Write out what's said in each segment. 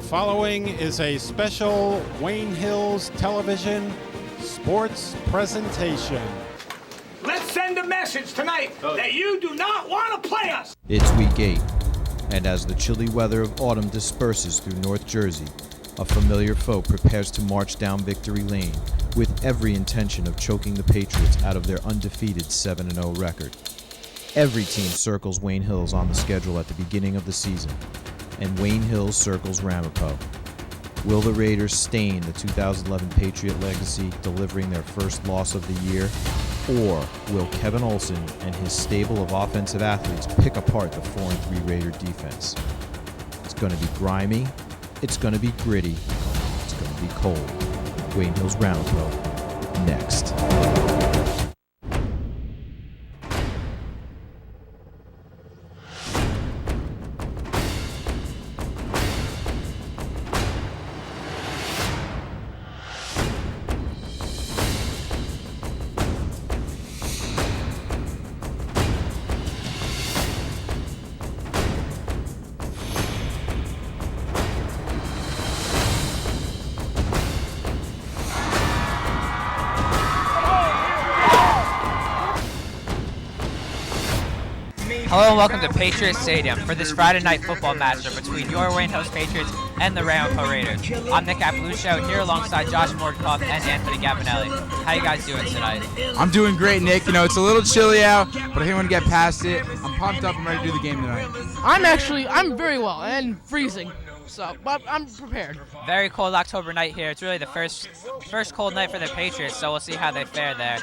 Following is a special Wayne Hills Television sports presentation. Let's send a message tonight that you do not want to play us. It's week 8, and as the chilly weather of autumn disperses through North Jersey, a familiar foe prepares to march down victory lane with every intention of choking the Patriots out of their undefeated 7-0 record. Every team circles Wayne Hills on the schedule at the beginning of the season, and Wayne Hills circles Ramapo. Will the Raiders stain the 2011 Patriot legacy, delivering their first loss of the year? Or will Kevin Olson and his stable of offensive athletes pick apart the 4-3 Raider defense? It's going to be grimy, it's going to be gritty, it's going to be cold. Wayne Hills Ramapo, next. Hello and welcome to Patriot Stadium for this Friday night football matchup between your Wayne Hills Patriots and the Ramapo Raiders. I'm Nick Appaluccio here alongside Josh Mordkoff and Anthony Gabbianelli. How you guys doing tonight? I'm doing great, Nick. You know, it's a little chilly out, but I think I'm going to get past it. I'm pumped up and ready to do the game tonight. I'm very well and freezing, but I'm prepared. Very cold October night here. It's really the first cold night for the Patriots, so we'll see how they fare there.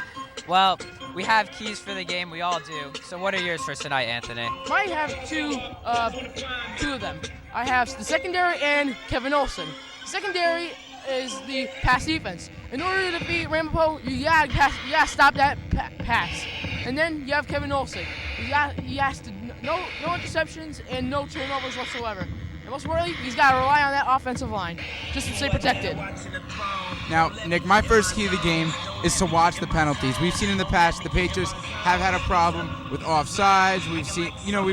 Well, we have keys for the game. We all do. So what are yours for tonight, Anthony? I have two of them. I have the secondary and Kevin Olson. Secondary is the pass defense. In order to beat Ramapo, you gotta stop that pass. And then you have Kevin Olson. He has to no interceptions and no turnovers whatsoever. And most importantly, he's got to rely on that offensive line just to stay protected. Now, Nick, my first key of the game is to watch the penalties. We've seen in the past the Patriots have had a problem with offsides. We've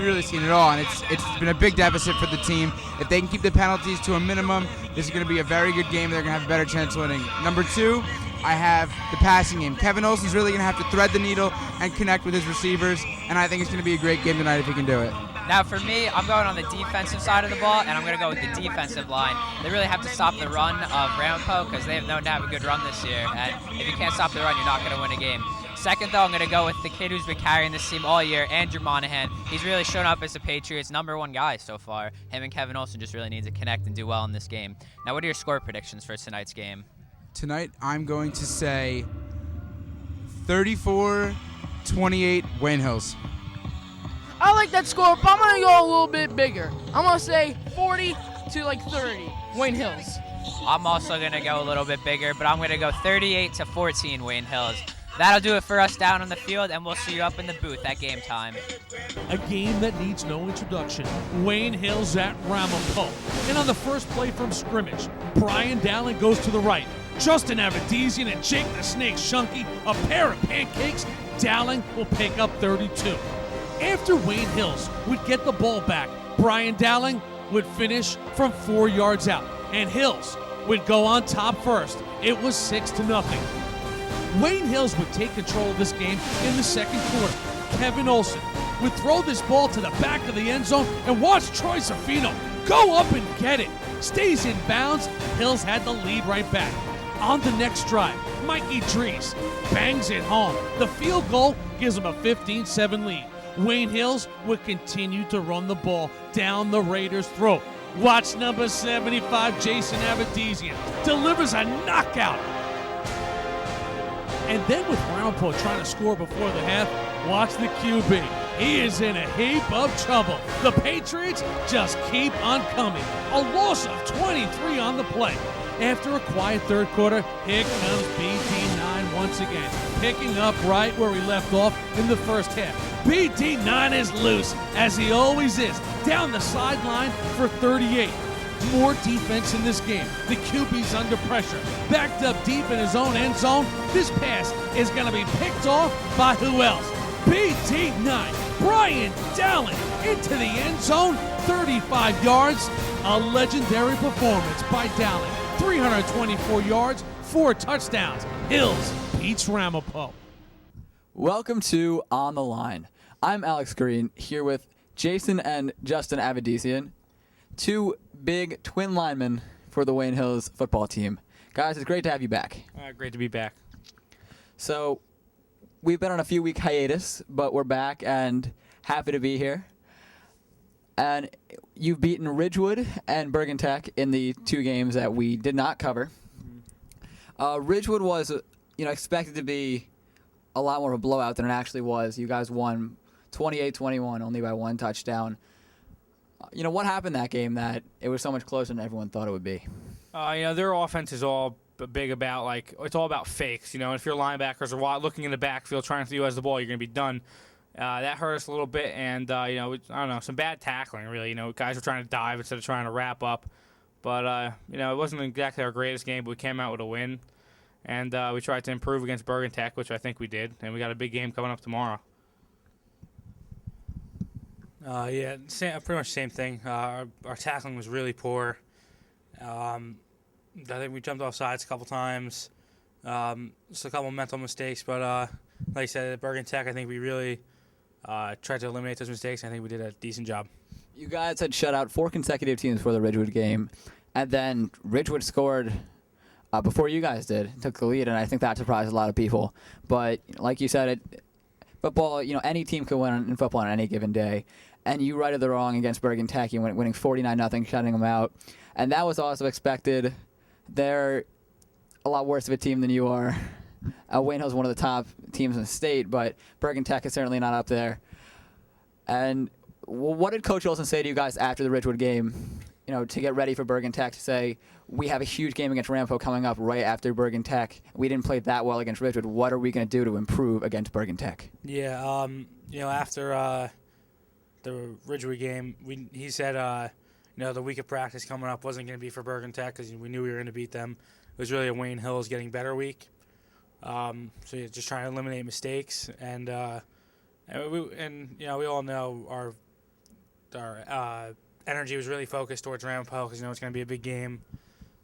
really seen it all, and it's been a big deficit for the team. If they can keep the penalties to a minimum, this is going to be a very good game. They're going to have a better chance of winning. Number 2, I have the passing game. Kevin Olson's really going to have to thread the needle and connect with his receivers, and I think it's going to be a great game tonight if he can do it. Now for me, I'm going on the defensive side of the ball, and I'm going to go with the defensive line. They really have to stop the run of Ramapo because they have known to have a good run this year, and if you can't stop the run, you're not going to win a game. Second, though, I'm going to go with the kid who's been carrying this team all year, Andrew Monahan. He's really shown up as the Patriots' #1 guy so far. Him and Kevin Olson just really need to connect and do well in this game. Now, what are your score predictions for tonight's game? Tonight, I'm going to say 34-28 Wayne Hills. I like that score, but I'm going to go a little bit bigger. I'm going to say 40-30 Wayne Hills. I'm also going to go a little bit bigger, but I'm going to go 38-14 Wayne Hills. That'll do it for us down on the field, and we'll see you up in the booth at game time. A game that needs no introduction. Wayne Hills at Ramapo. And on the first play from scrimmage, Brian Dowling goes to the right. Justin Avedisian and Jake the Snake Shunky, a pair of pancakes. Dowling will pick up 32. After Wayne Hills would get the ball back, Brian Dowling would finish from 4 yards out, and Hills would go on top first. It was 6-0. Wayne Hills would take control of this game in the second quarter. Kevin Olson would throw this ball to the back of the end zone, and watch Troy Safino go up and get it. Stays in bounds. Hills had the lead right back. On the next drive, Mikey Dries bangs it home. The field goal gives him a 15-7 lead. Wayne Hills would continue to run the ball down the Raiders' throat. Watch number 75, Jason Avedisian, delivers a knockout. And then with Ramapo trying to score before the half, watch the QB. He is in a heap of trouble. The Patriots just keep on coming. A loss of 23 on the play. After a quiet third quarter, here comes BD9 once again, picking up right where we left off in the first half. BD9 is loose, as he always is, down the sideline for 38. More defense in this game. The QB's under pressure. Backed up deep in his own end zone. This pass is going to be picked off by who else? BD9, Brian Dowling, into the end zone, 35 yards. A legendary performance by Dowling. 324 yards, 4 touchdowns. Hills beats Ramapo. Welcome to On the Line. I'm Alex Green, here with Jason and Justin Avedisian, two big twin linemen for the Wayne Hills football team. Guys, it's great to have you back. Great to be back. So, we've been on a few-week hiatus, but we're back and happy to be here. And you've beaten Ridgewood and Bergen Tech in the two games that we did not cover. Ridgewood was, expected to be a lot more of a blowout than it actually was. You guys won 28-21, only by one touchdown. What happened that game that it was so much closer than everyone thought it would be? Their offense is all big about, it's all about fakes. If your linebackers are looking in the backfield trying to utilize the ball, you're going to be done. That hurt us a little bit, and, I don't know, some bad tackling, really. Guys were trying to dive instead of trying to wrap up. But, it wasn't exactly our greatest game, but we came out with a win. And we tried to improve against Bergen Tech, which I think we did. And we got a big game coming up tomorrow. Pretty much same thing. Our tackling was really poor. I think we jumped off sides a couple times. Just a couple mental mistakes. But like I said, at Bergen Tech, I think we really tried to eliminate those mistakes. I think we did a decent job. You guys had shut out 4 consecutive teams for the Ridgewood game. And then Ridgewood scored before you guys did, took the lead, and I think that surprised a lot of people. But like you said, football, any team can win in football on any given day. And you righted the wrong against Bergen Tech. You went winning 49-0, shutting them out. And that was also expected. They're a lot worse of a team than you are. Wayne Hill's one of the top teams in the state, but Bergen Tech is certainly not up there. And what did Coach Olson say to you guys after the Ridgewood game, to get ready for Bergen Tech, to say, we have a huge game against Ramapo coming up right after Bergen Tech. We didn't play that well against Ridgewood. What are we going to do to improve against Bergen Tech? Yeah, after the Ridgewood game, he said, the week of practice coming up wasn't going to be for Bergen Tech because we knew we were going to beat them. It was really a Wayne Hills getting better week. Just trying to eliminate mistakes, and we all know our energy was really focused towards Ramapo because it's going to be a big game.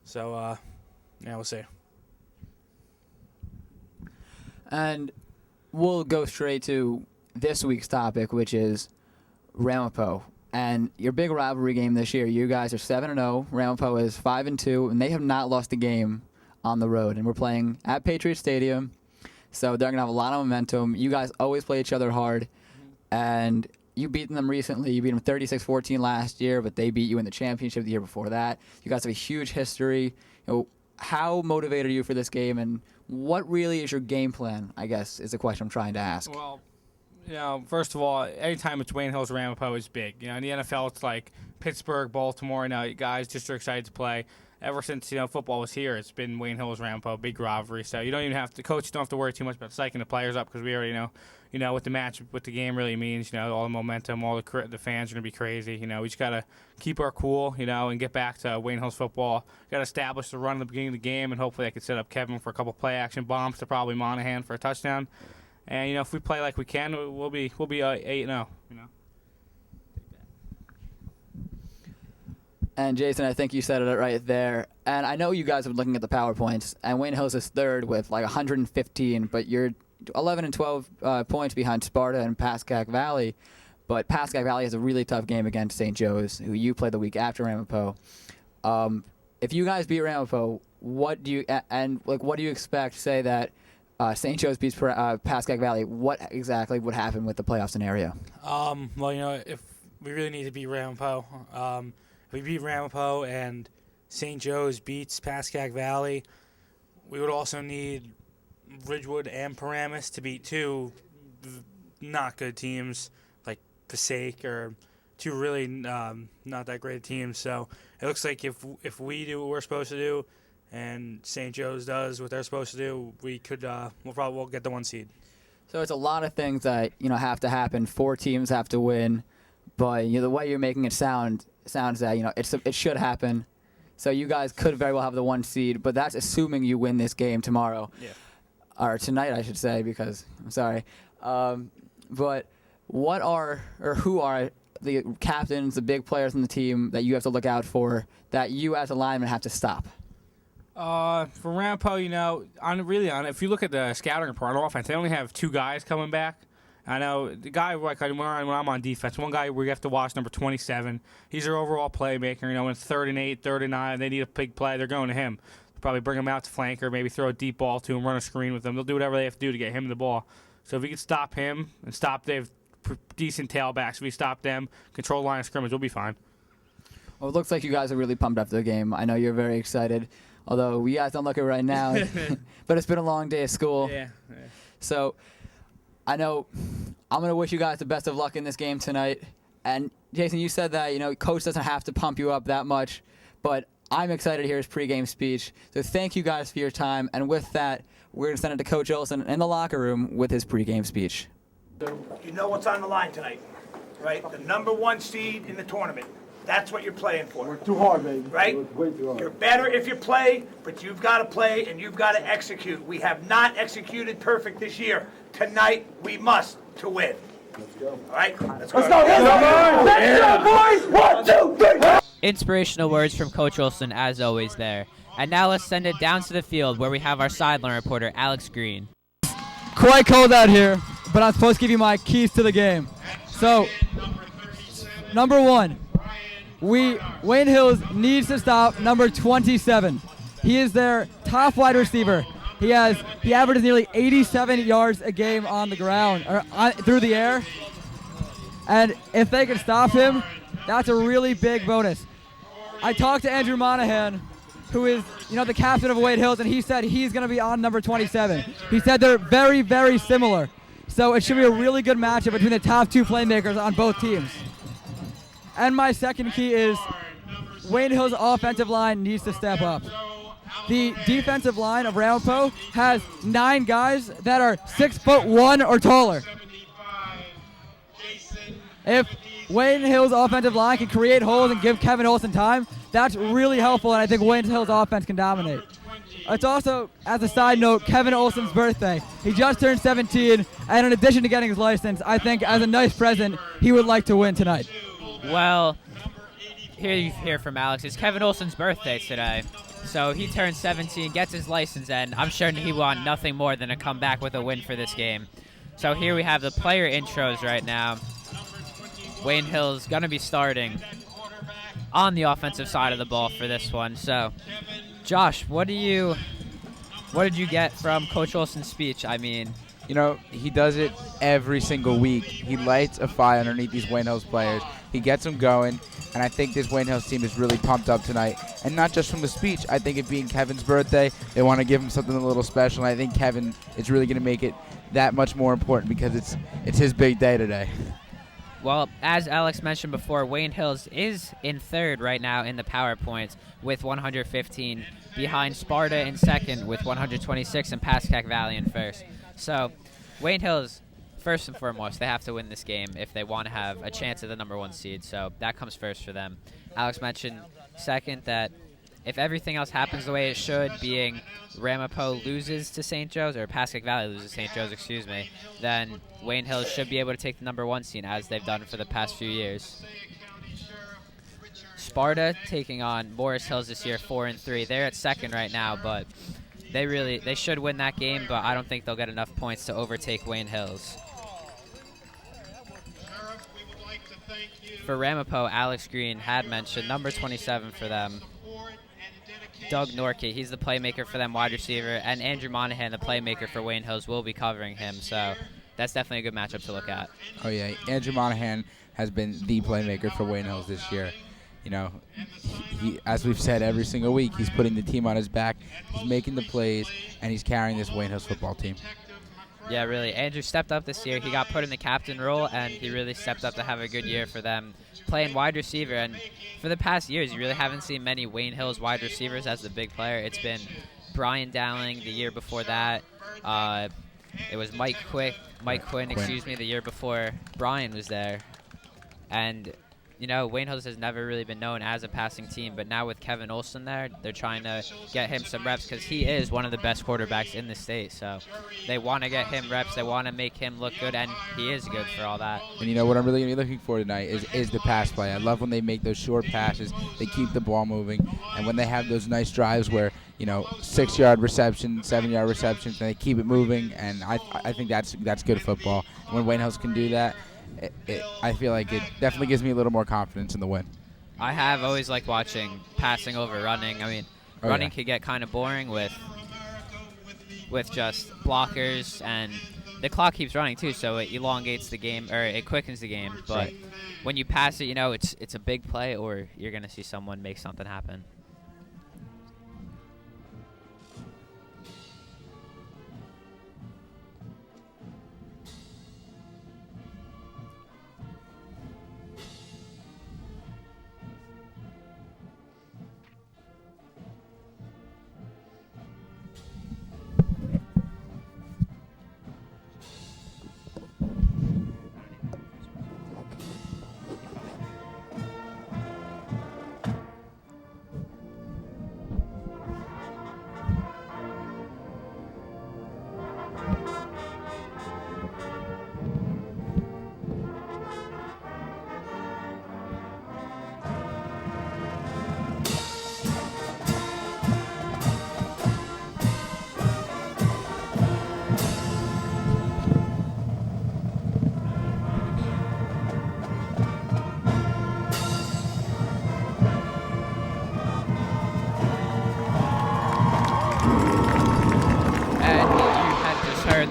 So we'll see. And we'll go straight to this week's topic, which is Ramapo. And your big rivalry game this year, you guys are 7-0. Ramapo is 5-2, and they have not lost a game on the road. And we're playing at Patriot Stadium, so they're going to have a lot of momentum. You guys always play each other hard, and you beat them recently. You beat them 36-14 last year, but they beat you in the championship the year before that. You guys have a huge history. How motivated are you for this game, and what really is your game plan, I guess, is the question I'm trying to ask. Well, first of all, anytime it's Wayne Hills Ramapo is big. In the NFL, it's like Pittsburgh, Baltimore. Now, guys just are excited to play. Ever since football was here, it's been Wayne Hills Ramapo, big rivalry. So you don't even have to, coaches don't have to worry too much about psyching the players up because we already know, what the game really means. All the momentum, all the fans are gonna be crazy. We just gotta keep our cool, and get back to Wayne Hills football. Got to establish the run at the beginning of the game, and hopefully I can set up Kevin for a couple play action bombs to probably Monahan for a touchdown. And if we play like we can, we'll be 8-0. And Jason, I think you said it right there. And I know you guys have been looking at the PowerPoints, and Wayne Hills is third with 115, but you're 11 and 12 points behind Sparta and Pascack Valley. But Pascack Valley has a really tough game against St. Joe's, who you play the week after Ramapo. If you guys beat Ramapo, what do you expect? Say that St. Joe's beats Pascack Valley. What exactly would happen with the playoff scenario? If we really need to beat Ramapo, if we beat Ramapo and St. Joe's beats Pascack Valley, we would also need Ridgewood and Paramus to beat two not good teams like Passaic or two really not that great teams. So it looks like if we do what we're supposed to do and St. Joe's does what they're supposed to do, we could we'll get the 1 seed. So it's a lot of things that have to happen. 4 teams have to win, but the way you're making it sounds that it should happen. So you guys could very well have the 1 seed, but that's assuming you win this game tomorrow. Yeah. Or tonight, I should say, because I'm sorry. But who are the captains, the big players in the team that you have to look out for that you as a lineman have to stop? For Ramapo, if you look at the scouting report on offense, they only have 2 guys coming back. I know the guy when I'm on defense, one guy we have to watch, number 27. He's their overall playmaker. When it's 3rd and 8, 3rd and 9, they need a big play. They're going to him. They'll probably bring him out to flanker, maybe throw a deep ball to him, run a screen with him. They'll do whatever they have to do to get him the ball. So if we can stop him and they have decent tailbacks. If we stop them, control line of scrimmage, we'll be fine. Well, it looks like you guys are really pumped after the game. I know you're very excited, although you guys don't look it right now. But it's been a long day of school. Yeah. So I know I'm going to wish you guys the best of luck in this game tonight. And, Jason, you said that, Coach doesn't have to pump you up that much, but I'm excited to hear his pregame speech. So thank you guys for your time. And with that, we're going to send it to Coach Olson in the locker room with his pregame speech. You know what's on the line tonight, right? The number 1 seed in the tournament. That's what you're playing for. Work too hard, baby. Right? Way too hard. You're better if you play, but you've got to play and you've got to execute. We have not executed perfect this year. Tonight, we must to win. Let's go. All right? Let's go. Let's go, boys! 1, 2, 3! Inspirational words from Coach Olson, as always, there. And now let's send it down to the field where we have our sideline reporter, Alex Green. Quite cold out here, but I'm supposed to give you my keys to the game. So, number 1, Wayne Hills needs to stop number 27. He is their top wide receiver. He averages nearly 87 yards a game on the ground, or through the air. And if they can stop him, that's a really big bonus. I talked to Andrew Monahan, who is, the captain of Wade Hills, and he said he's going to be on number 27. He said they're very, very similar. So it should be a really good matchup between the top 2 playmakers on both teams. And my second key is Wayne Hills' offensive line needs to step up. The defensive line of Ramapo has 9 guys that are 6'1" or taller. If Wayne Hills' offensive line can create holes and give Kevin Olson time, that's really helpful, and I think Wayne Hills' offense can dominate. It's also, as a side note, Kevin Olson's birthday. He just turned 17, and in addition to getting his license, I think as a nice present, he would like to win tonight. Well, here you hear from Alex. It's Kevin Olson's birthday today. So he turns 17, gets his license, and I'm sure he want nothing more than to come back with a win for this game. So here we have the player intros right now. Wayne Hill's going to be starting on the offensive side of the ball for this one. So, Josh, what did you get from Coach Olson's speech? I mean, he does it every single week. He lights a fire underneath these Wayne Hills players. He gets them going, and I think this Wayne Hills team is really pumped up tonight. And not just from the speech. I think it being Kevin's birthday, they want to give him something a little special, and I think Kevin is really going to make it that much more important because it's his big day today. Well, as Alex mentioned before, Wayne Hills is in 3rd right now in the power points with 115, behind Sparta in 2nd with 126, and Pascack Valley in 1st. So, Wayne Hills, first and foremost, they have to win this game if they want to have a chance at the number 1 seed. So that comes first for them. Alex mentioned second that if everything else happens the way it should, being Ramapo loses to St. Joe's, or Pascack Valley loses to St. Joe's, then Wayne Hills should be able to take the number 1 seed as they've done for the past few years. Sparta taking on Morris Hills this year, 4-3. They're at 2nd right now, but they should win that game, but I don't think they'll get enough points to overtake Wayne Hills. For Ramapo, Alex Green had mentioned number 27 for them. Doug Norkey, he's the playmaker for them, wide receiver, and Andrew Monahan, the playmaker for Wayne Hills, will be covering him. So that's definitely a good matchup to look at. Oh, yeah. Andrew Monahan has been the playmaker for Wayne Hills this year. He, as we've said every single week, he's putting the team on his back, he's making the plays, and he's carrying this Wayne Hills football team. Yeah, really. Andrew stepped up this year. He got put in the captain role, and he really stepped up to have a good year for them, playing wide receiver. And for the past years, you really haven't seen many Wayne Hills wide receivers as the big player. It's been Brian Dowling the year before that. It was Mike Quinn, the year before Brian was there. And Wayne Hills has never really been known as a passing team, but now with Kevin Olson there, they're trying to get him some reps because he is one of the best quarterbacks in the state. So they want to get him reps. They want to make him look good, and he is good for all that. And what I'm really going to be looking for tonight is the pass play. I love when they make those short passes. They keep the ball moving, and when they have those nice drives where 6-yard reception, 7-yard receptions, and they keep it moving. And I think that's good football. When Wayne Hills can do that, I feel like it definitely gives me a little more confidence in the win. I have always liked watching passing over running. I mean, running could get kind of boring with just blockers, and the clock keeps running too, so it elongates the game, or it quickens the game. But when you pass it, it's a big play, or you're going to see someone make something happen.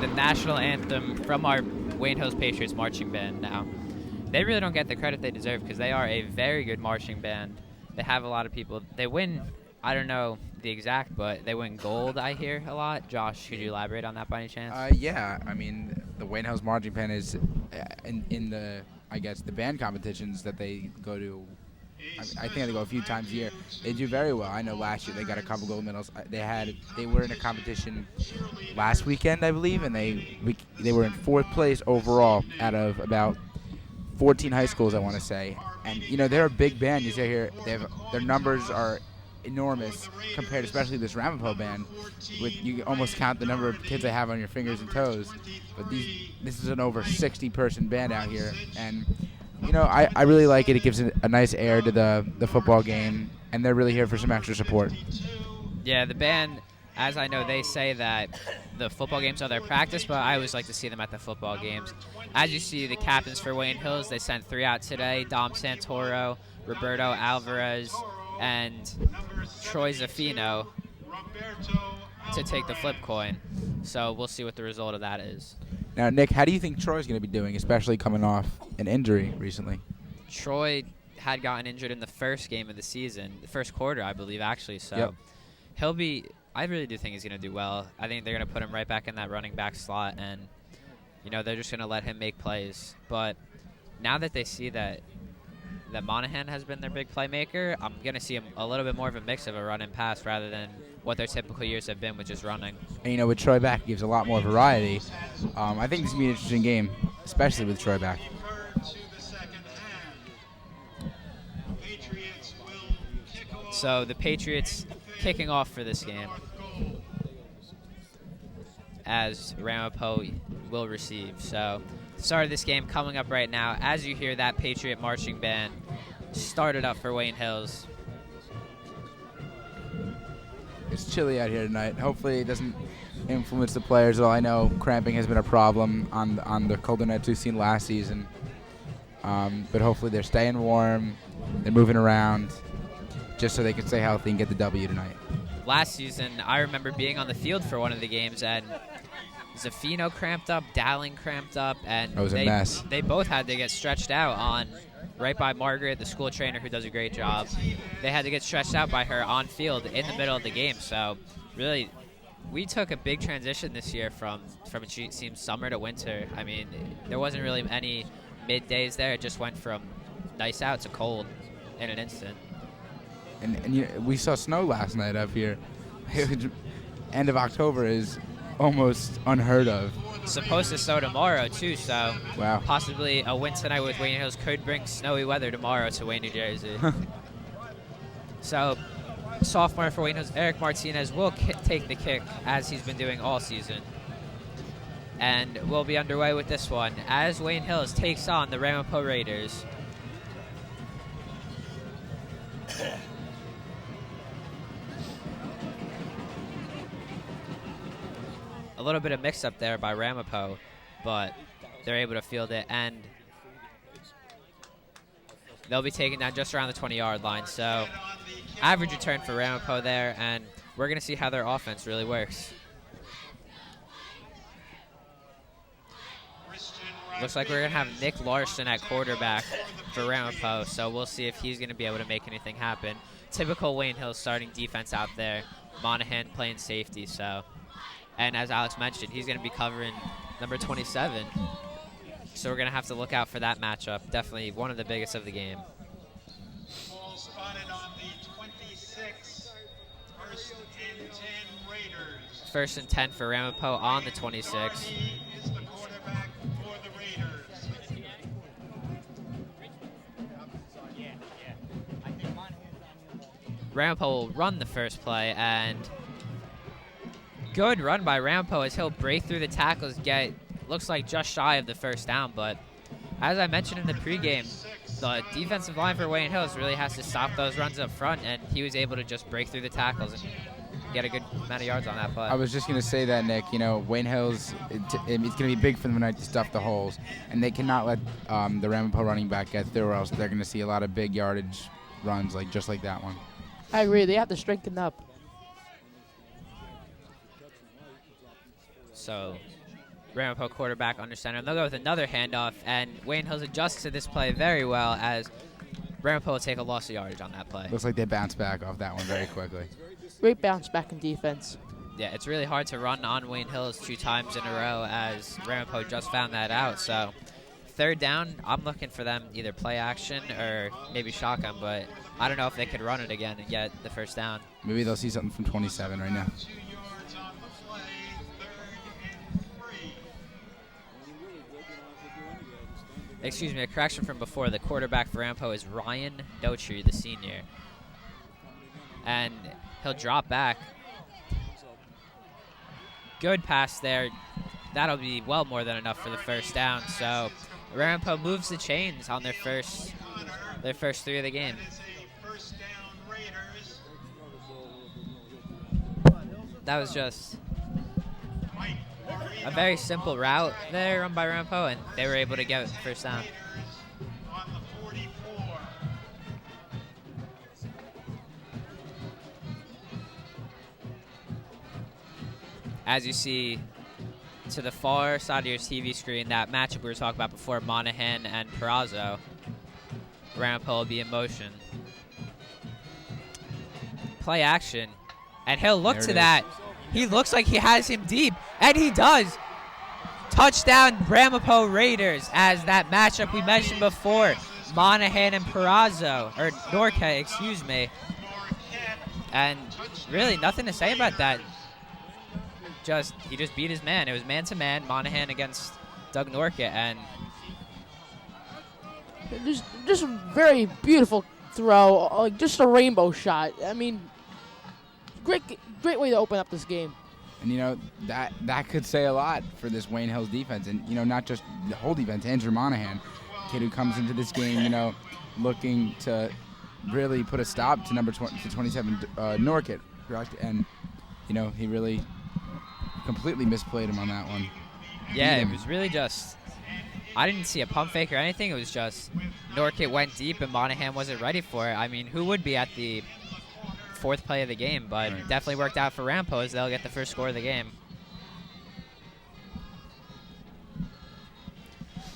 The national anthem from our Wayne Hills Patriots marching band. Now, they really don't get the credit they deserve because they are a very good marching band. They have a lot of people. They win, I don't know the exact, but they win gold, I hear, a lot. Josh, could you elaborate on that by any chance? Yeah, I mean, the Wayne Hills marching band is in the, I guess, the band competitions that they go to. I think they go a few times a year. They do very well. I know last year they got a couple gold medals. They were in a competition last weekend, I believe, and they were in 4th place overall out of about 14 high schools, I want to say. And they're a big band. You see here, their numbers are enormous compared, especially this Ramapo band. You almost count the number of kids they have on your fingers and toes. But this is an over 60-person band out here, and I really like it. It gives a nice air to the football game, and they're really here for some extra support. Yeah, the band, as I know, they say that the football games are their practice, but I always like to see them at the football games. As you see, the captains for Wayne Hills, they sent 3 out today: Dom Santoro, Roberto Alvarez, and Troy Zaffino to take the flip coin. So we'll see what the result of that is. Now, Nick, how do you think Troy's going to be doing, especially coming off an injury recently? Troy had gotten injured in the first game of the season, the first quarter, I believe, actually. So he'll be – I really do think he's going to do well. I think they're going to put him right back in that running back slot, and, they're just going to let him make plays. But now that they see that Monahan has been their big playmaker, I'm going to see a little bit more of a mix of a run and pass rather than what their typical years have been with just running. And, with Troy back, it gives a lot more variety. I think this will be an interesting game, especially with Troy back. So the Patriots kicking off for this game as Ramapo will receive. So the start of this game coming up right now. As you hear that Patriot marching band started up for Wayne Hills. It's chilly out here tonight. Hopefully it doesn't influence the players at all. I know cramping has been a problem on the colder nights we've seen last season. But hopefully they're staying warm, they're moving around, just so they can stay healthy and get the W tonight. Last season, I remember being on the field for one of the games, and Zaffino cramped up, Dowling cramped up, and it was a mess. They both had to get stretched out right by Margaret, the school trainer who does a great job. They had to get stretched out by her on field in the middle of the game. So really, we took a big transition this year from it seems summer to winter. I mean, there wasn't really any middays there. It just went from nice out to cold in an instant. And we saw snow last night up here. End of October is almost unheard of. Supposed to snow tomorrow too, so Wow. possibly a win tonight with Wayne Hills could bring snowy weather tomorrow to Wayne, New Jersey. So, sophomore for Wayne Hills, Eric Martinez will take the kick as he's been doing all season. And we'll be underway with this one as Wayne Hills takes on the Ramapo Raiders. A little bit of mix-up there by Ramapo, but they're able to field it, and they'll be taken down just around the 20-yard line. So average return for Ramapo there, and we're going to see how their offense really works. Looks like we're going to have Nick Larson at quarterback for Ramapo, so we'll see if he's going to be able to make anything happen. Typical Wayne Hills starting defense out there. Monahan playing safety, so. And as Alex mentioned, he's going to be covering number 27. So we're going to have to look out for that matchup. Definitely one of the biggest of the game. Ball spotted on the 26. First and 10 Raiders. First and 10 for Ramapo on the 26. Is the quarterback for the Raiders. Ramapo will run the first play, and good run by Ramapo as he'll break through the tackles, get looks like just shy of the first down. But as I mentioned in the pregame, the defensive line for Wayne Hills really has to stop those runs up front, and he was able to just break through the tackles and get a good amount of yards on that play. I was just going to say that, Nick. You know, Wayne Hills, it's going to be big for them tonight to stuff the holes, and they cannot let the Ramapo running back get through, or else they're going to see a lot of big yardage runs just like that one. I agree. They have to strengthen up. So Ramapo quarterback under center. And they'll go with another handoff, and Wayne Hills adjusts to this play very well as Ramapo will take a loss of yardage on that play. Looks like they bounce back off that one very quickly. Great bounce back in defense. Yeah, it's really hard to run on Wayne Hills 2 times in a row as Ramapo just found that out. So third down, I'm looking for them either play action or maybe shotgun, but I don't know if they could run it again and get the first down. Maybe they'll see something from 27 right now. Excuse me, a correction from before. The quarterback for Ramapo is Ryan Dotrey, the senior. And he'll drop back. Good pass there. That'll be well more than enough for the first down. So Ramapo moves the chains on their first 3 of the game. That was just a very simple route there run by Ramapo, and they were able to get the first down. On the 44. As you see to the far side of your TV screen, that matchup we were talking about before, Monahan and Perazzo. Ramapo will be in motion. Play action, and he'll look to that. He looks like he has him deep, and he does. Touchdown, Ramapo Raiders, as that matchup we mentioned before, Monahan and Perazzo, or Norquette, excuse me. And really nothing to say about that. He just beat his man. It was man-to-man, Monahan against Doug Norquette, and Just a very beautiful throw, like just a rainbow shot. I mean, great way to open up this game. And, you know, that could say a lot for this Wayne Hills defense. And, you know, not just the whole defense, Andrew Monahan, kid who comes into this game, you know, looking to really put a stop to number 27, Norquette, correct? And, you know, he really completely misplayed him on that one. Yeah, it was really just, I didn't see a pump fake or anything. It was just Norquette went deep and Monahan wasn't ready for it. I mean, who would be at the 4th play of the game? But definitely worked out for Ramapo as they'll get the first score of the game.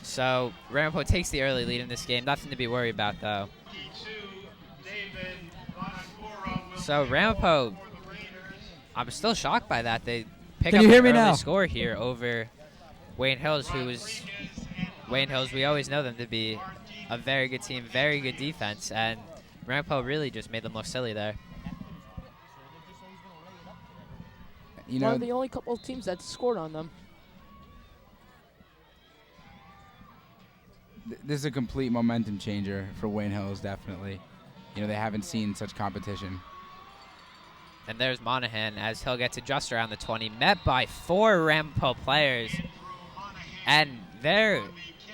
So Ramapo takes the early lead in this game. Nothing to be worried about, though. So Ramapo, I'm still shocked by that. They pick up an early score here over Wayne Hills, Wayne Hills, we always know them to be a very good team, very good defense, and Ramapo really just made them look silly there. You One know, of the only couple of teams that scored on them. this is a complete momentum changer for Wayne Hills, definitely. You know, they haven't seen such competition. And there's Monahan as he'll get to just around the 20, met by 4 Ramapo players. And they're,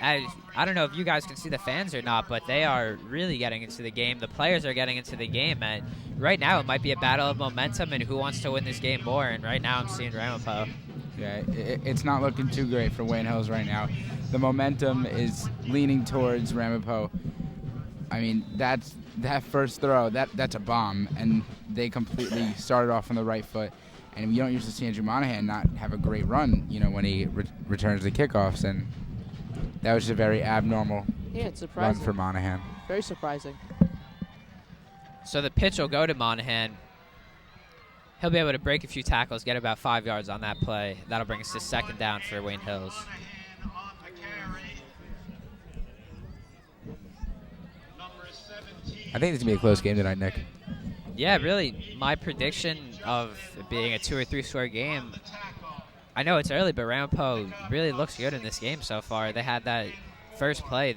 I don't know if you guys can see the fans or not, but they are really getting into the game. The players are getting into the game, and right now it might be a battle of momentum and who wants to win this game more. And right now I'm seeing Ramapo. Yeah, it's not looking too great for Wayne Hills right now. The momentum is leaning towards Ramapo. I mean, that first throw, that's a bomb, and they completely started off on the right foot. And you don't usually see Andrew Monahan not have a great run, you know, when he returns the kickoffs, and that was just a very abnormal It's run surprising. for Monahan. Very surprising. So the pitch will go to Monahan. He'll be able to break a few tackles, get about 5 yards on that play. That'll bring us to second down for Wayne Hills. I think this is going to be a close game tonight, Nick. Yeah, really, my prediction of it being a 2 or 3 score game, I know it's early, but Ramapo really looks good in this game so far. They had that fourth play,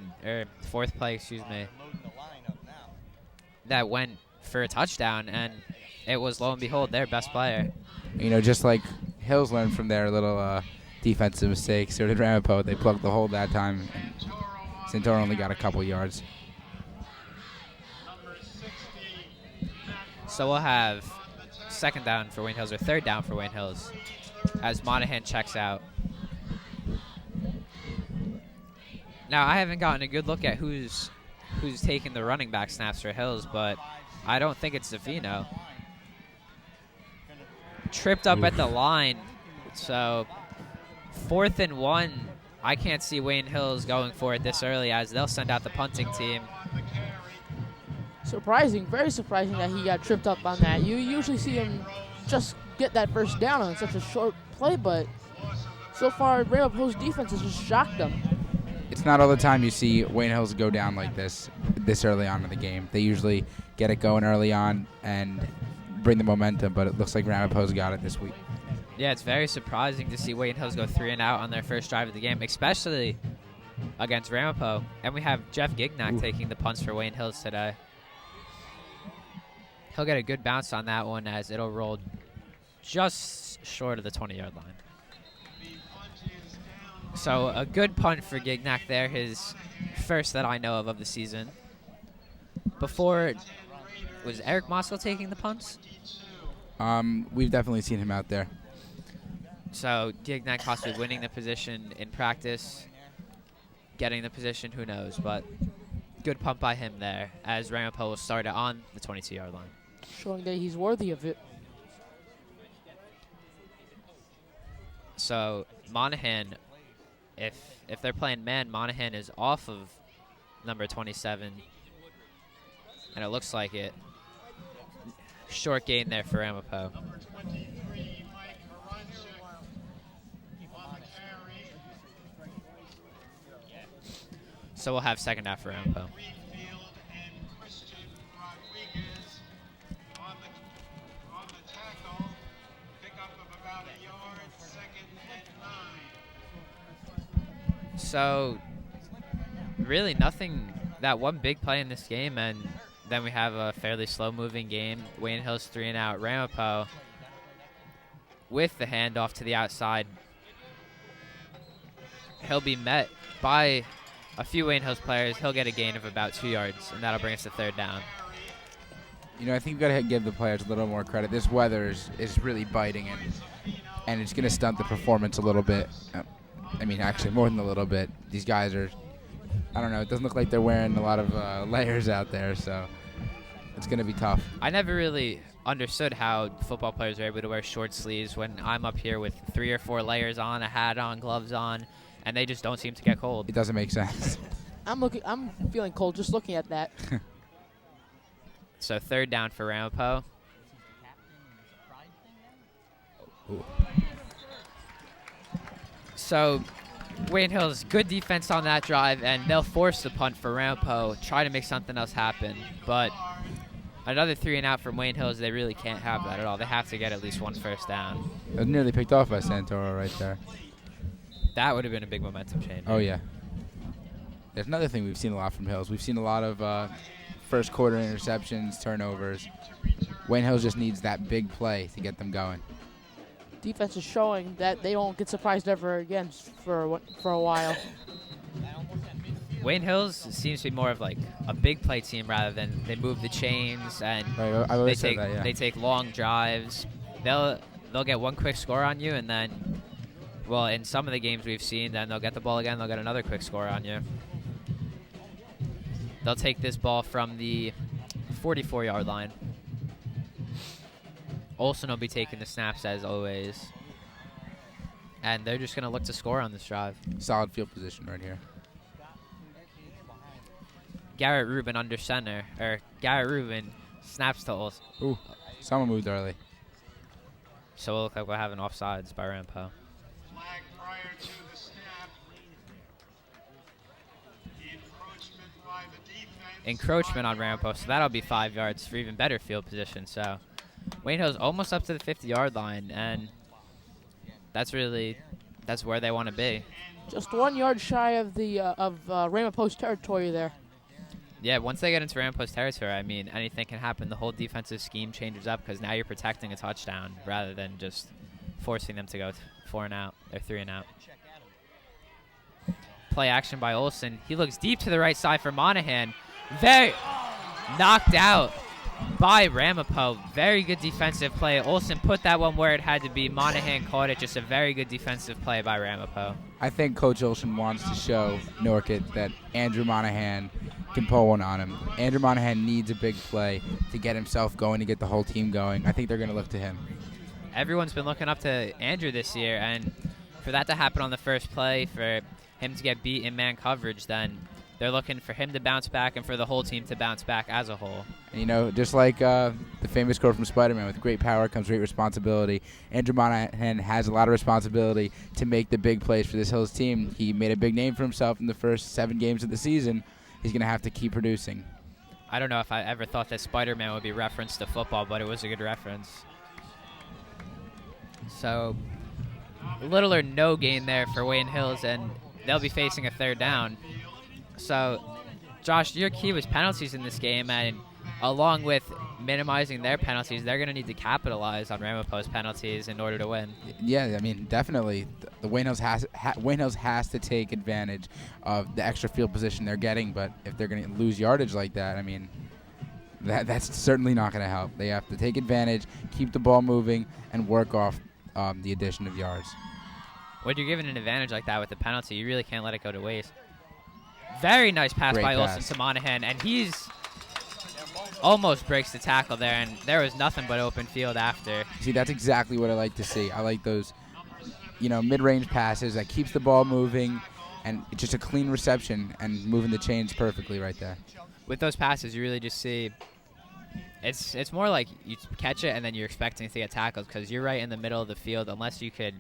that went for a touchdown, and it was, lo and behold, their best player. You know, just like Hills learned from their little defensive mistakes, so did Ramapo. They plugged the hole that time. Santoro only got a couple yards. So we'll have second down for Wayne Hills, or third down for Wayne Hills, as Monahan checks out. Now, I haven't gotten a good look at who's taking the running back snaps for Hills, but I don't think it's Zafino. Tripped up at the line, so 4th and 1. I can't see Wayne Hills going for it this early, as they'll send out the punting team. Surprising, very surprising that he got tripped up on that. You usually see him just get that first down on such a short play, but so far Ramapo's defense has just shocked them. It's not all the time you see Wayne Hills go down like this early on in the game. They usually get it going early on and bring the momentum, but it looks like Ramapo's got it this week. Yeah, it's very surprising to see Wayne Hills go 3 and out on their first drive of the game, especially against Ramapo. And we have Jeff Gignac taking the punts for Wayne Hills today. He'll get a good bounce on that one, as it'll roll just short of the 20-yard line. So a good punt for Gignac there, his first that I know of the season. Before, was Eric Moskal taking the punts? We've definitely seen him out there. So Gignac possibly winning the position in practice, getting the position, who knows, but good punt by him there, as Ramapo will start it on the 22-yard line. Showing that he's worthy of it. So Monahan, if they're playing man, Monahan is off of number 27, and it looks like it. Short gain there for Ramapo. So we'll have second half for Ramapo. So, really nothing, that one big play in this game, and then we have a fairly slow-moving game. Wayne Hills 3 and out. Ramapo with the handoff to the outside. He'll be met by a few Wayne Hills players. He'll get a gain of about 2 yards, and that'll bring us to third down. You know, I think we've got to give the players a little more credit. This weather is really biting, and it's going to stunt the performance a little bit. I mean, actually, more than a little bit. These guys are, I don't know, it doesn't look like they're wearing a lot of layers out there, so it's going to be tough. I never really understood how football players are able to wear short sleeves when I'm up here with 3 or 4 layers on, a hat on, gloves on, and they just don't seem to get cold. It doesn't make sense. I'm feeling cold just looking at that. So third down for Ramapo. Ooh. So Wayne Hills, good defense on that drive, and they'll force the punt for Ramapo, try to make something else happen. But another 3 and out from Wayne Hills, they really can't have that at all. They have to get at least 1 first down. It was nearly picked off by Santoro right there. That would have been a big momentum change. Oh, yeah. There's another thing we've seen a lot from Hills. We've seen a lot of first quarter interceptions, turnovers. Wayne Hills just needs that big play to get them going. Defense is showing that they won't get surprised ever again for a while. Wayne Hills seems to be more of like a big play team rather than they move the chains and they take long drives. They'll get 1 quick score on you, and then, well, in some of the games we've seen, then they'll get the ball again, they'll get another quick score on you. They'll take this ball from the 44-yard line. Olsen will be taking the snaps as always. And they're just going to look to score on this drive. Solid field position right here. Garrett Rubin under center. Or Garrett Rubin snaps to Olsen. Ooh, someone moved early. So it'll look like we're having offsides by Ramapo. Flag prior to the snap. Encroachment by the defense. Encroachment on Ramapo, so that'll be 5 yards for even better field position. So Wayne Hill's almost up to the 50-yard line, and that's where they want to be. Just 1 yard shy of the Ramapo's territory there. Yeah, once they get into Ramapo's territory, I mean, anything can happen. The whole defensive scheme changes up because now you're protecting a touchdown rather than just forcing them to go 4 and out or 3 and out. Play action by Olsen. He looks deep to the right side for Monahan. Very knocked out by Ramapo. Very good defensive play. Olsen put that one where it had to be. Monahan caught it. Just a very good defensive play by Ramapo. I think Coach Olsen wants to show Norkett that Andrew Monahan can pull one on him. Andrew Monahan needs a big play to get himself going, to get the whole team going. I think they're going to look to him. Everyone's been looking up to Andrew this year, and for that to happen on the first play, for him to get beat in man coverage, then they're looking for him to bounce back and for the whole team to bounce back as a whole. And, you know, just like the famous quote from Spider-Man, with great power comes great responsibility. Andrew Monahan has a lot of responsibility to make the big plays for this Hills team. He made a big name for himself in the first 7 games of the season. He's going to have to keep producing. I don't know if I ever thought that Spider-Man would be referenced to football, but it was a good reference. So, little or no gain there for Wayne Hills, and they'll be facing a 3rd down. So, Josh, your key was penalties in this game, and along with minimizing their penalties, they're going to need to capitalize on Ramapo's penalties in order to win. Yeah, I mean, definitely. The Wayne Hills has to take advantage of the extra field position they're getting, but if they're going to lose yardage like that, I mean, that's certainly not going to help. They have to take advantage, keep the ball moving, and work off the addition of yards. When you're given an advantage like that with the penalty, you really can't let it go to waste. Very nice pass by Olsen to Monahan, and he's almost breaks the tackle there, and there was nothing but open field after. See, that's exactly what I like to see. I like those, mid-range passes that keeps the ball moving, and it's just a clean reception and moving the chains perfectly right there. With those passes, you really just see it's more like you catch it and then you're expecting to get tackled because you're right in the middle of the field. Unless you could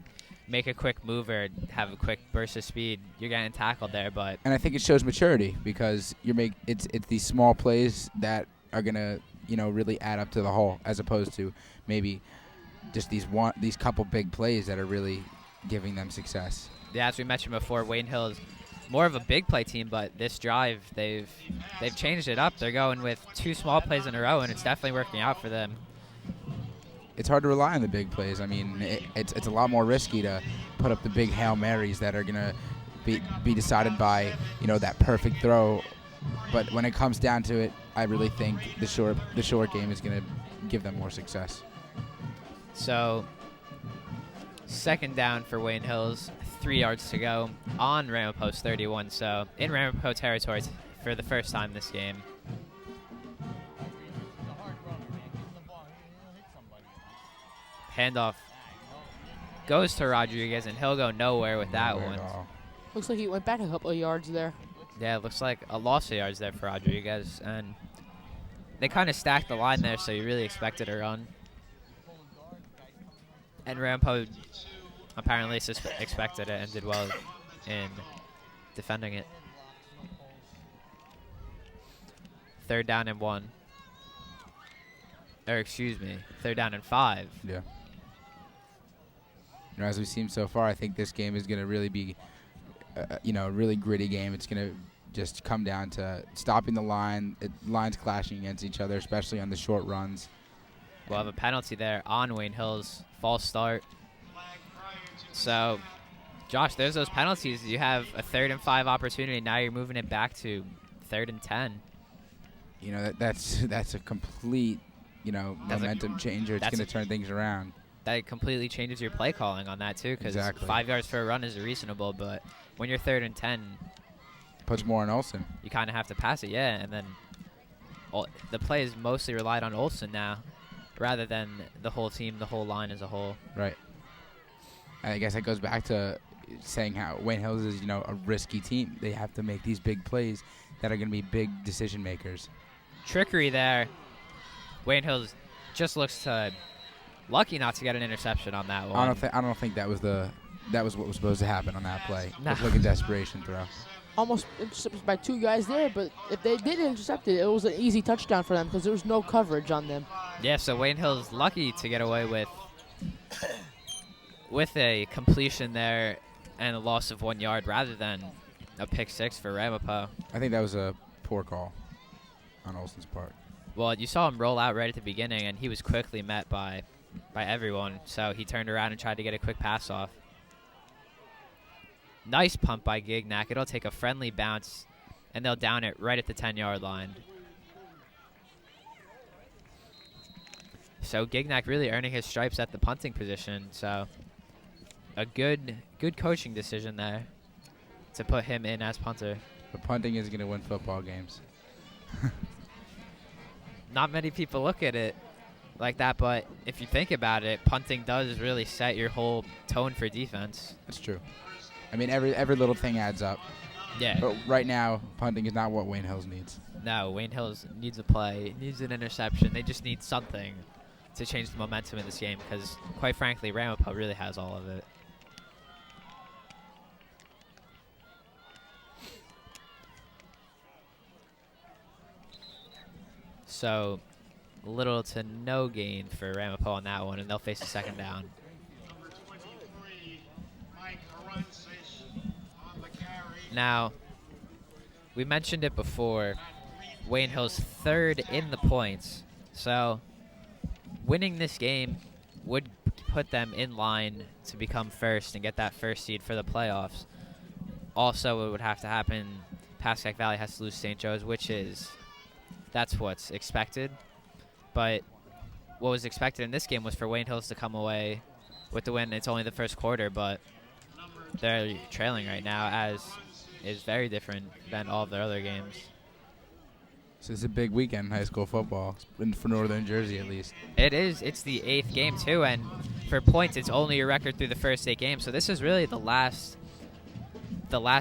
make a quick move or have a quick burst of speed, you're getting tackled there. And I think it shows maturity because it's these small plays that are gonna really add up to the whole, as opposed to maybe just these couple big plays that are really giving them success. Yeah, as we mentioned before, Wayne Hills more of a big play team, but this drive they've changed it up. They're going with 2 small plays in a row, and it's definitely working out for them. It's hard to rely on the big plays. I mean, it's a lot more risky to put up the big Hail Marys that are gonna be decided by that perfect throw. But when it comes down to it, I really think the short game is gonna give them more success. So, 2nd down for Wayne Hills, 3 yards to go on Ramapo's 31. So in Ramapo territory for the first time this game. Handoff goes to Rodriguez, and he'll go nowhere with that one. Looks like he went back a couple of yards there. Yeah, it looks like a loss of yards there for Rodriguez, and they kind of stacked the line there, so you really expected a run. And Ramapo apparently expected it and did well in defending it. 3rd down and 1. or excuse me, 3rd down and 5. Yeah. As we've seen so far, I think this game is going to really be, a really gritty game. It's going to just come down to stopping the lines clashing against each other, especially on the short runs. We'll have a penalty there on Wayne Hills. False start. So, Josh, there's those penalties. You have a 3rd and 5 opportunity. Now you're moving it back to 3rd and 10. That's a complete, momentum changer. It's going to turn things around. That completely changes your play calling on that, too, because Exactly. 5 yards for a run is reasonable, but when you're 3rd and 10, puts more on Olsen. You kind of have to pass it, yeah, and then the play is mostly relied on Olsen now, rather than the whole team, the whole line as a whole. Right. And I guess that goes back to saying how Wayne Hills is, a risky team. They have to make these big plays that are going to be big decision makers. Trickery there. Wayne Hills just looks lucky not to get an interception on that one. I don't think that was what was supposed to happen on that play. No. Look at desperation throw. Almost intercepted by 2 guys there, but if they did intercept it, it was an easy touchdown for them because there was no coverage on them. Yeah, so Wayne Hills lucky to get away with a completion there and a loss of 1 yard rather than a pick 6 for Ramapo. I think that was a poor call on Olsen's part. Well, you saw him roll out right at the beginning, and he was quickly met by everyone, so he turned around and tried to get a quick pass off. Nice pump by Gignac. It'll take a friendly bounce, and they'll down it right at the 10-yard line. So Gignac really earning his stripes at the punting position, so a good coaching decision there to put him in as punter. But punting is going to win football games. Not many people look at it like that, but if you think about it, punting does really set your whole tone for defense. That's true. I mean, every little thing adds up. Yeah. But right now, punting is not what Wayne Hills needs. No, Wayne Hills needs a play, needs an interception. They just need something to change the momentum in this game because, quite frankly, Ramapo really has all of it. So, little to no gain for Ramapo on that one, and they'll face a 2nd down. Now, we mentioned it before, Wayne Hills 3rd in the points. So, winning this game would put them in line to become 1st and get that 1st seed for the playoffs. Also, it would have to happen, Pascack Valley has to lose St. Joe's, that's what's expected. But what was expected in this game was for Wayne Hills to come away with the win. It's only the 1st quarter, but they're trailing right now, as is very different than all of their other games. So it's a big weekend in high school football, for Northern Jersey at least. It is. It's the 8th game, too, and for points, it's only a record through the first 8 games. So this is really the last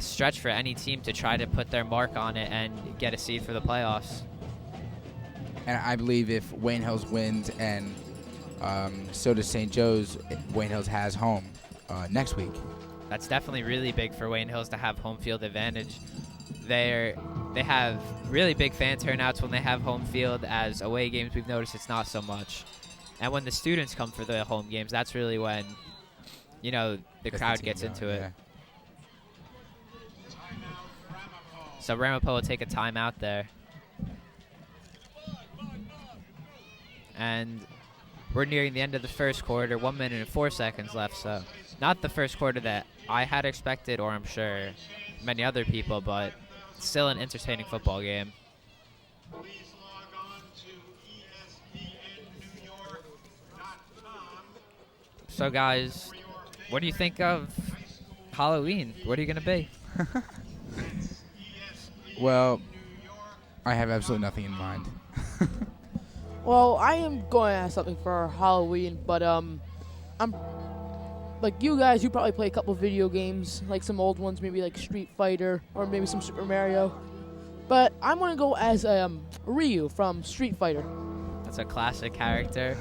stretch for any team to try to put their mark on it and get a seed for the playoffs. And I believe if Wayne Hills wins and so does St. Joe's, Wayne Hills has home next week. That's definitely really big for Wayne Hills to have home field advantage. They have really big fan turnouts when they have home field. As away games, we've noticed it's not so much. And when the students come for the home games, that's really when, the crowd gets into it. Yeah. So Ramapo will take a timeout there. And we're nearing the end of the 1st quarter, 1 minute and 4 seconds left. So not the 1st quarter that I had expected, or I'm sure many other people, but still an entertaining football game. So guys, what do you think of Halloween? What are you going to be? Well, I have absolutely nothing in mind. Well, I am going to have something for Halloween, but I'm like you guys. You probably play a couple video games, like some old ones, maybe like Street Fighter or maybe some Super Mario. But I'm going to go as Ryu from Street Fighter. That's a classic character.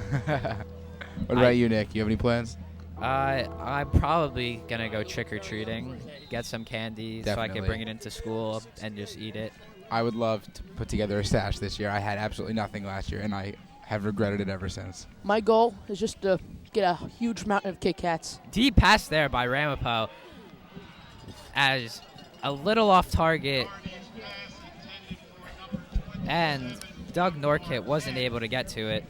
What about you, Nick? You have any plans? I'm probably going to go trick-or-treating, get some candy so I can Definitely. bring it into school and just eat it. I would love to put together a stash this year. I had absolutely nothing last year, and I have regretted it ever since. My goal is just to get a huge mountain of Kit Kats. Deep pass there by Ramapo as a little off target, and Doug Norkett wasn't able to get to it.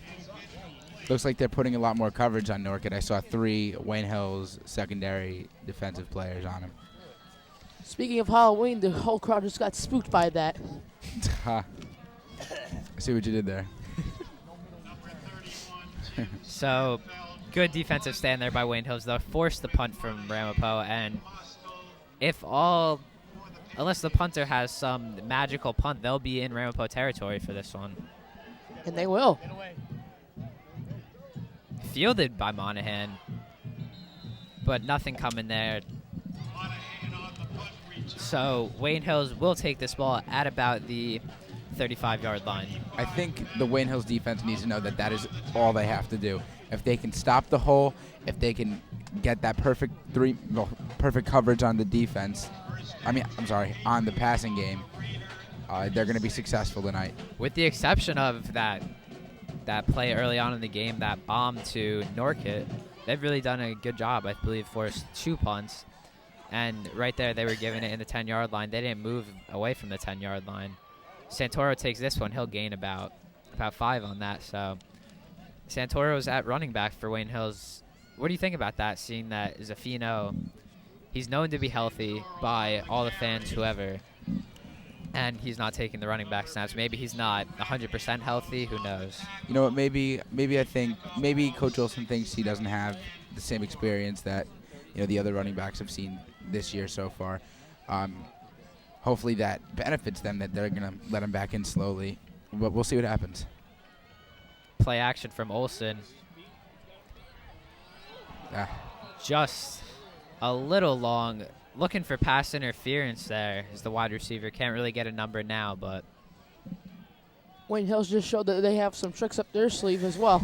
Looks like they're putting a lot more coverage on Norkett. I saw 3 Wayne Hills secondary defensive players on him. Speaking of Halloween, the whole crowd just got spooked by that. I see what you did there. So, good defensive stand there by Wayne Hills. They'll force the punt from Ramapo, and unless the punter has some magical punt, they'll be in Ramapo territory for this one. And they will. Fielded by Monahan, but nothing coming there. So Wayne Hills will take this ball at about the 35-yard line. I think the Wayne Hills defense needs to know that that is all they have to do. If they can stop the hole, if they can get that perfect coverage on the defense, on the passing game, they're going to be successful tonight. With the exception of that play early on in the game, that bomb to Norkett, they've really done a good job. I believe forced 2 punts, and right there they were giving it in the 10-yard line. They didn't move away from the 10-yard line. Santoro takes this one. He'll gain about 5 on that. So Santoro's at running back for Wayne Hills. What do you think about that, seeing that Zaffino, he's known to be healthy by all the fans, whoever, and he's not taking the running back snaps. Maybe he's not 100% healthy. Who knows? You know what? Maybe Coach Olson thinks he doesn't have the same experience that the other running backs have seen this year so far. Hopefully that benefits them, that they're going to let him back in slowly. But we'll see what happens. Play action from Olson. Just a little long. Looking for pass interference there as the wide receiver. Can't really get a number now, but Wayne Hills just showed that they have some tricks up their sleeve as well.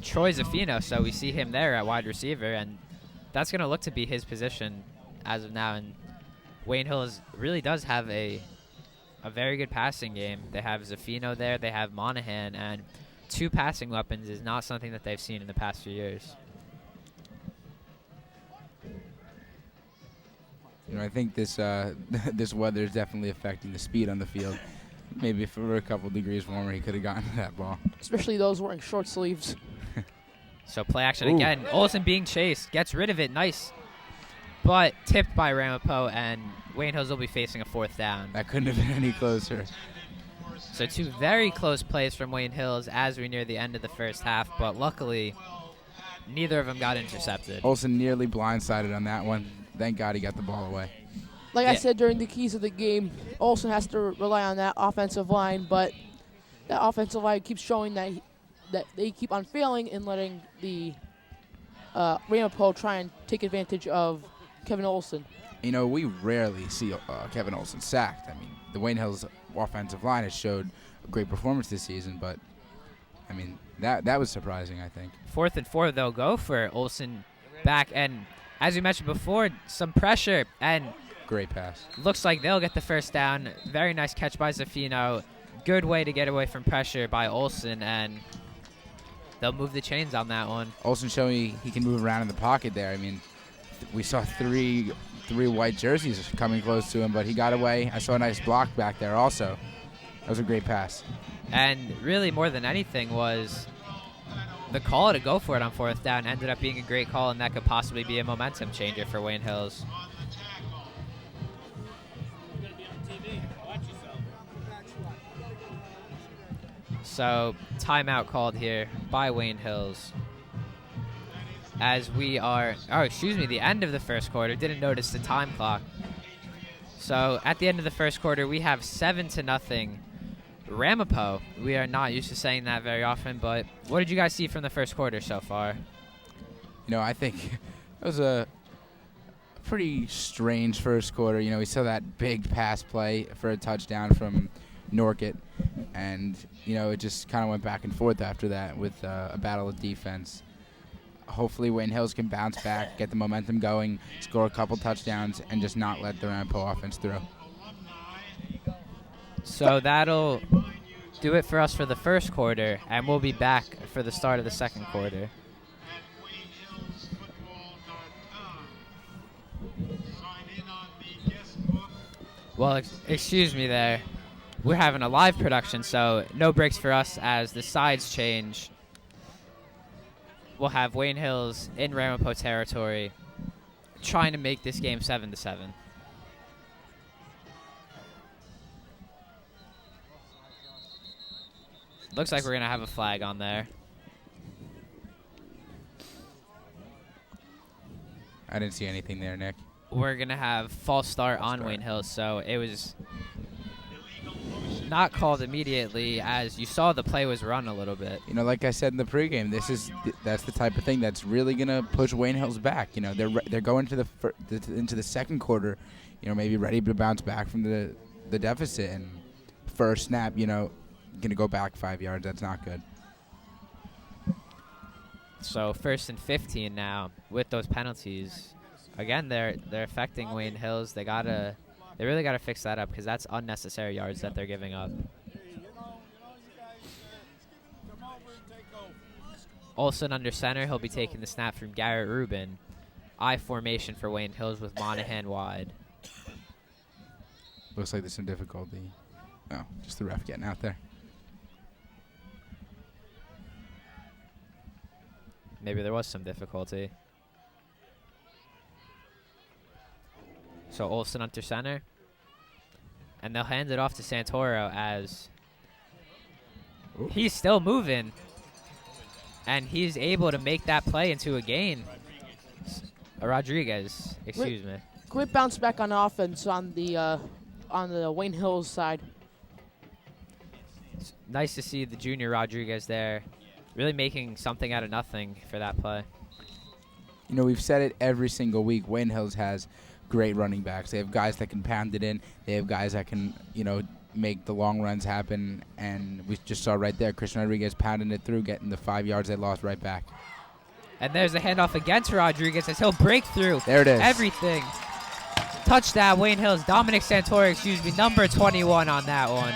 Troy Zaffino, so we see him there at wide receiver, and that's going to look to be his position as of now. And Wayne Hills really does have a very good passing game. They have Zaffino there, they have Monahan, and 2 passing weapons is not something that they've seen in the past few years. I think this this weather is definitely affecting the speed on the field. Maybe if it were a couple degrees warmer, he could have gotten to that ball. Especially those wearing short sleeves. So play action again. Olsen being chased. Gets rid of it. Nice. But tipped by Ramapo, and Wayne Hills will be facing a 4th down. That couldn't have been any closer. So 2 very close plays from Wayne Hills as we near the end of the first half, but luckily neither of them got intercepted. Olsen nearly blindsided on that one. Thank God he got the ball away. Like I said during the keys of the game, Olsen has to rely on that offensive line, but that offensive line keeps showing that they keep on failing in letting the Ramapo try and take advantage of Kevin Olsen. We rarely see Kevin Olsen sacked. I mean, the Wayne Hills offensive line has showed a great performance this season, but I mean that was surprising, I think. 4th and 4, they'll go for Olsen back, and as we mentioned before, some pressure, and great pass. Looks like they'll get the first down. Very nice catch by Zaffino. Good way to get away from pressure by Olsen, and they'll move the chains on that one. Olsen showing he can move around in the pocket there. I mean, we saw three white jerseys coming close to him, but he got away. I saw a nice block back there also. That was a great pass. And really more than anything was the call to go for it on 4th down ended up being a great call, and that could possibly be a momentum changer for Wayne Hills. So timeout called here by Wayne Hills as we are, the end of the first quarter. Didn't notice the time clock. So at the end of the first quarter, we have 7-0 Ramapo. We are not used to saying that very often, but what did you guys see from the first quarter so far? I think it was a pretty strange first quarter. We saw that big pass play for a touchdown from Norkett, and it just kind of went back and forth after that with a battle of defense. Hopefully Wayne Hills can bounce back, get the momentum going, score a couple touchdowns, and just not let the Ramapo offense through. So that'll do it for us for the first quarter, and we'll be back for the start of the second quarter. Well, excuse me there. We're having a live production, so no breaks for us as the sides change. We'll have Wayne Hills in Ramapo territory trying to make this game 7-7. Looks like we're going to have a flag on there. I didn't see anything there, Nick. We're going to have false start on Wayne Hills, so it was not called immediately as you saw the play was run a little bit. You know, like I said in the pregame, that's the type of thing that's really going to push Wayne Hills back. You know, they're going to into the second quarter, you know, maybe ready to bounce back from the deficit, and first snap, you know, going to go back 5 yards. That's not good. So 1st and 15 now with those penalties. Again, they're affecting Wayne Hills. They really gotta fix that up because that's unnecessary yards that they're giving up. Olsen under center. He'll be taking the snap from Garrett Rubin. I formation for Wayne Hills with Monahan wide. Looks like there's some difficulty. Oh, just the ref getting out there. Maybe there was some difficulty. So Olsen under center. And they'll hand it off to Santoro as he's still moving. And he's able to make that play into a gain. Rodriguez, excuse me. Great bounce back on offense on the Wayne Hills side. It's nice to see the junior Rodriguez there, really making something out of nothing for that play. You know, we've said it every single week. Wayne Hills has great running backs. They have guys that can pound it in. They have guys that can, you know, make the long runs happen. And we just saw right there, Christian Rodriguez pounding it through, getting the 5 yards they lost right back. And there's a handoff against Rodriguez as he'll break through. There it is. Everything. Touchdown, Wayne Hills. Dominic Santoro, excuse me, number 21 on that one.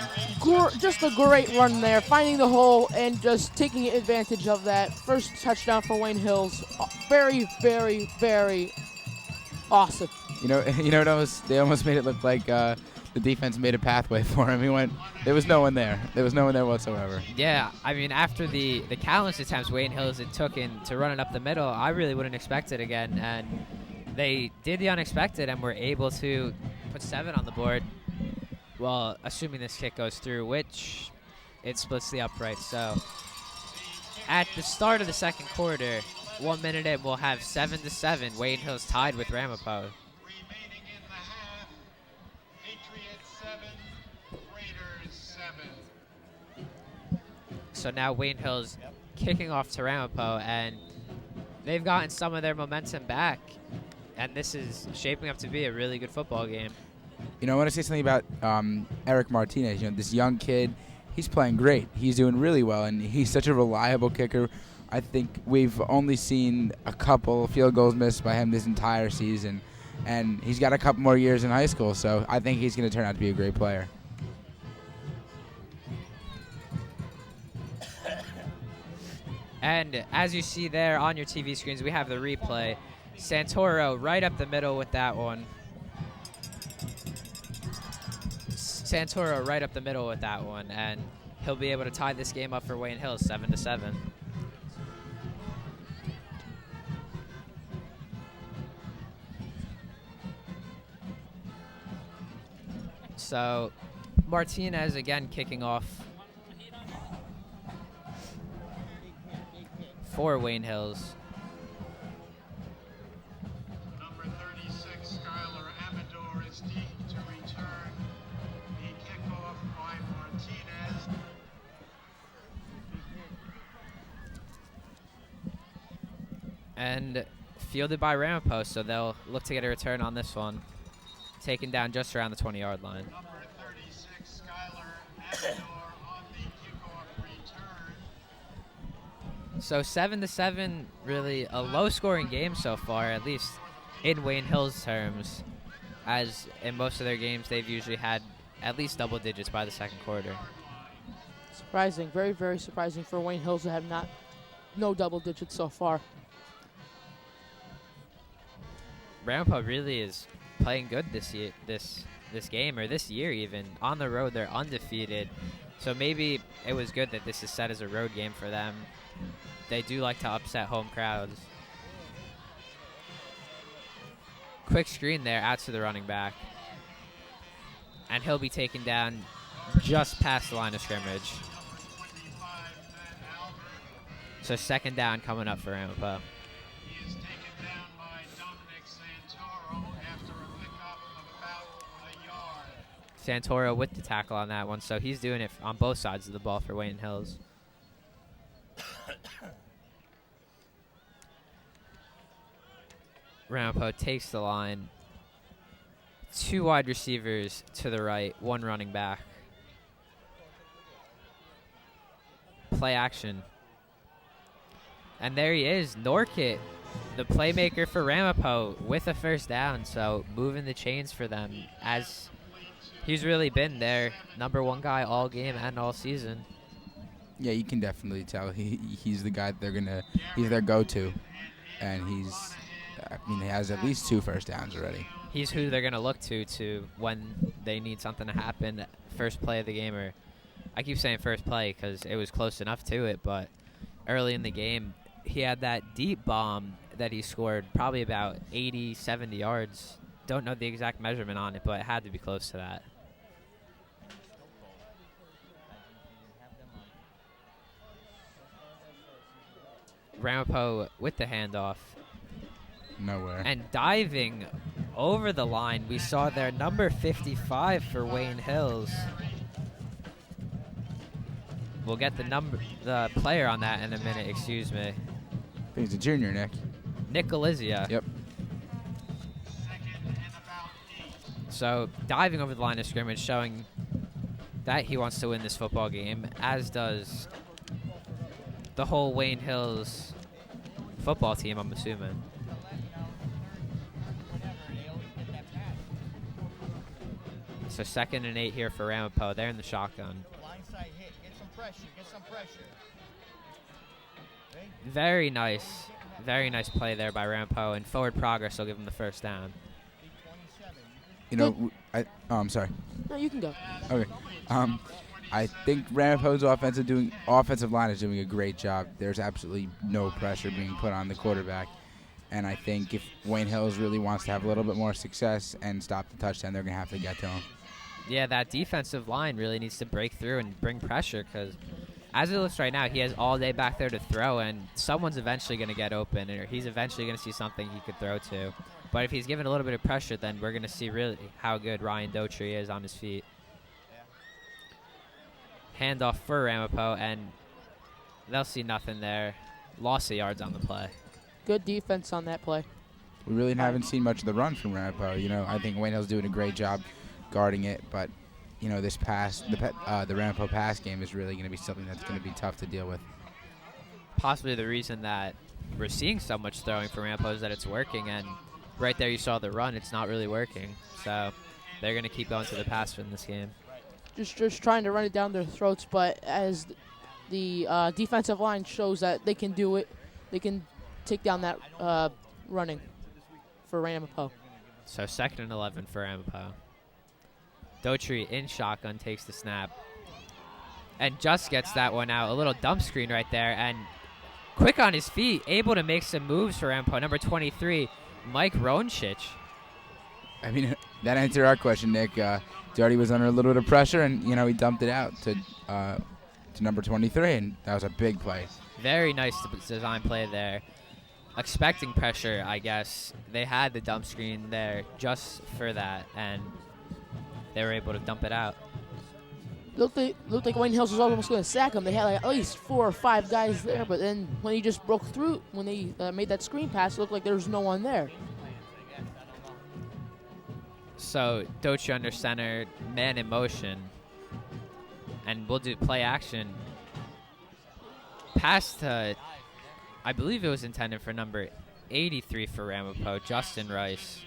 Just a great run there, finding the hole and just taking advantage of that. First touchdown for Wayne Hills. Very, very, very awesome. You know, they almost made it look like the defense made a pathway for him. There was no one there. There was no one there whatsoever. Yeah, I mean, after the countless attempts Wayne Hills had taken to run it up the middle, I really wouldn't expect it again. And they did the unexpected and were able to put 7 on the board. Well, assuming this kick goes through, which it splits the upright. So at the start of the second quarter, 1 minute in, we'll have 7-7. Wayne Hills tied with Ramapo. Remaining in the half, Patriots 7, Raiders 7. So now Wayne Hills kicking off to Ramapo, and they've gotten some of their momentum back. And this is shaping up to be a really good football game. You know, I want to say something about Eric Martinez. You know, this young kid, he's playing great. He's doing really well, and he's such a reliable kicker. I think we've only seen a couple field goals missed by him this entire season, and he's got a couple more years in high school, so I think he's going to turn out to be a great player. And as you see there on your TV screens, we have the replay. Santoro right up the middle with that one. Santoro right up the middle with that one, and he'll be able to tie this game up for Wayne Hills 7-7. So Martinez again kicking off for Wayne Hills. Number 36, Skylar Amador is deep to return. The kickoff by Martinez. And fielded by Ramapo, so they'll look to get a return on this one. Taken down just around the 20-yard line. Number 36, Skylar Amador on the kickoff return. So 7-7, really a low-scoring game so far, at least in Wayne Hills terms, as in most of their games they've usually had at least double digits by the second quarter. Surprising, very, very surprising for Wayne Hills to have no double digits so far. Ramapo really is playing good this year, this game, or this year even. On the road, they're undefeated. So maybe it was good that this is set as a road game for them. They do like to upset home crowds. Quick screen there out to the running back. And he'll be taken down just past the line of scrimmage. So second down coming up for Ramapo. He is taken down by Dominic Santoro after a pickup of about a yard. Santoro with the tackle on that one, so he's doing it on both sides of the ball for Wayne Hills. Ramapo takes the line. 2 wide receivers to the right, 1 running back. Play action. And there he is, Norkit, the playmaker for Ramapo, with a first down. So moving the chains for them, as he's really been their #1 guy all game and all season. Yeah, you can definitely tell he's the guy that he's their go-to, and he has at least 2 first downs already. He's who they're gonna look to when they need something to happen. First play of the game, or I keep saying first play because it was close enough to it, but early in the game, he had that deep bomb that he scored, probably about 80, 70 yards. Don't know the exact measurement on it, but it had to be close to that. Ramapo with the handoff. Nowhere. And diving over the line, we saw their number 55 for Wayne Hills. We'll get the player on that in a minute, excuse me. He's a junior, Nick. Nick Galizia. Yep. So diving over the line of scrimmage, showing that he wants to win this football game, as does the whole Wayne Hills football team, I'm assuming. So 2nd and 8 here for Ramapo. They're in the shotgun. Blindside hit. Get some pressure. Get some pressure. Very nice play there by Ramapo, and forward progress will give him the first down. You know, I'm sorry. No, you can go. Okay. I think Ramapo's offensive line is doing a great job. There's absolutely no pressure being put on the quarterback. And I think if Wayne Hills really wants to have a little bit more success and stop the touchdown, they're going to have to get to him. Yeah, that defensive line really needs to break through and bring pressure, because as it looks right now, he has all day back there to throw, and someone's eventually going to get open, or he's eventually going to see something he could throw to. But if he's given a little bit of pressure, then we're going to see really how good Ryan Dotry is on his feet. Handoff for Ramapo, and they'll see nothing there. Loss of yards on the play. Good defense on that play. We really haven't seen much of the run from Ramapo. You know, I think Wayne Hill's doing a great job guarding it, but you know, this the Ramapo pass game is really going to be something that's going to be tough to deal with. Possibly the reason that we're seeing so much throwing from Ramapo is that it's working, and right there you saw the run, it's not really working. So they're going to keep going to the pass in this game. Just trying to run it down their throats, but as the defensive line shows that they can do it, they can take down that running for Ramapo. So 2nd and 11 for Ramapo. Dotry in shotgun takes the snap and just gets that one out. A little dump screen right there, and quick on his feet, able to make some moves for Ramapo. Number 23, Mike Ronchich. I mean, that answered our question, Nick. Doherty was under a little bit of pressure, and you know, he dumped it out to number 23, and that was a big play. Very nice design play there. Expecting pressure, I guess. They had the dump screen there just for that, and they were able to dump it out. Looked like Wayne Hills was almost going to sack him. They had like at least 4 or 5 guys there, but then when he just broke through, when they made that screen pass, it looked like there was no one there. So Dotry under center, man in motion, and we'll do play action. Pass to, I believe it was intended for number 83 for Ramapo, Justin Rice,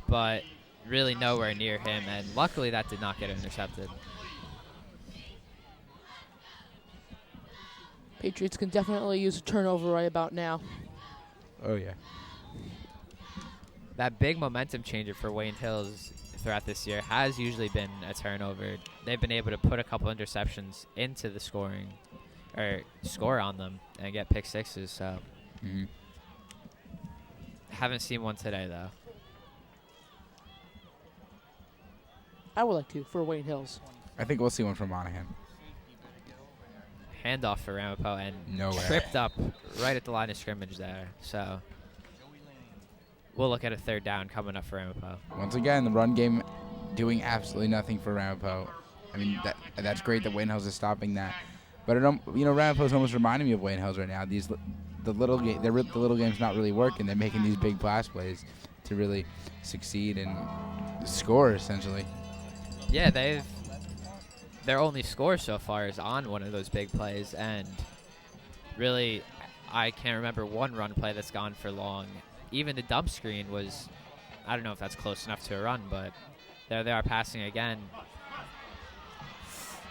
but really nowhere near him, and luckily that did not get intercepted. Patriots can definitely use a turnover right about now. Oh, yeah. That big momentum changer for Wayne Hills throughout this year has usually been a turnover. They've been able to put a couple interceptions into the scoring, or score on them, and get pick sixes. So, haven't seen one today though. I would like to for Wayne Hills. I think we'll see one from Monahan. Handoff for Ramapo and No way. tripped up right at the line of scrimmage there. So we'll look at a third down coming up for Ramapo. Once again, the run game doing absolutely nothing for Ramapo. I mean, that's great that Wayne Hills is stopping that. But Ramapo's almost reminding me of Wayne Hills right now. The little game's not really working. They're making these big pass plays to really succeed and score essentially. Yeah, their only score so far is on one of those big plays, and really, I can't remember one run play that's gone for long. Even the dump screen was, I don't know if that's close enough to a run, but there they are passing again.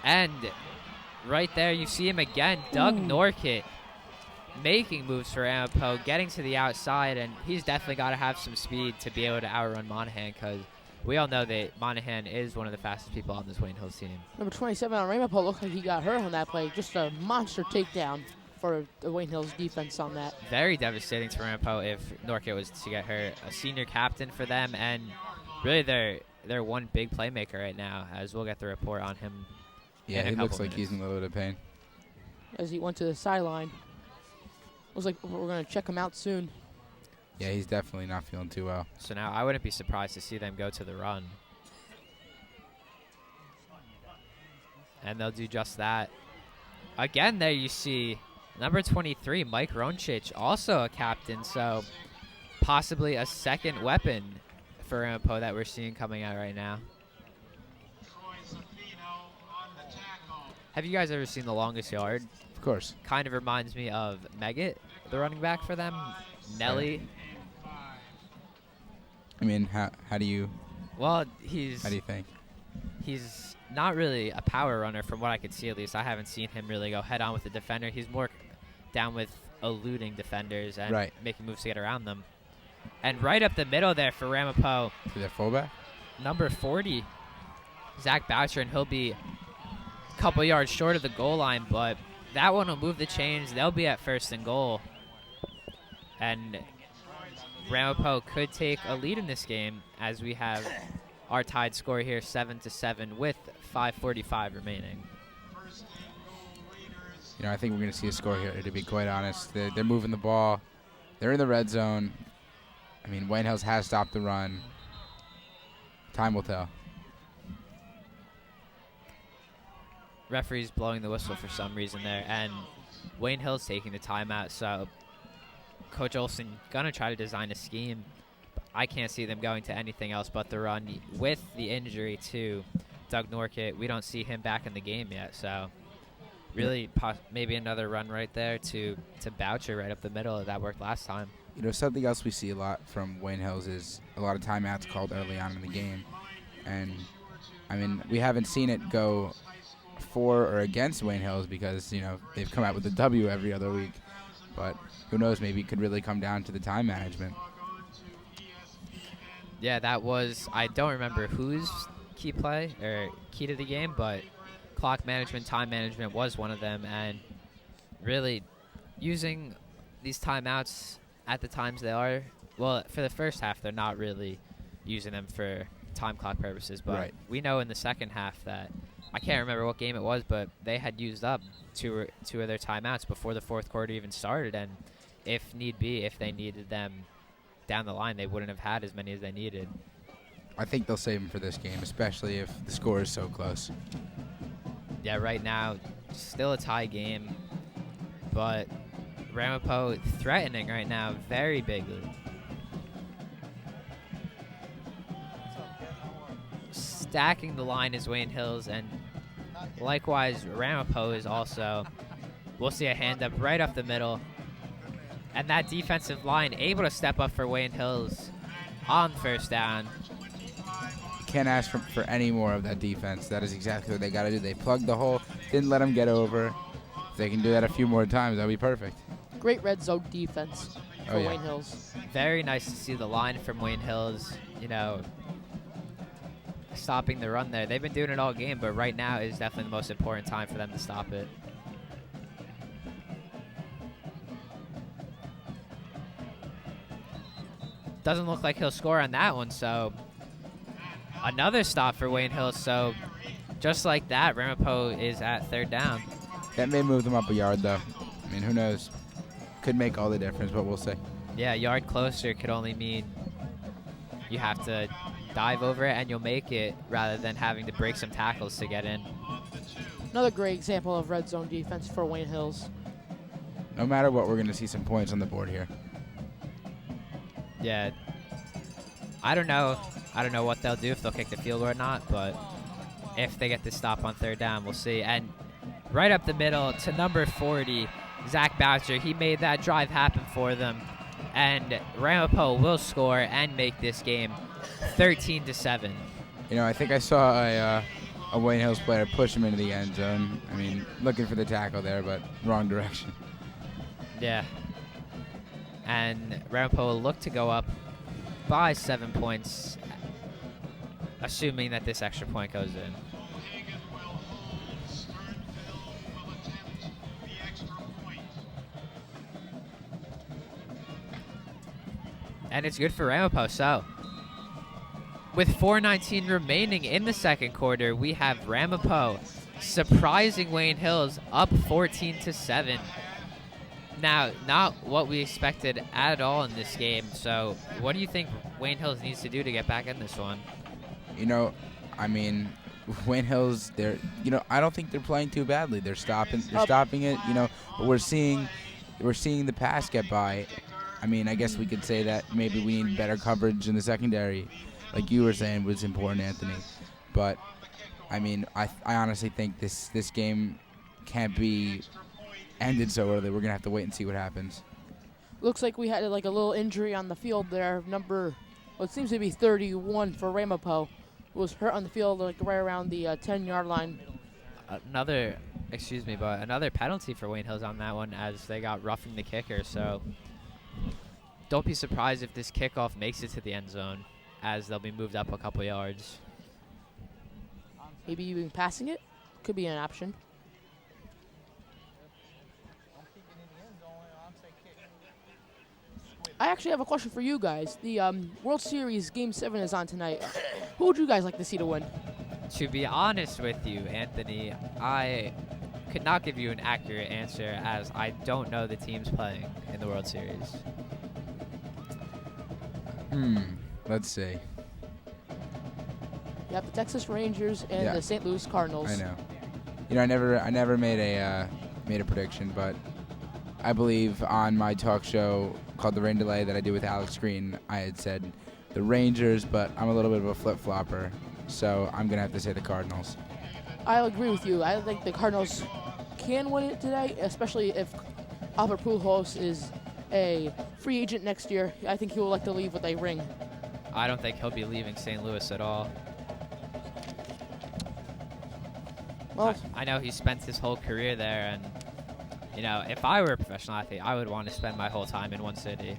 And right there, you see him again, Doug Norkett, making moves for Ramapo, getting to the outside, and he's definitely got to have some speed to be able to outrun Monahan, because we all know that Monahan is one of the fastest people on this Wayne Hills team. Number 27 on Ramapo looks like he got hurt on that play. Just a monster takedown for the Wayne Hills defense on that. Very devastating to Ramapo if Norkett was to get hurt. A senior captain for them, and really they're one big playmaker right now, as we'll get the report on him. Yeah, he looks like he's in a little bit of pain. As he went to the sideline. Looks like we're going to check him out soon. Yeah, he's definitely not feeling too well. So now I wouldn't be surprised to see them go to the run. And they'll do just that. Again, there you see number 23, Mike Ronchich, also a captain. So possibly a second weapon for Ramapo that we're seeing coming out right now. Have you guys ever seen The Longest Yard? Of course. Kind of reminds me of Meggett, the running back for them. Nelly. I mean, how do you? Well, How do you think? He's not really a power runner from what I could see, at least. I haven't seen him really go head on with the defender. He's more down with eluding defenders and making moves to get around them. And right up the middle there for Ramapo. To their fullback? Number 40, Zach Boucher, and he'll be a couple yards short of the goal line, but that one will move the chains. They'll be at 1st and goal. And Ramapo could take a lead in this game, as we have our tied score here 7-7 with 5:45 remaining. I think we're going to see a score here, to be quite honest. They're moving the ball. They're in the red zone. I mean, Wayne Hills has stopped the run. Time will tell. Referee's blowing the whistle for some reason there, and Wayne Hill's taking the timeout, so Coach Olson gonna try to design a scheme. I can't see them going to anything else but the run. With the injury to Doug Norkett, we don't see him back in the game yet, so really maybe another run right there to Boucher right up the middle. That worked last time. Something else we see a lot from Wayne Hills is a lot of timeouts called early on in the game. And, I mean, we haven't seen it go for or against Wayne Hills because, they've come out with a W every other week. But who knows, maybe it could really come down to the time management. Yeah, that was, I don't remember whose key play or key to the game, but clock management, time management was one of them. And really using these timeouts at the times they are, well, for the first half, they're not really using them for time clock purposes. But we know in the second half that, I can't remember what game it was, but they had used up two of their timeouts before the fourth quarter even started. And if need be, if they needed them down the line, they wouldn't have had as many as they needed. I think they'll save them for this game, especially if the score is so close. Yeah, right now, still a tie game, but Ramapo threatening right now very bigly. Stacking the line is Wayne Hills, and likewise Ramapo is also. We'll see a hand up right up the middle. And that defensive line able to step up for Wayne Hills on 1st down. Can't ask for any more of that defense. That is exactly what they got to do. They plugged the hole, didn't let them get over. If they can do that a few more times, that'll be perfect. Great red zone defense for Wayne Hills. Very nice to see the line from Wayne Hills, stopping the run there. They've been doing it all game, but right now is definitely the most important time for them to stop it. Doesn't look like he'll score on that one, so another stop for Wayne Hills. So just like that, Ramapo is at third down. That may move them up a yard, though. I mean, who knows? Could make all the difference, but we'll see. Yeah, a yard closer could only mean you have to dive over it and you'll make it rather than having to break some tackles to get in. Another great example of red zone defense for Wayne Hills. No matter what, we're going to see some points on the board here. Yeah. I don't know what they'll do, if they'll kick the field goal or not, but if they get the stop on third down, we'll see. And right up the middle to number 40, Zach Boucher. He made that drive happen for them. And Ramapo will score and make this game 13-7. I think I saw a Wayne Hills player push him into the end zone. I mean, looking for the tackle there, but wrong direction. Yeah. And Ramapo will look to go up by 7 points, assuming that this extra point goes in. And it's good for Ramapo. So, with 4:19 remaining in the second quarter, we have Ramapo surprising Wayne Hills up 14-7. Now, not what we expected at all in this game. So, what do you think Wayne Hills needs to do to get back in this one? I mean, Wayne Hills, I don't think they're playing too badly. They're stopping it, but we're seeing the pass get by. I mean, I guess we could say that maybe we need better coverage in the secondary, like you were saying was important, Anthony. But I mean, I honestly think this game can't be ended so early. We're gonna have to wait and see what happens. Looks like we had a little injury on the field there. It seems to be 31 for Ramapo, was hurt on the field right around the 10-yard line. Another penalty for Wayne Hills on that one, as they got roughing the kicker. So don't be surprised if this kickoff makes it to the end zone, as they'll be moved up a couple yards. Maybe even passing it could be an option. I actually have a question for you guys. The World Series Game 7 is on tonight. Who would you guys like to see to win? To be honest with you, Anthony, I could not give you an accurate answer, as I don't know the teams playing in the World Series. Let's see. You have the Texas Rangers and the St. Louis Cardinals. I know. I never made a prediction, but I believe on my talk show called The Rain Delay that I did with Alex Green, I had said the Rangers, but I'm a little bit of a flip-flopper, so I'm going to have to say the Cardinals. I'll agree with you. I think the Cardinals can win it today, especially if Albert Pujols is a free agent next year. I think he will like to leave with a ring. I don't think he'll be leaving St. Louis at all. Well, I know he spent his whole career there, and if I were a professional athlete, I would want to spend my whole time in one city.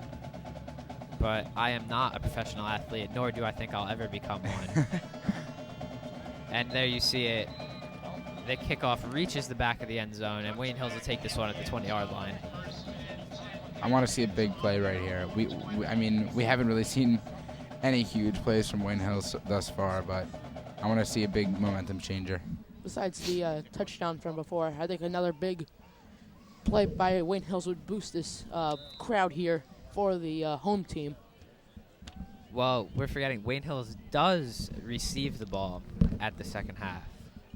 But I am not a professional athlete, nor do I think I'll ever become one. And there you see it. The kickoff reaches the back of the end zone, and Wayne Hills will take this one at the 20-yard line. I want to see a big play right here. I mean, we haven't really seen any huge plays from Wayne Hills thus far, but I want to see a big momentum changer. Besides the touchdown from before, I think another big play by Wayne Hills would boost this crowd here for the home team. Well, we're forgetting Wayne Hills does receive the ball at the second half.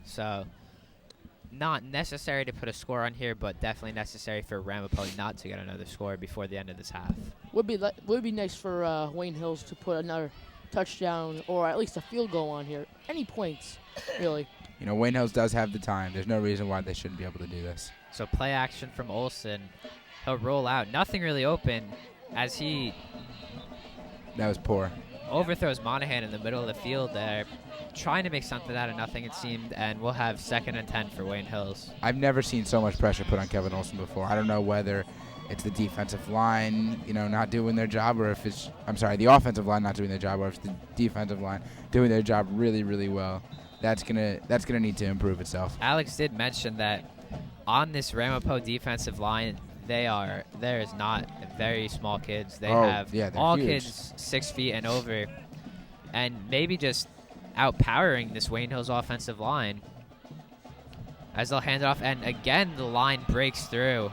So not necessary to put a score on here, but definitely necessary for Ramapo not to get another score before the end of this half. Would be nice for Wayne Hills to put another touchdown or at least a field goal on here. Any points, really. Wayne Hills does have the time. There's no reason why they shouldn't be able to do this. So play action from Olsen. He'll roll out. Nothing really open as he... That was poor. Overthrows Monahan in the middle of the field there. trying to make something out of nothing, it seemed, and we'll have 2nd and 10 for Wayne Hills. I've never seen so much pressure put on Kevin Olson before. I don't know whether it's the defensive line, not doing their job, or if it's, the offensive line not doing their job, or if it's the defensive line doing their job really, really well. That's gonna need to improve itself. Alex did mention that on this Ramapo defensive line, there is not very small kids. They have all huge. kids 6 feet and over, and maybe just outpowering this Wayne Hills offensive line as they'll hand it off, and again the line breaks through.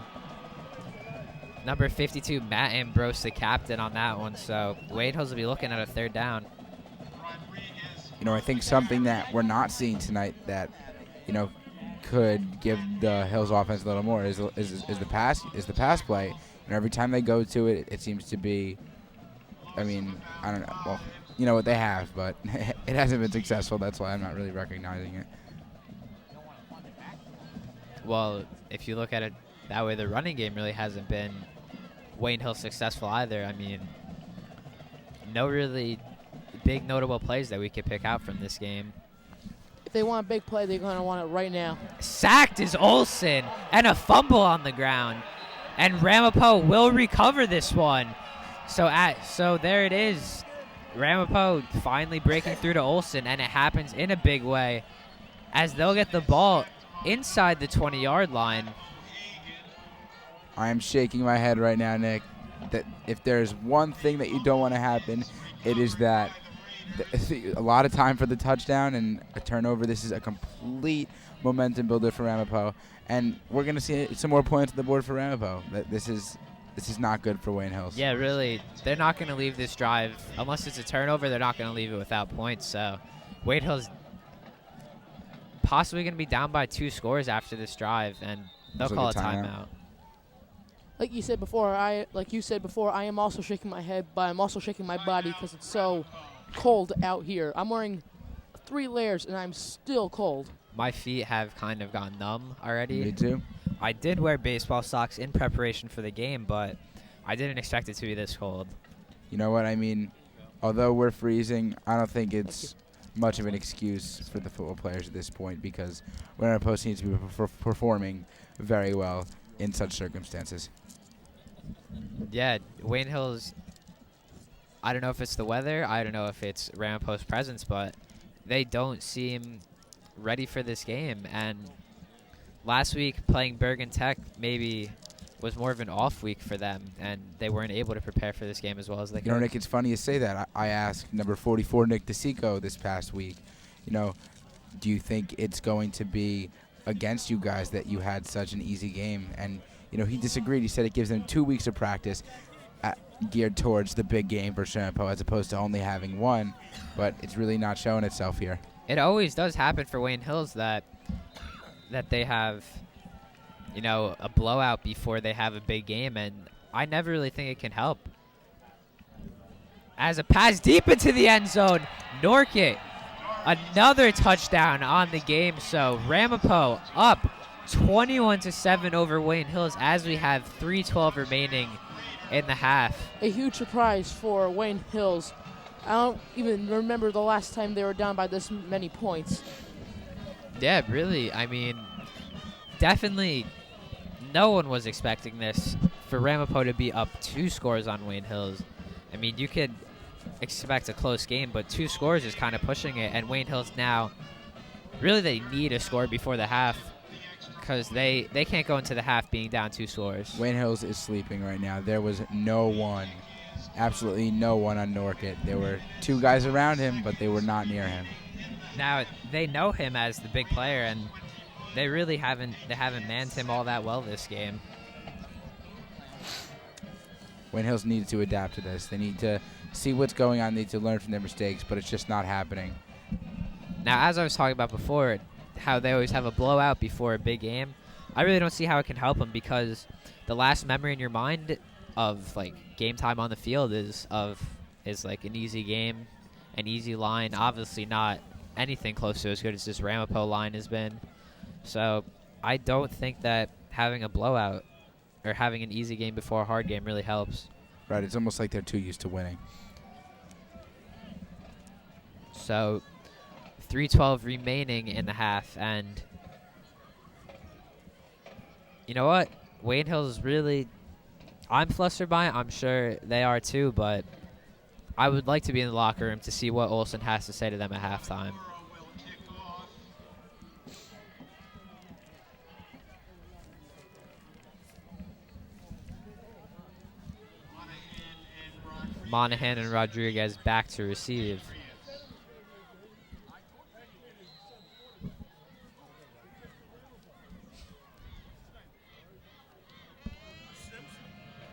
Number 52, Matt Ambrose, the captain on that one, so Wayne Hills will be looking at a 3rd down. I think something that we're not seeing tonight that, could give the Hills offense a little more is the pass play. And every time they go to it, it seems to be, I don't know. Well, you know what they have, but it hasn't been successful. That's why I'm not really recognizing it. Well, if you look at it that way, the running game really hasn't been Wayne Hills successful either. No really big notable plays that we could pick out from this game. If they want a big play, they're going to want it right now. Sacked is Olson, and a fumble on the ground. And Ramapo will recover this one. So there it is. Ramapo finally breaking through to Olson, and it happens in a big way as they'll get the ball inside the 20-yard line. I am shaking my head right now, Nick, that if there's one thing that you don't want to happen, it is that a lot of time for the touchdown and a turnover. This is a complete momentum builder for Ramapo, and we're going to see some more points on the board for Ramapo. This is not good for Wayne Hills. Yeah, really. They're not going to leave this drive. Unless it's a turnover, they're not going to leave it without points. So Wayne Hills possibly going to be down by 2 scores after this drive, and they'll call a timeout. Like you said before, I am also shaking my head, but I'm also shaking my body because it's so cold out here. I'm wearing 3 layers, and I'm still cold. My feet have kind of gone numb already. Me too. I did wear baseball socks in preparation for the game, but I didn't expect it to be this cold. You know what I mean? Although we're freezing, I don't think it's much of an excuse for the football players at this point, because we're in a post needs to be performing very well in such circumstances. Yeah, Wayne Hills, I don't know if it's the weather, I don't know if it's Ramapo's presence, but they don't seem ready for this game. And last week playing Bergen Tech maybe was more of an off week for them, and they weren't able to prepare for this game as well as they could. Nick, it's funny you say that. I asked number 44, Nick DeSico, this past week, do you think it's going to be against you guys that you had such an easy game? And, he disagreed. He said it gives them 2 weeks of practice geared towards the big game for Ramapo as opposed to only having 1, but it's really not showing itself here. It always does happen for Wayne Hills that they have, a blowout before they have a big game, and I never really think it can help. As a pass deep into the end zone, Norkit, another touchdown on the game, so Ramapo up 21-7 over Wayne Hills as we have 3:12 remaining in the half. A huge surprise for Wayne Hills. I don't even remember the last time they were down by this many points. Yeah, really. Definitely no one was expecting this for Ramapo to be up 2 scores on Wayne Hills. You could expect a close game, but 2 scores is kind of pushing it. And Wayne Hills now, really they need a score before the half because they can't go into the half being down 2 scores. Wayne Hills is sleeping right now. There was no one. Absolutely no one on Norkit. There were 2 guys around him, but they were not near him. Now they know him as the big player, and they really haven't manned him all that well this game. Wayne Hills needs to adapt to this. They need to see what's going on. They need to learn from their mistakes, but it's just not happening. Now, as I was talking about before, how they always have a blowout before a big game, I really don't see how it can help them, because the last memory in your mind of game time on the field is an easy game, an easy line. Obviously not anything close to as good as this Ramapo line has been. So I don't think that having a blowout or having an easy game before a hard game really helps. Right, it's almost like they're too used to winning. So 3:12 remaining in the half, and you know what? Wayne Hills really, I'm flustered by it. I'm sure they are too, but I would like to be in the locker room to see what Olsen has to say to them at halftime. Monahan and Rodriguez back to receive.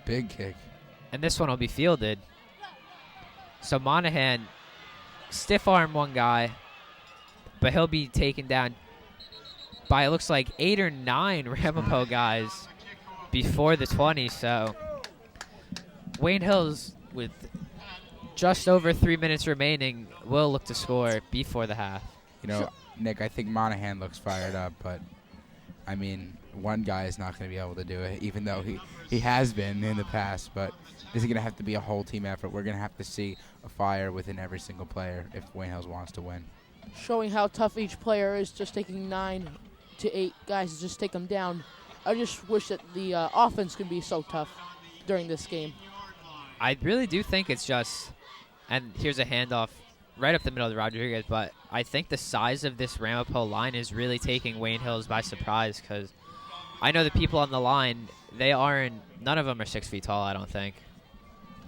Big kick. And this one will be fielded. So Monahan stiff arm one guy, but he'll be taken down by, it looks like, 8 or 9 Ramapo guys before the 20. So Wayne Hills, with just over 3 minutes remaining, will look to score before the half. You know, Nick, I think Monahan looks fired up, but I mean, one guy is not going to be able to do it, even though he has been in the past. But this is going to have to be a whole team effort. We're going to have to see a fire within every single player if Wayne Hills wants to win. Showing how tough each player is, just taking 9 to 8 guys to just take them down. I just wish that the offense could be so tough during this game. I really do think it's just, and here's a handoff right up the middle of Rodriguez, but I think the size of this Ramapo line is really taking Wayne Hills by surprise, because I know the people on the line, none of them are 6 feet tall, I don't think.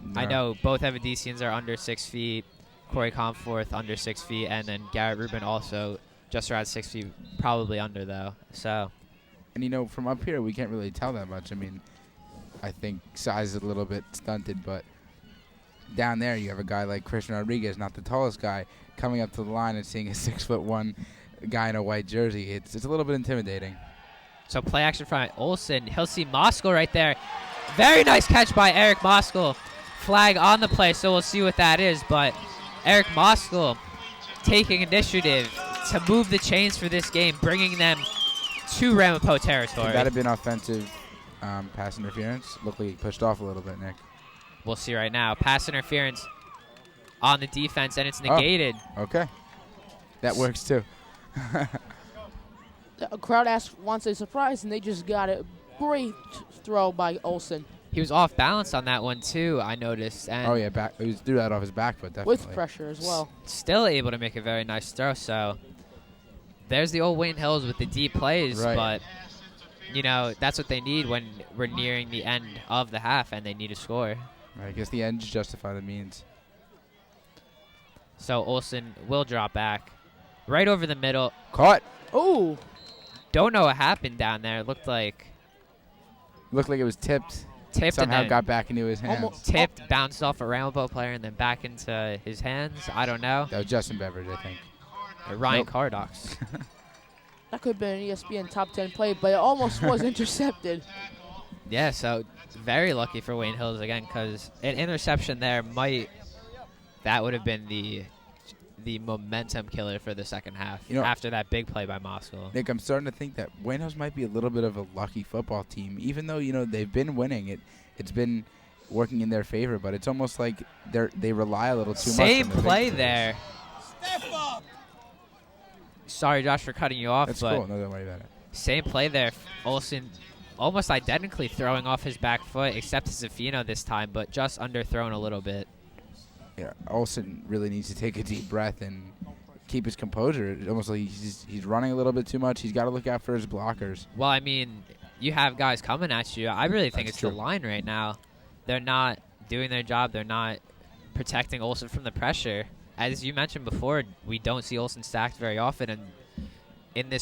No. I know both Evidesians are under 6 feet, Corey Comforth under 6 feet, and then Garrett Rubin also just around 6 feet, probably under though. So, and you know, from up here, we can't really tell that much. I mean, I think size is a little bit stunted, but down there you have a guy like Christian Rodriguez, not the tallest guy, coming up to the line and seeing a 6'1" guy in a white jersey. It's a little bit intimidating. So play action front. Olsen, he'll see Moskal right there. Very nice catch by Eric Moskal. Flag on the play, so we'll see what that is. But Eric Moskal taking initiative to move the chains for this game, bringing them to Ramapo territory. Could that have been offensive pass interference? Looked like he pushed off a little bit, Nick. We'll see right now. Pass interference on the defense, and it's negated. Oh, okay. That works too. The crowd wants a surprise, and they just got a great throw by Olsen. He was off balance on that one too, I noticed. And oh yeah, he threw that off his back foot, definitely. With pressure as well. Still able to make a very nice throw. So there's the old Wayne Hills with the deep plays, right. But you know, that's what they need when we're nearing the end of the half and they need a score. I guess the ends justify the means. So Olsen will drop back right over the middle. Caught. Oh. Don't know what happened down there. It looked like it was tipped. Somehow got back into his hands. Tipped, bounced off a Ramapo player, and then back into his hands. I don't know. That was Justin Beveridge, I think. Ryan Cardox. That could have been an ESPN top 10 play, but it almost was intercepted. Yeah, so very lucky for Wayne Hills again, because an interception there that would have been the momentum killer for the second half, you know, after that big play by Moskal. Nick, I'm starting to think that Wayne Hills might be a little bit of a lucky football team, even though, you know, they've been winning. It's been working in their favor, but it's almost like they rely a little too much on the Same play victories. there. Step up. Sorry, Josh, for cutting you off. That's but cool. No, don't worry about it. Same play there. Olsen almost identically throwing off his back foot, except Zafino this time, but just underthrown a little bit. Yeah, Olsen really needs to take a deep breath and keep his composure. It's almost like he's running a little bit too much. He's got to look out for his blockers. Well, I mean, you have guys coming at you. I really think That's it's true. the line right now. They're not doing their job. They're not protecting Olsen from the pressure. As you mentioned before, we don't see Olsen stacked very often, and in their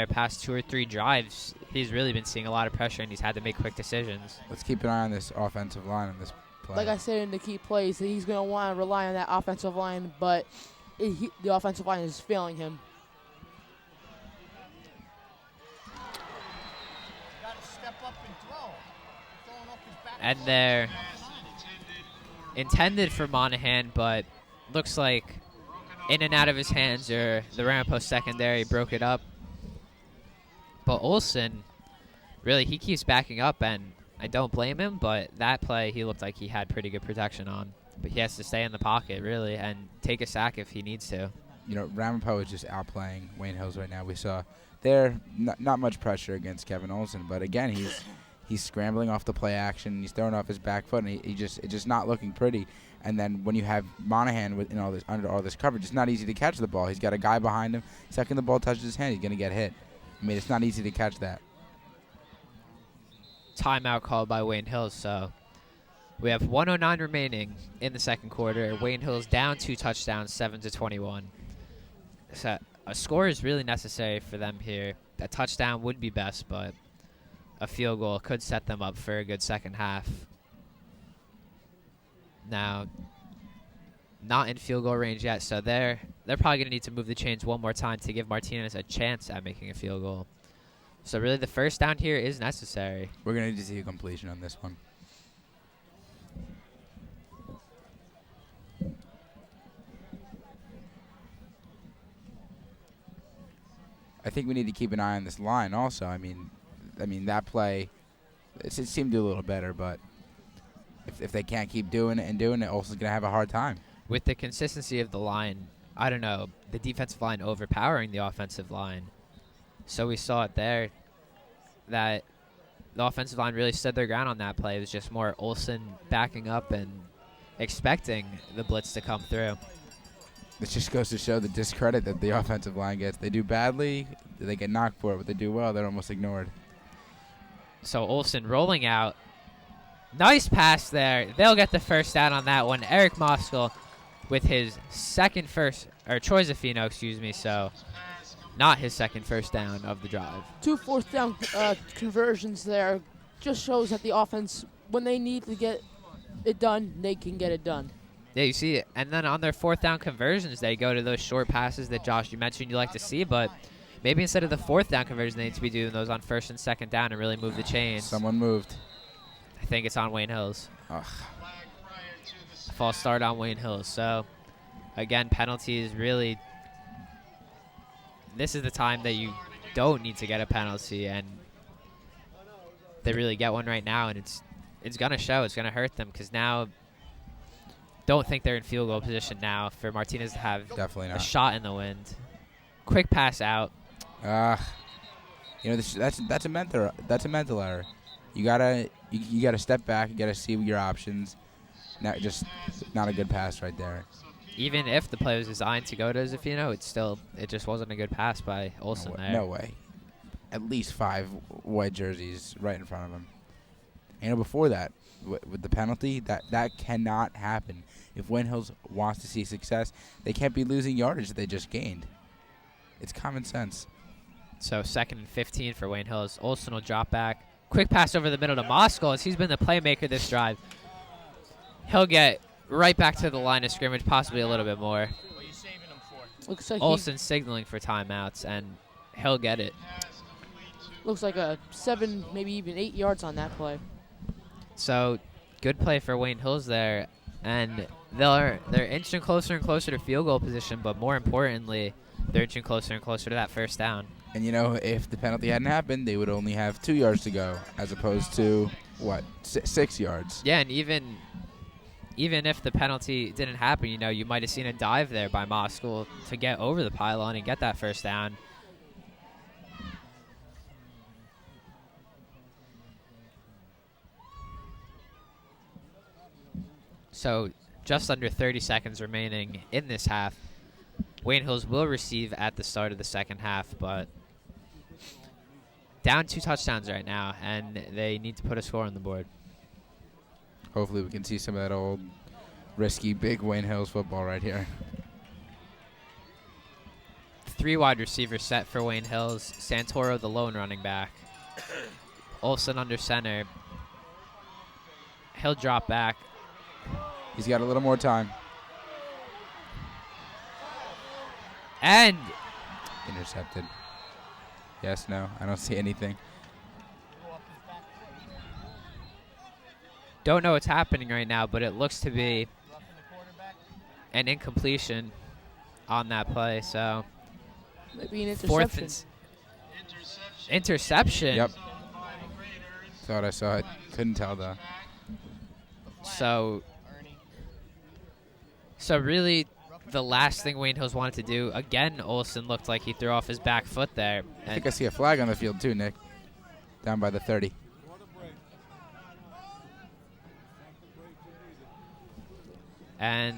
past 2 or 3 drives, he's really been seeing a lot of pressure, and he's had to make quick decisions. Let's keep an eye on this offensive line on this play. Like I said in the key plays, he's going to want to rely on that offensive line, but the offensive line is failing him. And they're intended for Monahan, but looks like in and out of his hands, or the Ramapo secondary broke it up. But Olsen, really, he keeps backing up, and I don't blame him, but that play he looked like he had pretty good protection on. But he has to stay in the pocket, really, and take a sack if he needs to. Ramapo is just outplaying Wayne Hills right now. We saw there not much pressure against Kevin Olson, but again he's scrambling off the play action. He's throwing off his back foot, and it's just not looking pretty. And then when you have Monahan under all this coverage, it's not easy to catch the ball. He's got a guy behind him. Second the ball touches his hand, he's going to get hit. I mean, it's not easy to catch that. Timeout called by Wayne Hills, so we have 1:09 remaining in the second quarter. Wayne Hills down 2 touchdowns, 7-21. So a score is really necessary for them here. A touchdown would be best, but a field goal could set them up for a good second half. Now, not in field goal range yet, so they're probably going to need to move the chains one more time to give Martinez a chance at making a field goal. So really the first down here is necessary. We're going to need to see a completion on this one. I think we need to keep an eye on this line also. I mean that play, it seemed to do a little better, but if they can't keep doing it, Olsen's going to have a hard time. With the consistency of the line, I don't know, the defensive line overpowering the offensive line. So we saw it there that the offensive line really stood their ground on that play. It was just more Olsen backing up and expecting the blitz to come through. This just goes to show the discredit that the offensive line gets. They do badly, they get knocked for it, but they do well, they're almost ignored. So Olsen rolling out. Nice pass there. They'll get the first down on that one. Eric Moskal with his second first, or Troy Zaffino, excuse me, so not his second first down of the drive. 2 fourth down conversions there. Just shows that the offense, when they need to get it done, they can get it done. Yeah, you see it. And then on their 4th down conversions, they go to those short passes that, Josh, you mentioned you like to see, but maybe instead of the 4th down conversion, they need to be doing those on 1st and 2nd down and really move the chains. Someone moved. I think it's on Wayne Hills. Ugh. False start on Wayne Hills. So, again, penalties really, this is the time that you don't need to get a penalty, and they really get one right now, and it's going to show. It's going to hurt them because now don't think they're in field goal position now for Martinez to have Definitely not. a shot in the wind. Quick pass out. That's a mental error. You gotta step back. You gotta see your options. Not a good pass right there. Even if the play was designed to go to Zaffino, it just wasn't a good pass by Olsen there. No way. At least 5 white jerseys right in front of him. Before that, with the penalty, that cannot happen. If Wayne Hills wants to see success, they can't be losing yardage that they just gained. It's common sense. So 2nd and 15 for Wayne Hills. Olsen will drop back. Quick pass over the middle to Moskal as he's been the playmaker this drive. He'll get right back to the line of scrimmage, possibly a little bit more. What are you saving him for? Looks like Olsen signaling for timeouts, and he'll get it. looks like a 7, maybe even 8 yards on that play. So good play for Wayne Hills there, and they're inching closer and closer to field goal position, but more importantly, they're inching closer and closer to that first down. And, if the penalty hadn't happened, they would only have 2 yards to go as opposed to, 6 yards. Yeah, and even if the penalty didn't happen, you might have seen a dive there by Moskal to get over the pylon and get that first down. So just under 30 seconds remaining in this half. Wayne Hills will receive at the start of the second half, but down 2 touchdowns right now, and they need to put a score on the board. Hopefully we can see some of that old risky big Wayne Hills football right here. 3 wide receivers set for Wayne Hills. Santoro, the lone running back. Olsen under center. He'll drop back. He's got a little more time. And intercepted. Yes, no, I don't see anything. Don't know what's happening right now, but it looks to be an incompletion on that play. So maybe an interception. Interception. Yep. Thought I saw it. Couldn't tell though. So really, the last thing Wayne Hills wanted to do. Again, Olsen looked like he threw off his back foot there. I think I see a flag on the field too, Nick. Down by the 30. And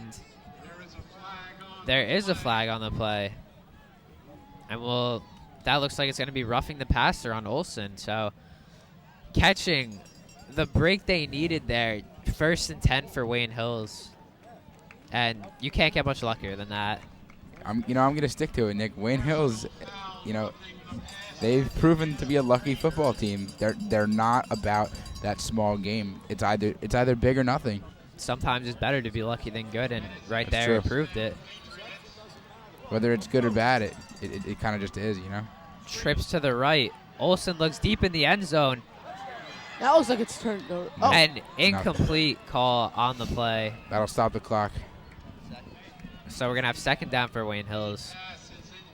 there is a flag on the play. And that looks like it's going to be roughing the passer on Olsen. So catching the break they needed there, 1st and 10 for Wayne Hills. And you can't get much luckier than that. I'm going to stick to it, Nick. Wayne Hills, they've proven to be a lucky football team. They're not about that small game. It's either big or nothing. Sometimes it's better to be lucky than good, and right That's there it true. proved it. Whether it's good or bad, it kind of just is, Trips to the right. Olsen looks deep in the end zone. That looks like it's turned over. Oh. An incomplete call on the play. That'll stop the clock. So we're going to have 2nd down for Wayne Hills.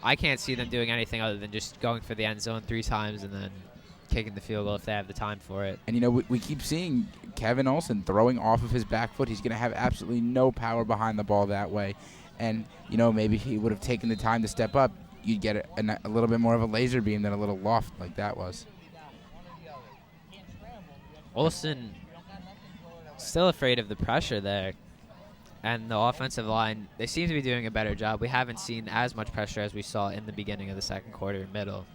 I can't see them doing anything other than just going for the end zone 3 times and then kicking the field goal if they have the time for it. And, we keep seeing Kevin Olsen throwing off of his back foot. He's going to have absolutely no power behind the ball that way. And, maybe he would have taken the time to step up. You'd get a little bit more of a laser beam than a little loft like that was. Olsen still afraid of the pressure there. And the offensive line, they seem to be doing a better job. We haven't seen as much pressure as we saw in the beginning of the 2nd quarter middle.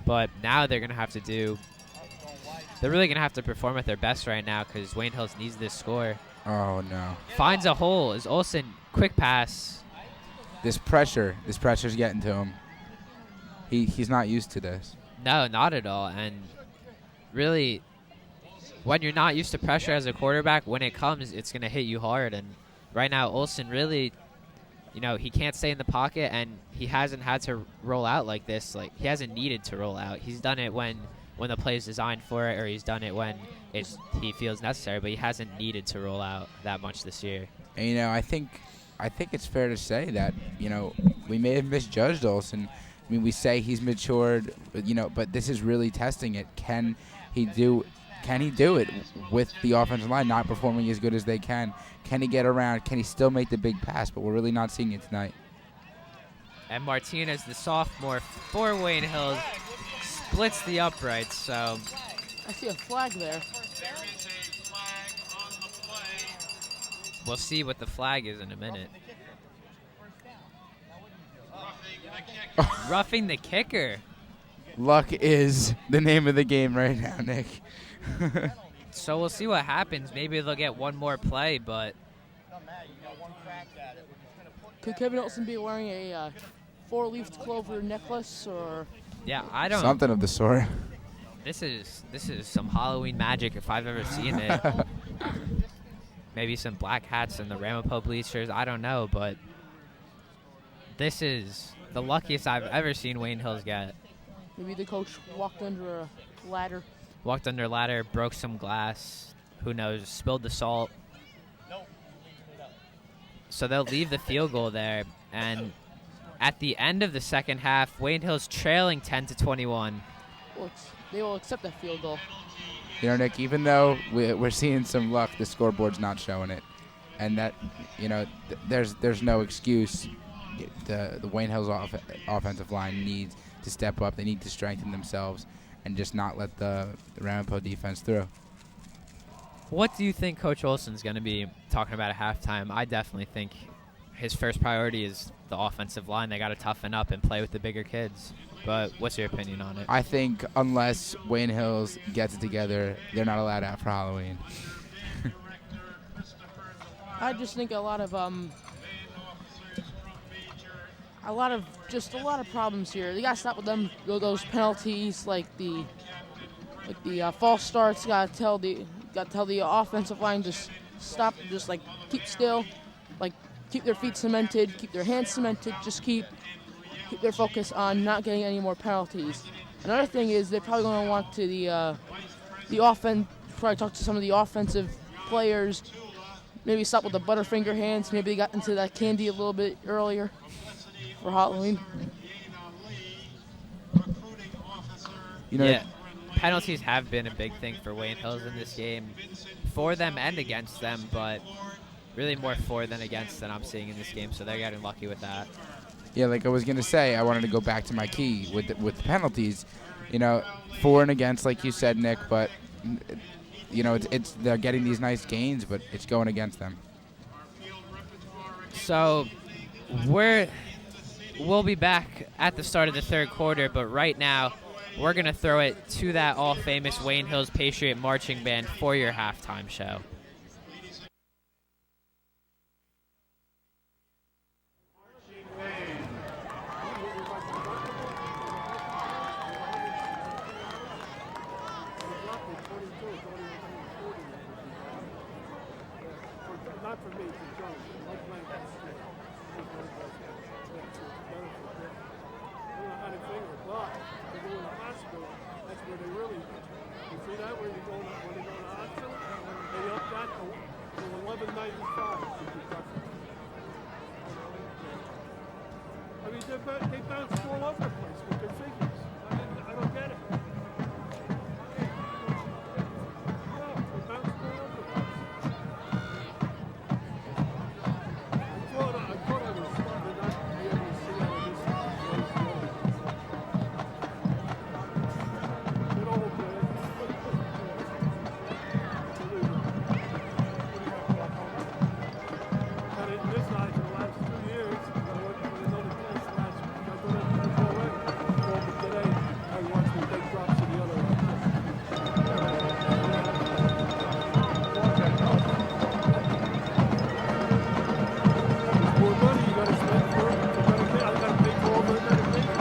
But now they're going to have to they're really going to have to perform at their best right now because Wayne Hills needs this score. Oh, no. Finds a hole. Is Olsen, quick pass. This pressure's getting to him. He's not used to this. No, not at all. And really, when you're not used to pressure as a quarterback, when it comes, it's going to hit you hard. And right now, Olsen really, he can't stay in the pocket, and he hasn't had to roll out like this. Like, he hasn't needed to roll out. He's done it when the play is designed for it, or he's done it when he feels necessary, but he hasn't needed to roll out that much this year. And, I think it's fair to say that, we may have misjudged Olsen. I mean, we say he's matured, but this is really testing it. Can he do it with the offensive line not performing as good as they can? Can he get around? Can he still make the big pass? But we're really not seeing it tonight. And Martinez, the sophomore for Wayne Hills, splits the uprights. So I see a flag there. We'll see what the flag is in a minute. Roughing the kicker. Luck is the name of the game right now, Nick. So we'll see what happens. Maybe they'll get one more play, but could Kevin Olsen be wearing a 4-leaf clover necklace, or? Yeah, I don't. Something of the sort. This is some Halloween magic if I've ever seen it. Maybe some black hats and the Ramapo bleachers. I don't know, but this is the luckiest I've ever seen Wayne Hills get. Maybe the coach walked under a ladder. Walked under a ladder, broke some glass. Who knows? Spilled the salt. So they'll leave the field goal there. And at the end of the 2nd half, Wayne Hills trailing 10-21. Well, they will accept that field goal. Nick, even though we're seeing some luck, the scoreboard's not showing it. And that, there's no excuse. The Wayne Hills offensive line needs to step up. They need to strengthen themselves and just not let the Ramapo defense through. What do you think Coach Olsen's going to be talking about at halftime? I definitely think his first priority is the offensive line. They got to toughen up and play with the bigger kids. But what's your opinion on it? I think unless Wayne Hills gets it together, they're not allowed out for Halloween. I just think a lot of problems here. They got to stop with them those penalties, like the false starts. Got to tell the offensive line just stop, just like keep still, like keep their feet cemented, keep their hands cemented, just keep their focus on not getting any more penalties. Another thing is they're probably going to want to the offense, probably talk to some of the offensive players, maybe stop with the Butterfinger hands. Maybe they got into that candy a little bit earlier for Halloween. Yeah, penalties have been a big thing for Wayne Hills in this game, for them and against them, but really more for than against than I'm seeing in this game, so they're getting lucky with that. Yeah, like I was gonna say, I wanted to go back to my key with the penalties. You know, for and against, like you said, Nick. But you know, it's they're getting these nice gains, but it's going against them. So we'll be back at the start of the third quarter, but right now we're gonna throw it to that all-famous Wayne Hills Patriot Marching Band for your halftime show. They bounce all over the place with their figures. I don't get it. No, they bounce all over the place. I thought I was starting not to be able to see out of this good old man. Had it this night for the last 2 years. I went to another test last week. I thought it was all right. But today, I watched them take drops to the other one. More money you gotta spend for it. I gotta pay for all their medication.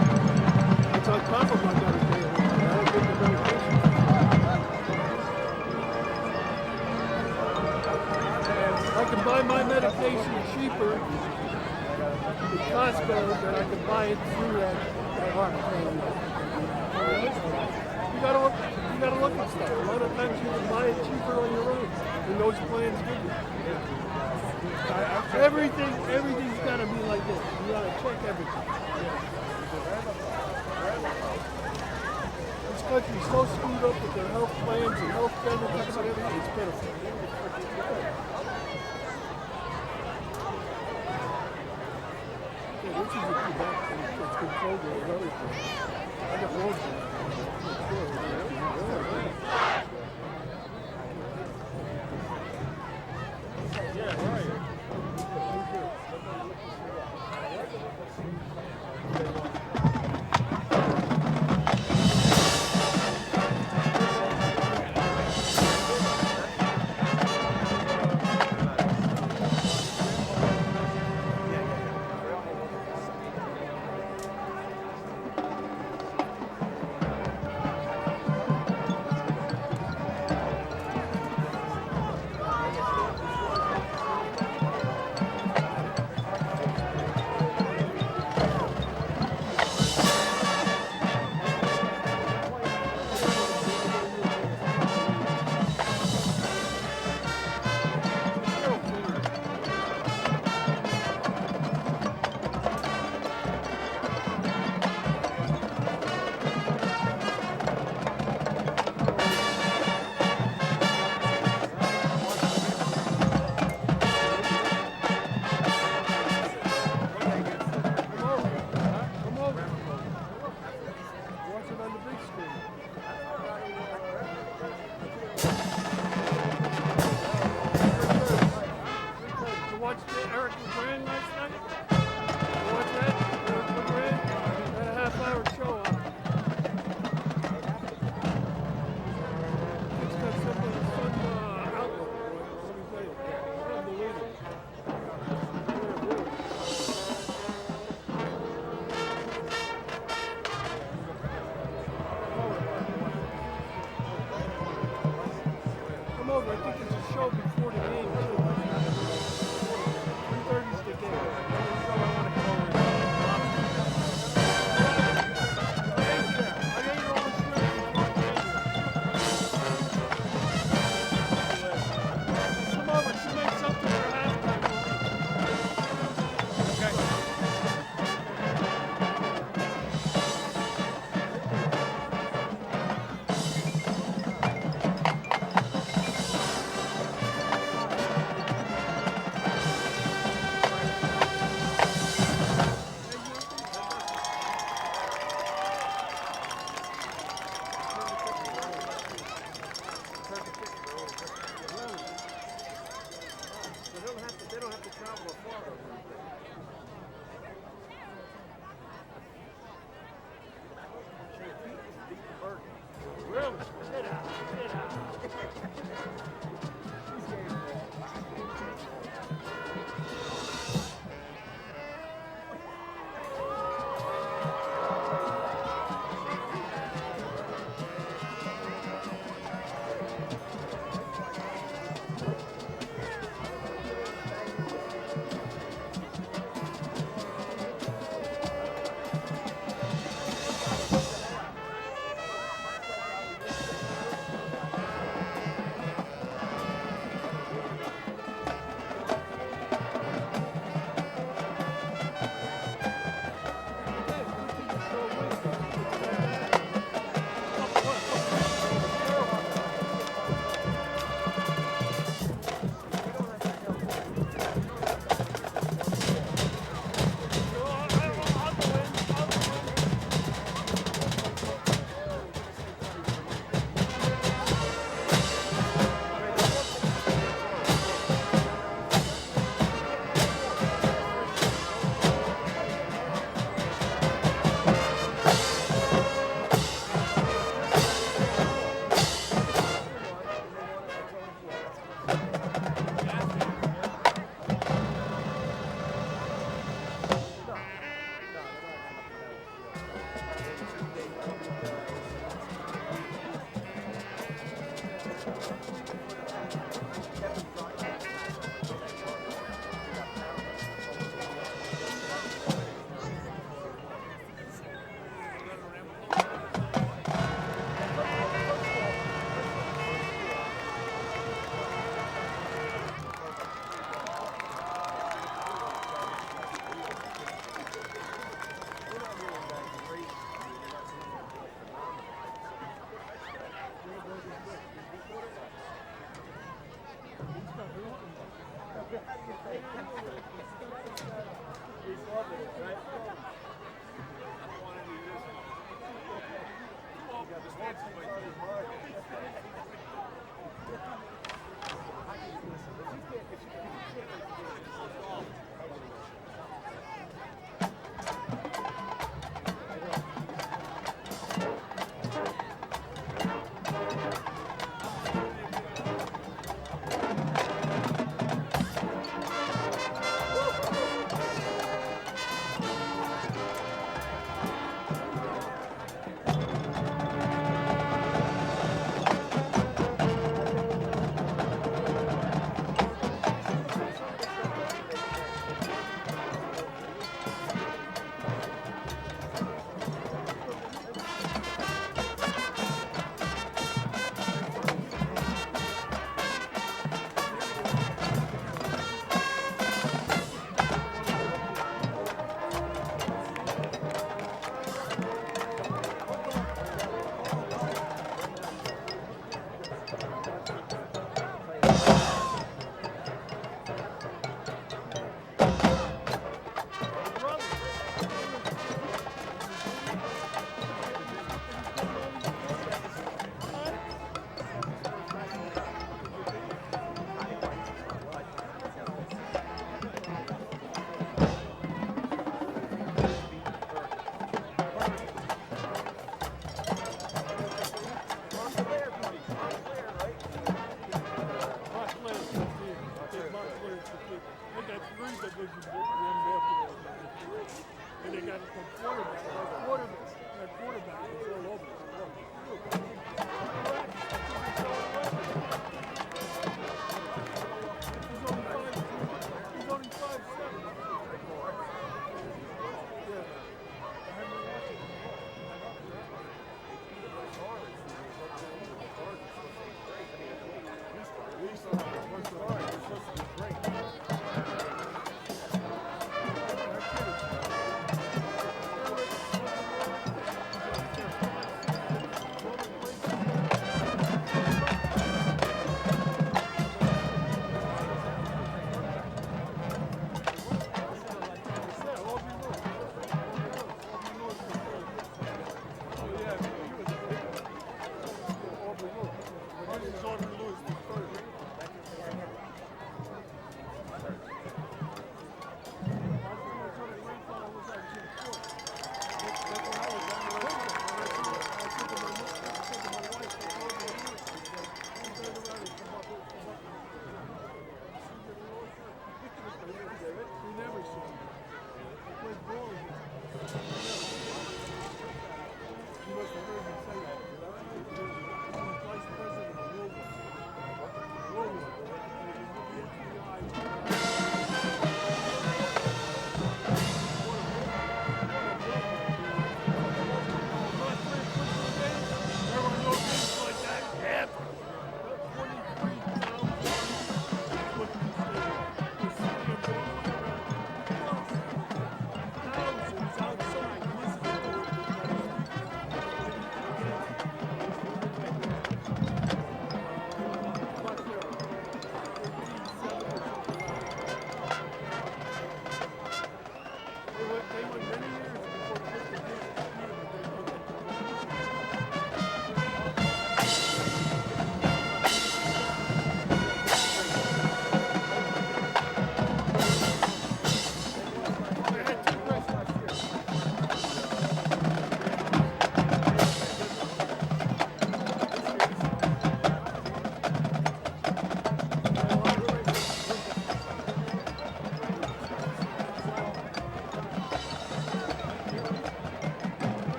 It's on top of my gotta pay for it. I don't get the medication. I can buy my medication cheaper in Costco than I can buy it through that heart. You gotta look at stuff. A lot of times you can buy it cheaper on your own than those plans give you. Everything's gotta be like this. You gotta check everything. This country's so screwed up with their health plans and health benefits and everything. It's pitiful. This is a Quebec. It's controlled with everything. I got roads in it. Yeah, right. And they got a quarterback is all over the He's only 5'7".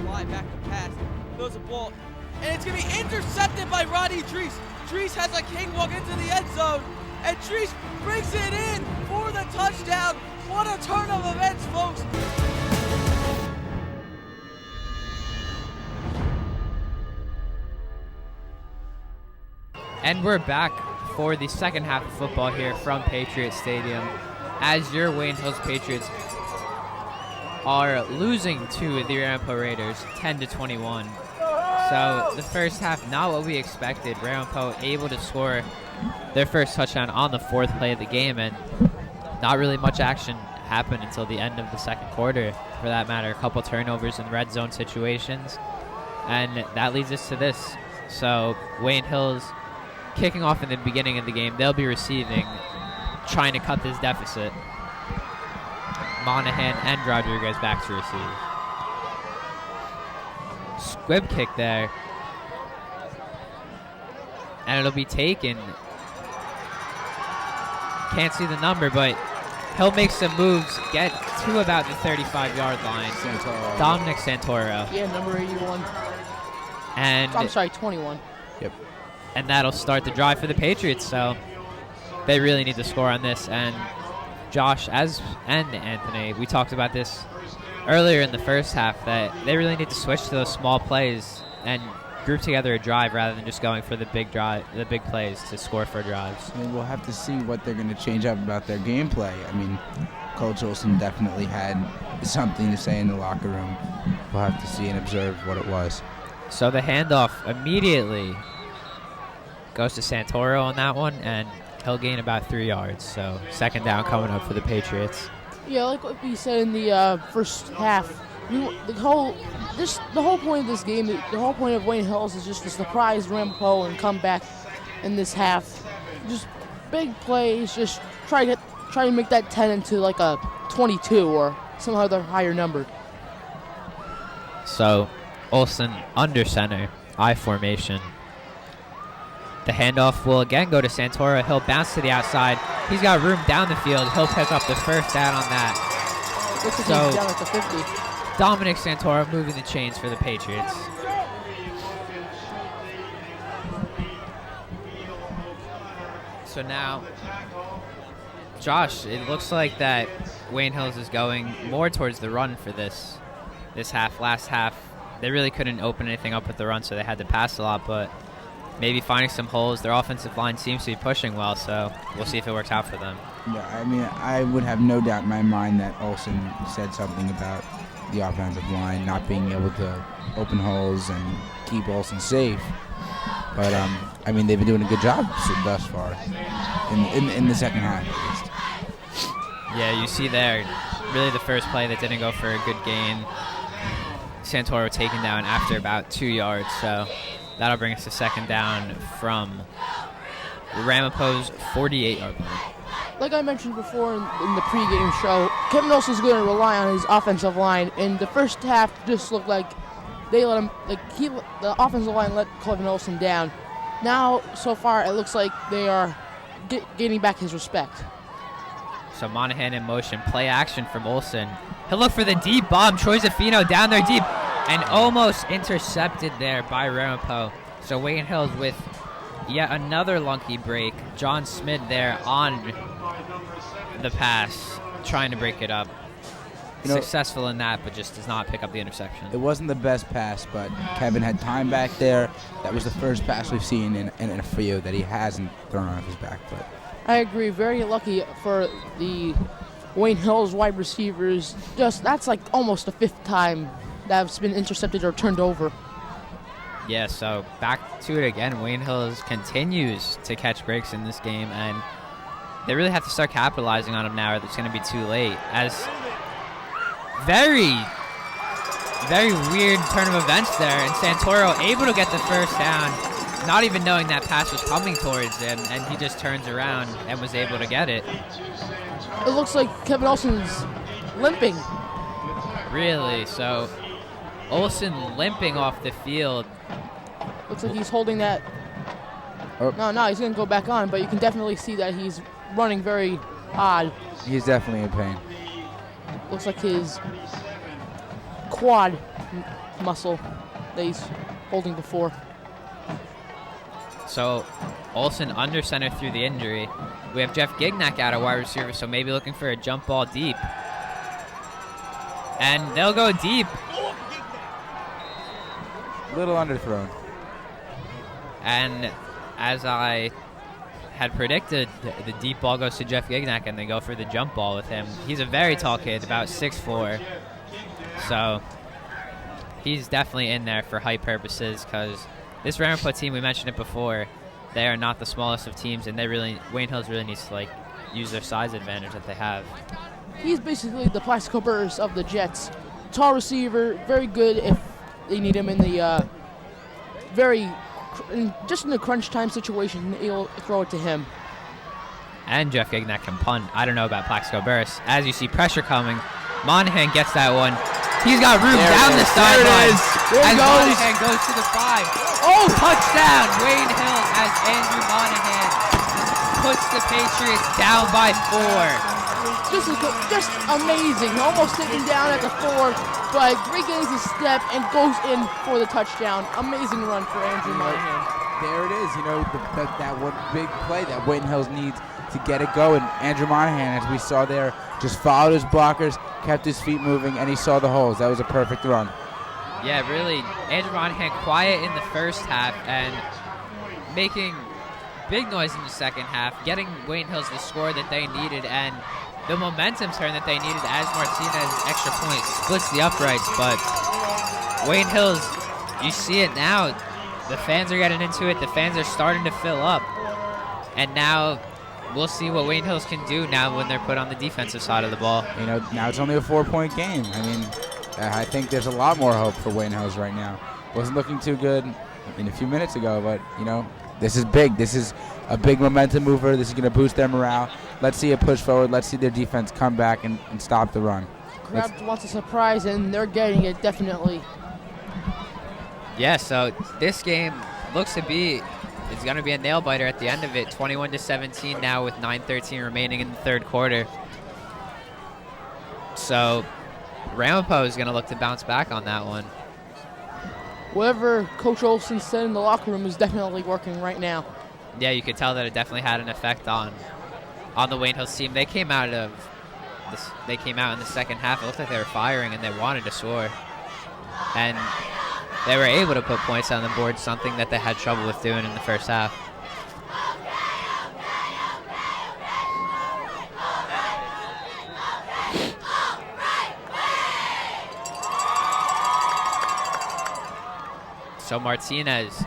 fly back to pass. Throws a ball, and it's going to be intercepted by Rodney Drees. Drees has a cakewalk into the end zone, and Drees brings it in for the touchdown. What a turn of events, folks. And we're back for the second half of football here from Patriot Stadium, as your Wayne Hills Patriots are losing to the Ramapo Raiders 10-21. So the first half, not what we expected. Ramapo able to score their first touchdown on the fourth play of the game, and not really much action happened until the end of the second quarter, for that matter. A couple turnovers in red zone situations, and that leads us to this. So Wayne Hills kicking off in the beginning of the game. They'll be receiving, trying to cut this deficit. Monahan and Rodriguez back to receive. Squib kick there. And it'll be taken. Can't see the number, but he'll make some moves, get to about the 35-yard line. Santoro. Dominic Santoro. Yeah, number 81. And I'm sorry, 21. Yep. And that'll start the drive for the Patriots, so they really need to score on this. And Josh and Anthony, we talked about this earlier in the first half, that they really need to switch to those small plays and group together a drive rather than just going for the big plays to score for drives. I mean, we'll have to see what they're going to change up about their gameplay. I mean, Coach Olson definitely had something to say in the locker room. We'll have to see and observe what it was. So the handoff immediately goes to Santoro on that one, and he'll gain about 3 yards. So second down coming up for the Patriots. Yeah, like what we said in the first half, the whole point of this game, the whole point of Wayne Hills is just to surprise Ramapo and come back in this half. Just big plays, just try to make that 10 into like a 22 or some other higher number. So Olsen under center, I formation. The handoff will again go to Santoro. He'll bounce to the outside. He's got room down the field. He'll pick up the first down on that. Looks like he's down at the 50. Dominic Santoro moving the chains for the Patriots. So now, Josh, it looks like that Wayne Hills is going more towards the run for this half. Last half, they really couldn't open anything up with the run, so they had to pass a lot, but maybe finding some holes. Their offensive line seems to be pushing well, so we'll see if it works out for them. Yeah, I mean, I would have no doubt in my mind that Olsen said something about the offensive line not being able to open holes and keep Olsen safe. But, I mean, they've been doing a good job thus far in the second half, at least. Yeah, you see there, really the first play that didn't go for a good gain. Santoro taken down after about 2 yards, so that'll bring us to second down from Ramapo's 48-yard line. Like I mentioned before in the pregame show, Kevin Olsen's going to rely on his offensive line. In the first half, just looked like they let him, the offensive line let Kevin Olsen down. Now, so far, it looks like they are gaining back his respect. So Monahan in motion, play action from Olsen. He'll look for the deep bomb. Troy Zaffino down there deep and almost intercepted there by Ramapo. So Wayne Hills with yet another lunky break. John Smith there on the pass, trying to break it up. Successful in that, but just does not pick up the interception. It wasn't the best pass, but Kevin had time back there. That was the first pass we've seen in a few that he hasn't thrown off his back foot. I agree. Very lucky for the Wayne Hills wide receivers. That's like almost the fifth time that's been intercepted or turned over. Yeah, so back to it again. Wayne Hills continues to catch breaks in this game, and they really have to start capitalizing on them now, or it's going to be too late. As very, very weird turn of events there, and Santoro able to get the first down, not even knowing that pass was coming towards him, and he just turns around and was able to get it. It looks like Kevin Olsen's limping. Really? So Olsen limping off the field. Looks like he's holding that. Oh. No, he's going to go back on, but you can definitely see that he's running very odd. He's definitely in pain. Looks like his quad muscle that he's holding before. So Olsen under center through the injury. We have Jeff Gignac out at wide receiver, so maybe looking for a jump ball deep. And they'll go deep. Little underthrown. And as I had predicted, the deep ball goes to Jeff Gignac, and they go for the jump ball with him. He's a very tall kid, about 6'4". So he's definitely in there for height purposes, because this Ramapo team, we mentioned it before, they are not the smallest of teams, and Wayne Hills really needs to use their size advantage that they have. He's basically the Plaxico Burrs of the Jets. Tall receiver, very good if they need him in the just in the crunch time situation, he'll throw it to him. And Jeff Gignac can punt. I don't know about Plaxico Burrs. As you see pressure coming, Monahan gets that one. He's got room down the sideline. As Monahan goes to the 5. Oh, touchdown! Wayne Hills as Andrew Monahan puts the Patriots down by 4. Just amazing. Almost taken down at the 4, but regains his step and goes in for the touchdown. Amazing run for Andrew Monahan. There it is. That one big play that Wayne Hills needs to get it going. Andrew Monahan, as we saw there, just followed his blockers, kept his feet moving, and he saw the holes. That was a perfect run. Yeah, really. Andrew Monahan quiet in the first half and making big noise in the second half, getting Wayne Hills the score that they needed, and the momentum turn that they needed as Martinez extra point splits the uprights. But Wayne Hills, you see it now. The fans are getting into it. The fans are starting to fill up. And now we'll see what Wayne Hills can do now when they're put on the defensive side of the ball. Now it's only a 4-point game. I think there's a lot more hope for Wayne Hills right now. Wasn't looking too good a few minutes ago, but, this is big. This is a big momentum mover. This is going to boost their morale. Let's see it push forward. Let's see their defense come back and stop the run. Crowd wants a surprise, and they're getting it, definitely. Yeah, so this game looks to be, it's going to be a nail-biter at the end of it. 21-17 now with 9:13 remaining in the third quarter. So Ramapo is going to look to bounce back on that one. Whatever Coach Olsen said in the locker room is definitely working right now. Yeah, you could tell that it definitely had an effect on the Wayne Hills team. They came out in the second half. It looked like they were firing and they wanted to score. And they were able to put points on the board, something that they had trouble with doing in the first half. So Martinez,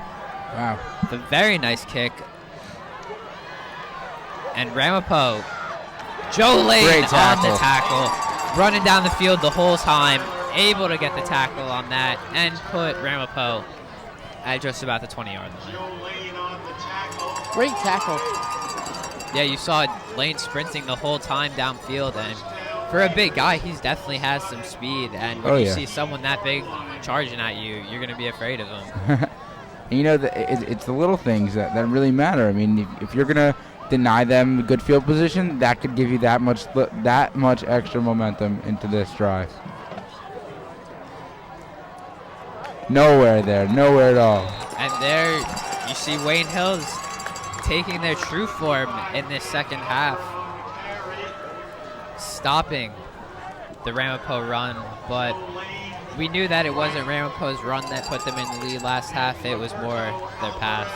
wow, the very nice kick. And Ramapo, Joe Lane on the tackle, running down the field the whole time, able to get the tackle on that and put Ramapo at just about the 20-yard line. Great tackle. Yeah, you saw Lane sprinting the whole time downfield, and for a big guy, he definitely has some speed, and when you see someone that big charging at you, you're going to be afraid of him. It's the little things that really matter. If you're going to deny them good field position, that could give you that much extra momentum into this drive. Nowhere at all. And there you see Wayne Hills taking their true form in this second half, stopping the Ramapo run, but we knew that it wasn't Ramapo's run that put them in the lead last half. It was more their pass.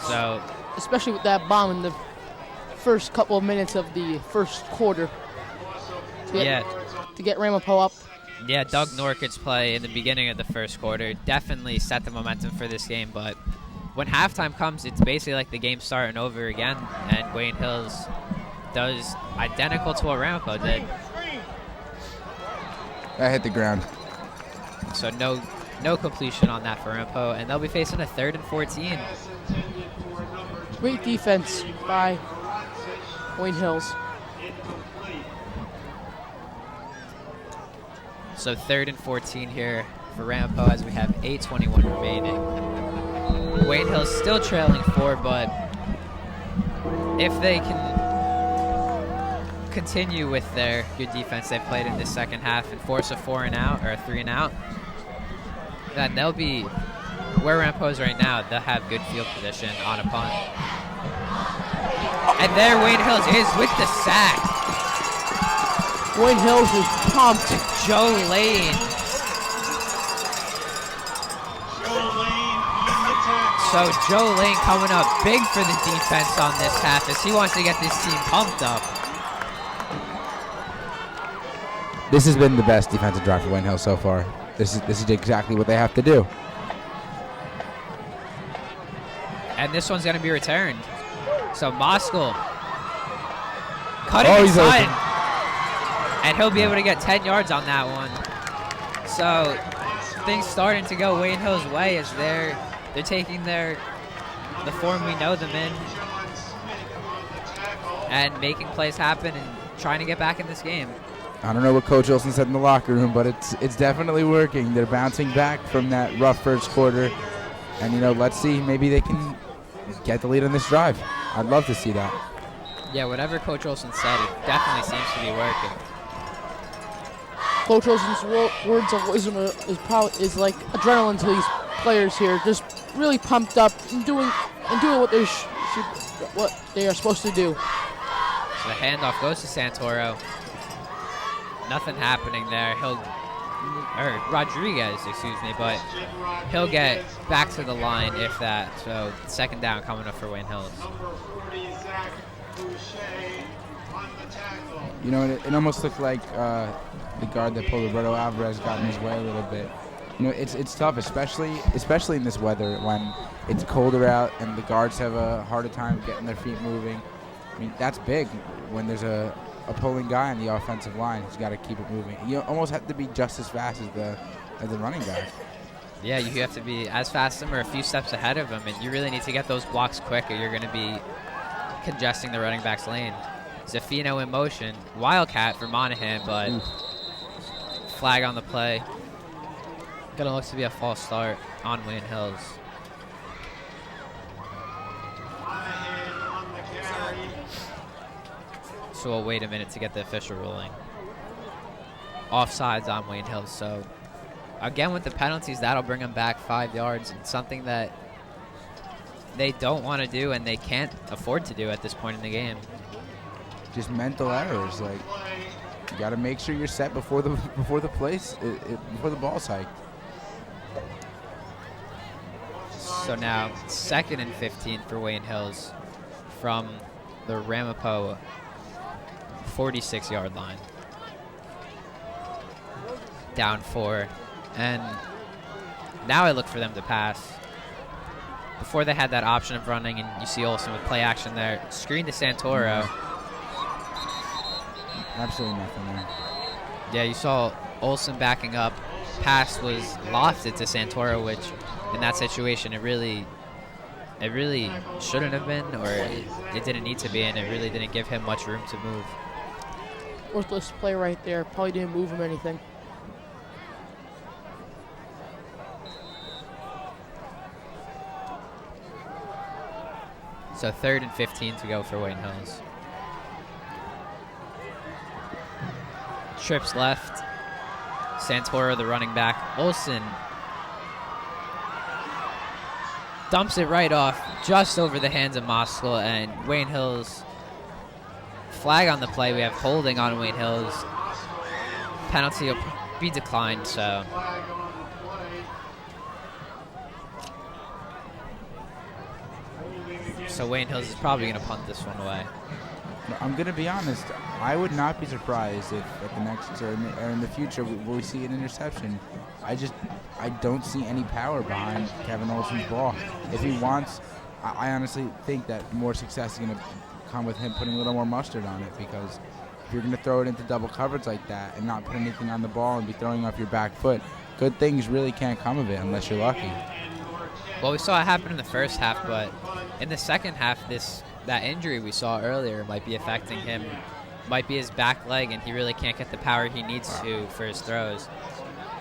So, especially with that bomb in the first couple of minutes of the first quarter to get Ramapo up. Yeah, Doug Norcott's play in the beginning of the first quarter definitely set the momentum for this game, but when halftime comes, it's basically like the game's starting over again, and Wayne Hills does identical to what Ramapo did. That hit the ground. So no completion on that for Ramapo, and they'll be facing a 3rd and 14. Great defense by Wayne Hills. So 3rd and 14 here for Ramapo as we have 8:21 remaining. Wayne Hills still trailing 4, but if they can continue with their good defense they played in this second half and force a 4 and out or a 3 and out, then they'll be where Ramapo is right now. They'll have good field position on a punt. And there Wayne Hills is with the sack. Wayne Hills is pumped. Joe Lane. So Joe Lane coming up big for the defense on this half as he wants to get this team pumped up. This has been the best defensive drive for Wayne Hills so far. This is exactly what they have to do. And this one's going to be returned. So Moskal cutting inside. And he'll be able to get 10 yards on that one. So things starting to go Wayne Hills' way as they're taking the form we know them in and making plays happen and trying to get back in this game. I don't know what Coach Olson said in the locker room, but it's definitely working. They're bouncing back from that rough first quarter. And, let's see. Maybe they can get the lead on this drive. I'd love to see that. Yeah, whatever Coach Olson said, it definitely seems to be working. Coach Olson's words of wisdom is like adrenaline to these players here. Just really pumped up and doing what they are supposed to do. So the handoff goes to Santoro. Nothing happening there. Rodriguez, excuse me, but he'll get back to the line if that. So second down coming up for Wayne Hills. It almost looked like the guard that pulled Roberto Alvarez got in his way a little bit. It's tough, especially in this weather when it's colder out and the guards have a harder time getting their feet moving. I mean, that's big when there's a pulling guy on the offensive line who's got to keep it moving. You almost have to be just as fast as the running guy. Yeah, you have to be as fast as him or a few steps ahead of him, and you really need to get those blocks quick or you're going to be congesting the running back's lane. Zafino in motion. Wildcat for Monahan, but flag on the play. Gonna look to be a false start on Wayne Hills. So we'll wait a minute to get the official ruling. Offsides on Wayne Hills. So again with the penalties, that'll bring them back 5 yards, and something that they don't want to do and they can't afford to do at this point in the game. Just mental errors. Like, you got to make sure you're set before the before the ball's hiked. So now 2nd and 15 for Wayne Hills from the Ramapo 46-yard line. Down 4. And now I look for them to pass. Before they had that option of running, and you see Olsen with play action there. Screen to Santoro. Absolutely nothing there. Yeah, you saw Olsen backing up. Pass was lofted to Santoro, which in that situation it really shouldn't have been, or it didn't need to be, and it really didn't give him much room to move. Worthless play right there. Probably didn't move him anything. So 3rd and 15 to go for Wayne Hills. Trips left. Santoro, the running back. Olsen dumps it right off just over the hands of Moskal, and Wayne Hills flag on the play. We have holding on Wayne Hills. Penalty will be declined, so. So Wayne Hills is probably going to punt this one away. I'm going to be honest. I would not be surprised if at the next or in the future we see an interception. I don't see any power behind Kevin Olsen's ball. If he wants, I honestly think that more success is going to come with him putting a little more mustard on it, because if you're going to throw it into double coverage like that and not put anything on the ball and be throwing off your back foot, good things really can't come of it unless you're lucky. Well, we saw it happen in the first half, but in the second half, that injury we saw earlier might be affecting him. Might be his back leg, and he really can't get the power he needs to for his throws.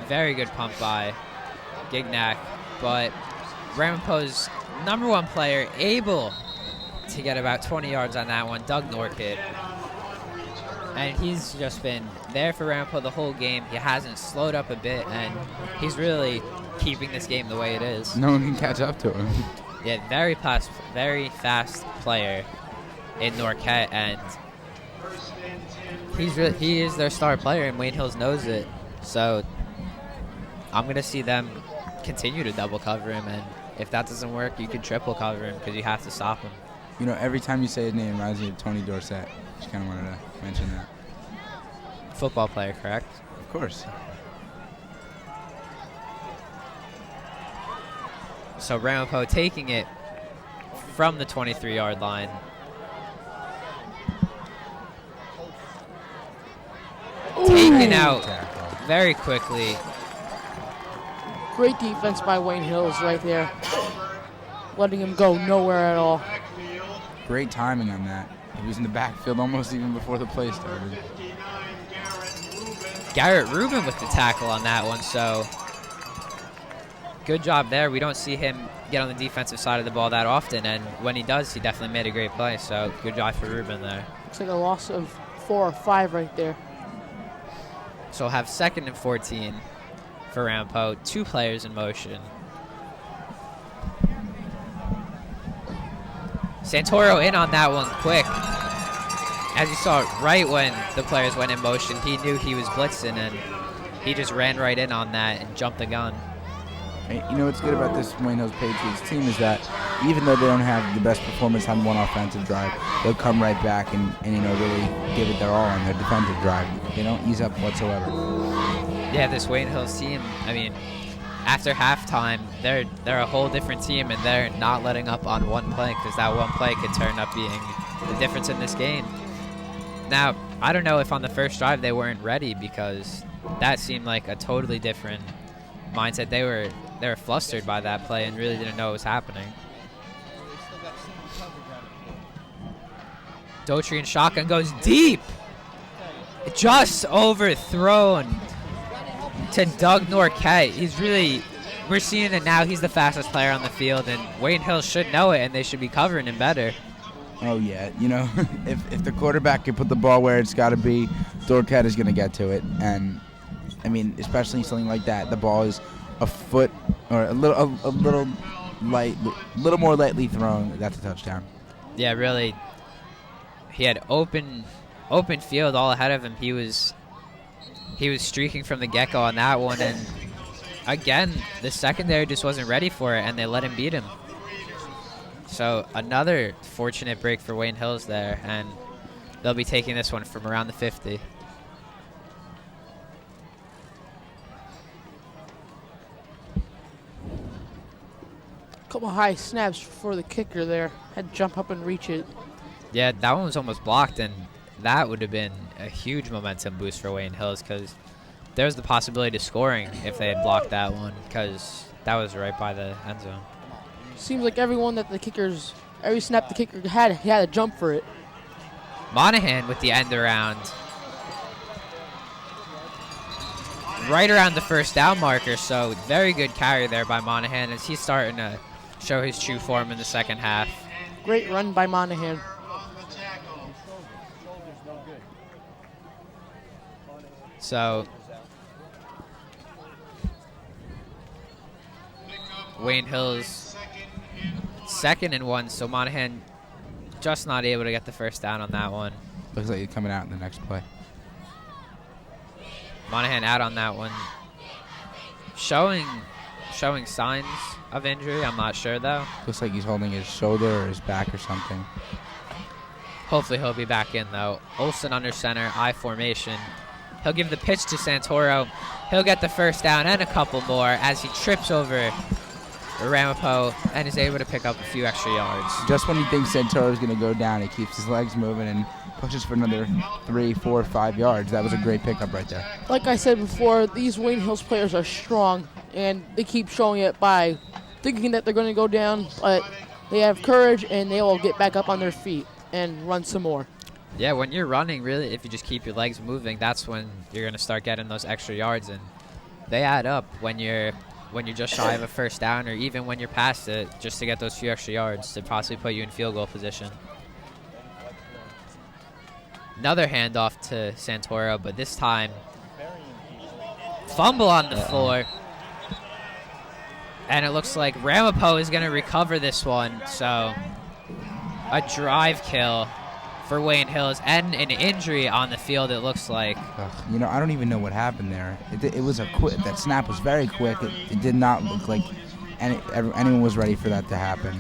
Very good pump by Gignac, but Ramapo's #1 player able to get about 20 yards on that one, Doug Norkid. And he's just been there for Ramapo the whole game. He hasn't slowed up a bit, and he's really keeping this game the way it is. No one can catch up to him. Yeah, very fast player in Norquette, and he is their star player, and Wayne Hills knows it. So I'm gonna see them continue to double cover him, and if that doesn't work, you can triple cover him because you have to stop him. You know, every time you say his name, it reminds me of Tony Dorsett. Just kind of wanted to mention that. Football player, correct? Of course. So Ramapo taking it from the 23-yard line. Taken out very quickly. Great defense by Wayne Hills right there. Letting him go nowhere at all. Great timing on that. He was in the backfield almost even before the play started. Garrett Rubin with the tackle on that one, so good job there. We don't see him get on the defensive side of the ball that often, and when he does, he definitely made a great play, so good job for Rubin there. Looks like a loss of 4 or 5 right there. So we'll have 2nd and 14 for Ramapo. 2 players in motion. Santoro in on that one quick. As you saw, right when the players went in motion, he knew he was blitzing, and he just ran right in on that and jumped the gun. You know what's good about this Wayne Hills Patriots team is that even though they don't have the best performance on one offensive drive, they'll come right back and you know, really give it their all on their defensive drive. They don't ease up whatsoever. Yeah, this Wayne Hills team, I mean, after halftime, they're a whole different team, and they're not letting up on one play, because that one play could turn up being the difference in this game. Now, I don't know if on the first drive they weren't ready, because that seemed like a totally different mindset. They were flustered by that play and really didn't know what was happening. Daughtry in shotgun goes deep. Just overthrown to Doug Norquette. We're seeing it now. He's the fastest player on the field, and Wayne Hills should know it, and they should be covering him better. Oh, yeah. You know, if the quarterback can put the ball where it's got to be, Norquette is going to get to it. And, I mean, especially something like that, the ball is a foot or a little more lightly thrown. That's a touchdown. Yeah, really. He had open field all ahead of him. He was streaking from the get-go on that one, and again, the secondary just wasn't ready for it, and they let him beat him. So another fortunate break for Wayne Hills there, and they'll be taking this one from around the 50. Couple high snaps for the kicker there. Had to jump up and reach it. Yeah, that one was almost blocked, and that would have been a huge momentum boost for Wayne Hills, because there's the possibility of scoring if they had blocked that one, because that was right by the end zone. Seems like every snap the kicker had, he had to jump for it. Monahan with the end around. Right around the first down marker, so very good carry there by Monahan as he's starting to show his true form in the second half. Great run by Monahan. So Wayne Hills 2nd and 1, so Monahan just not able to get the first down on that one. Looks like he's coming out in the next play. Monahan out on that one. Showing signs of injury, I'm not sure though. Looks like he's holding his shoulder or his back or something. Hopefully he'll be back in though. Olsen under center, I formation. He'll give the pitch to Santoro. He'll get the first down and a couple more as he trips over Ramapo and is able to pick up a few extra yards. Just when he thinks Santoro's going to go down, he keeps his legs moving and pushes for another 3, 4, 5 yards. That was a great pickup right there. Like I said before, these Wayne Hills players are strong, and they keep showing it by thinking that they're going to go down, but they have courage, and they will get back up on their feet and run some more. Yeah, when you're running, really, if you just keep your legs moving, that's when you're going to start getting those extra yards, and they add up when you're just shy of a first down, or even when you're past it, just to get those few extra yards to possibly put you in field goal position. Another handoff to Santoro, but this time fumble on the floor. And it looks like Ramapo is going to recover this one. So a drive kill for Wayne Hills and an injury on the field, it looks like. You know, I don't even know what happened there. It was a quick. That snap was very quick. It did not look like anyone was ready for that to happen.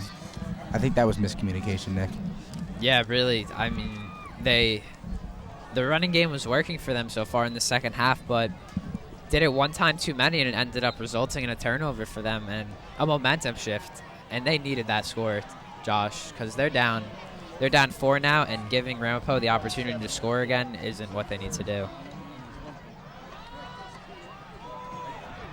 I think that was miscommunication, Nick. Yeah, really. I mean, the running game was working for them so far in the second half, but did it one time too many, and it ended up resulting in a turnover for them and a momentum shift. And they needed that score, Josh, because they're down 4 now, and giving Ramapo the opportunity to score again isn't what they need to do.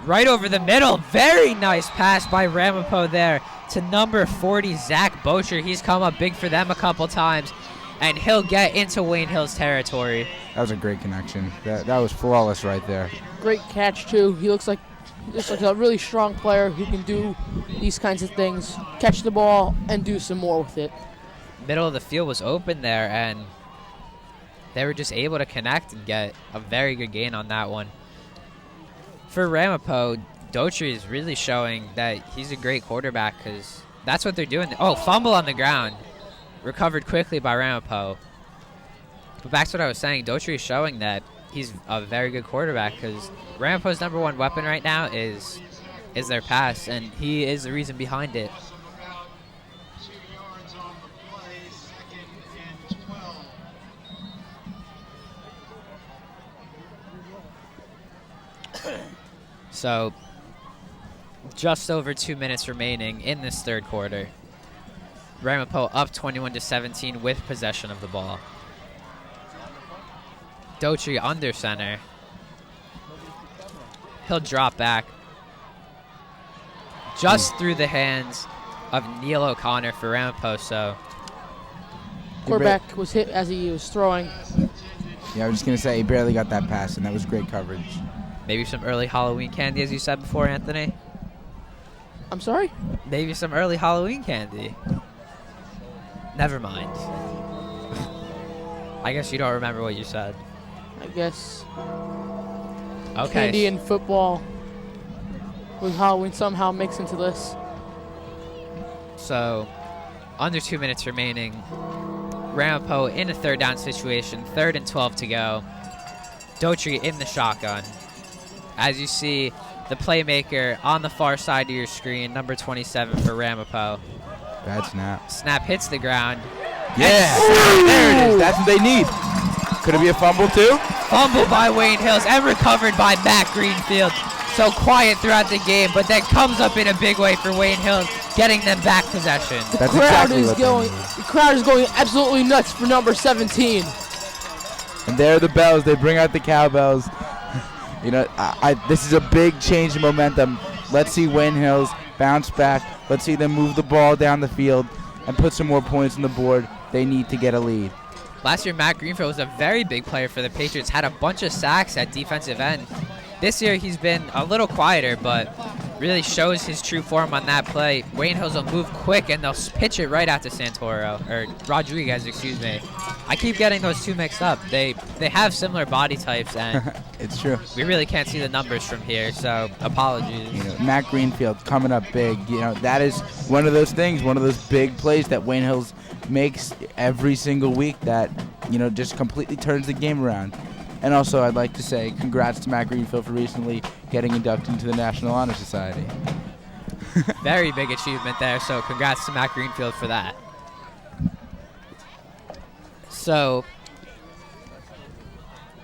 Right over the middle. Very nice pass by Ramapo there to number 40, Zach Bocher. He's come up big for them a couple times, and he'll get into Wayne Hills territory. That was a great connection. That was flawless right there. Great catch, too. He looks like a really strong player who can do these kinds of things, catch the ball and do some more with it. Middle of the field was open there, and they were just able to connect and get a very good gain on that one. For Ramapo, Daughtry is really showing that he's a great quarterback, because that's what they're doing. Oh, fumble on the ground. Recovered quickly by Ramapo. But back to what I was saying, Daughtry is showing that he's a very good quarterback, because Ramapo's number one weapon right now is their pass, and he is the reason behind it. So, just over 2 minutes remaining in this third quarter. Ramapo up 21-17 with possession of the ball. Daughtry under center. He'll drop back. Just through the hands of Neil O'Connor for Ramapo, so. Quarterback was hit as he was throwing. Yeah, I was just going to say, he barely got that pass, and that was great coverage. Maybe some early Halloween candy, as you said before, Anthony? I'm sorry? Maybe some early Halloween candy. Never mind. I guess you don't remember what you said. I guess. Okay. Candy and football with Halloween somehow mixed into this. So, under 2 minutes remaining. Ramapo in a third down situation, 3rd and 12 to go. Daughtry in the shotgun. As you see, the playmaker on the far side of your screen, number 27 for Ramapo. Bad snap. Snap hits the ground. Yeah, there it is. That's what they need. Could it be a fumble too? Fumble by Wayne Hills and recovered by Matt Greenfield. So quiet throughout the game, but that comes up in a big way for Wayne Hills, getting them back possession. The crowd is going absolutely nuts for number 17. And there are the bells. They bring out the cowbells. You know, this is a big change in momentum. Let's see Wayne Hills bounce back. Let's see them move the ball down the field and put some more points on the board. They need to get a lead. Last year, Matt Greenfield was a very big player for the Patriots, had a bunch of sacks at defensive end. This year, he's been a little quieter, but really shows his true form on that play. Wayne Hills will move quick, and they'll pitch it right out to Santoro, or Rodriguez, excuse me. I keep getting those two mixed up. They have similar body types, and it's true. We really can't see the numbers from here, so apologies. You know, Matt Greenfield coming up big. You know, that is one of those things, one of those big plays that Wayne Hills makes every single week that, you know, just completely turns the game around. And also, I'd like to say congrats to Matt Greenfield for recently getting inducted into the National Honor Society. Very big achievement there, so congrats to Matt Greenfield for that. So,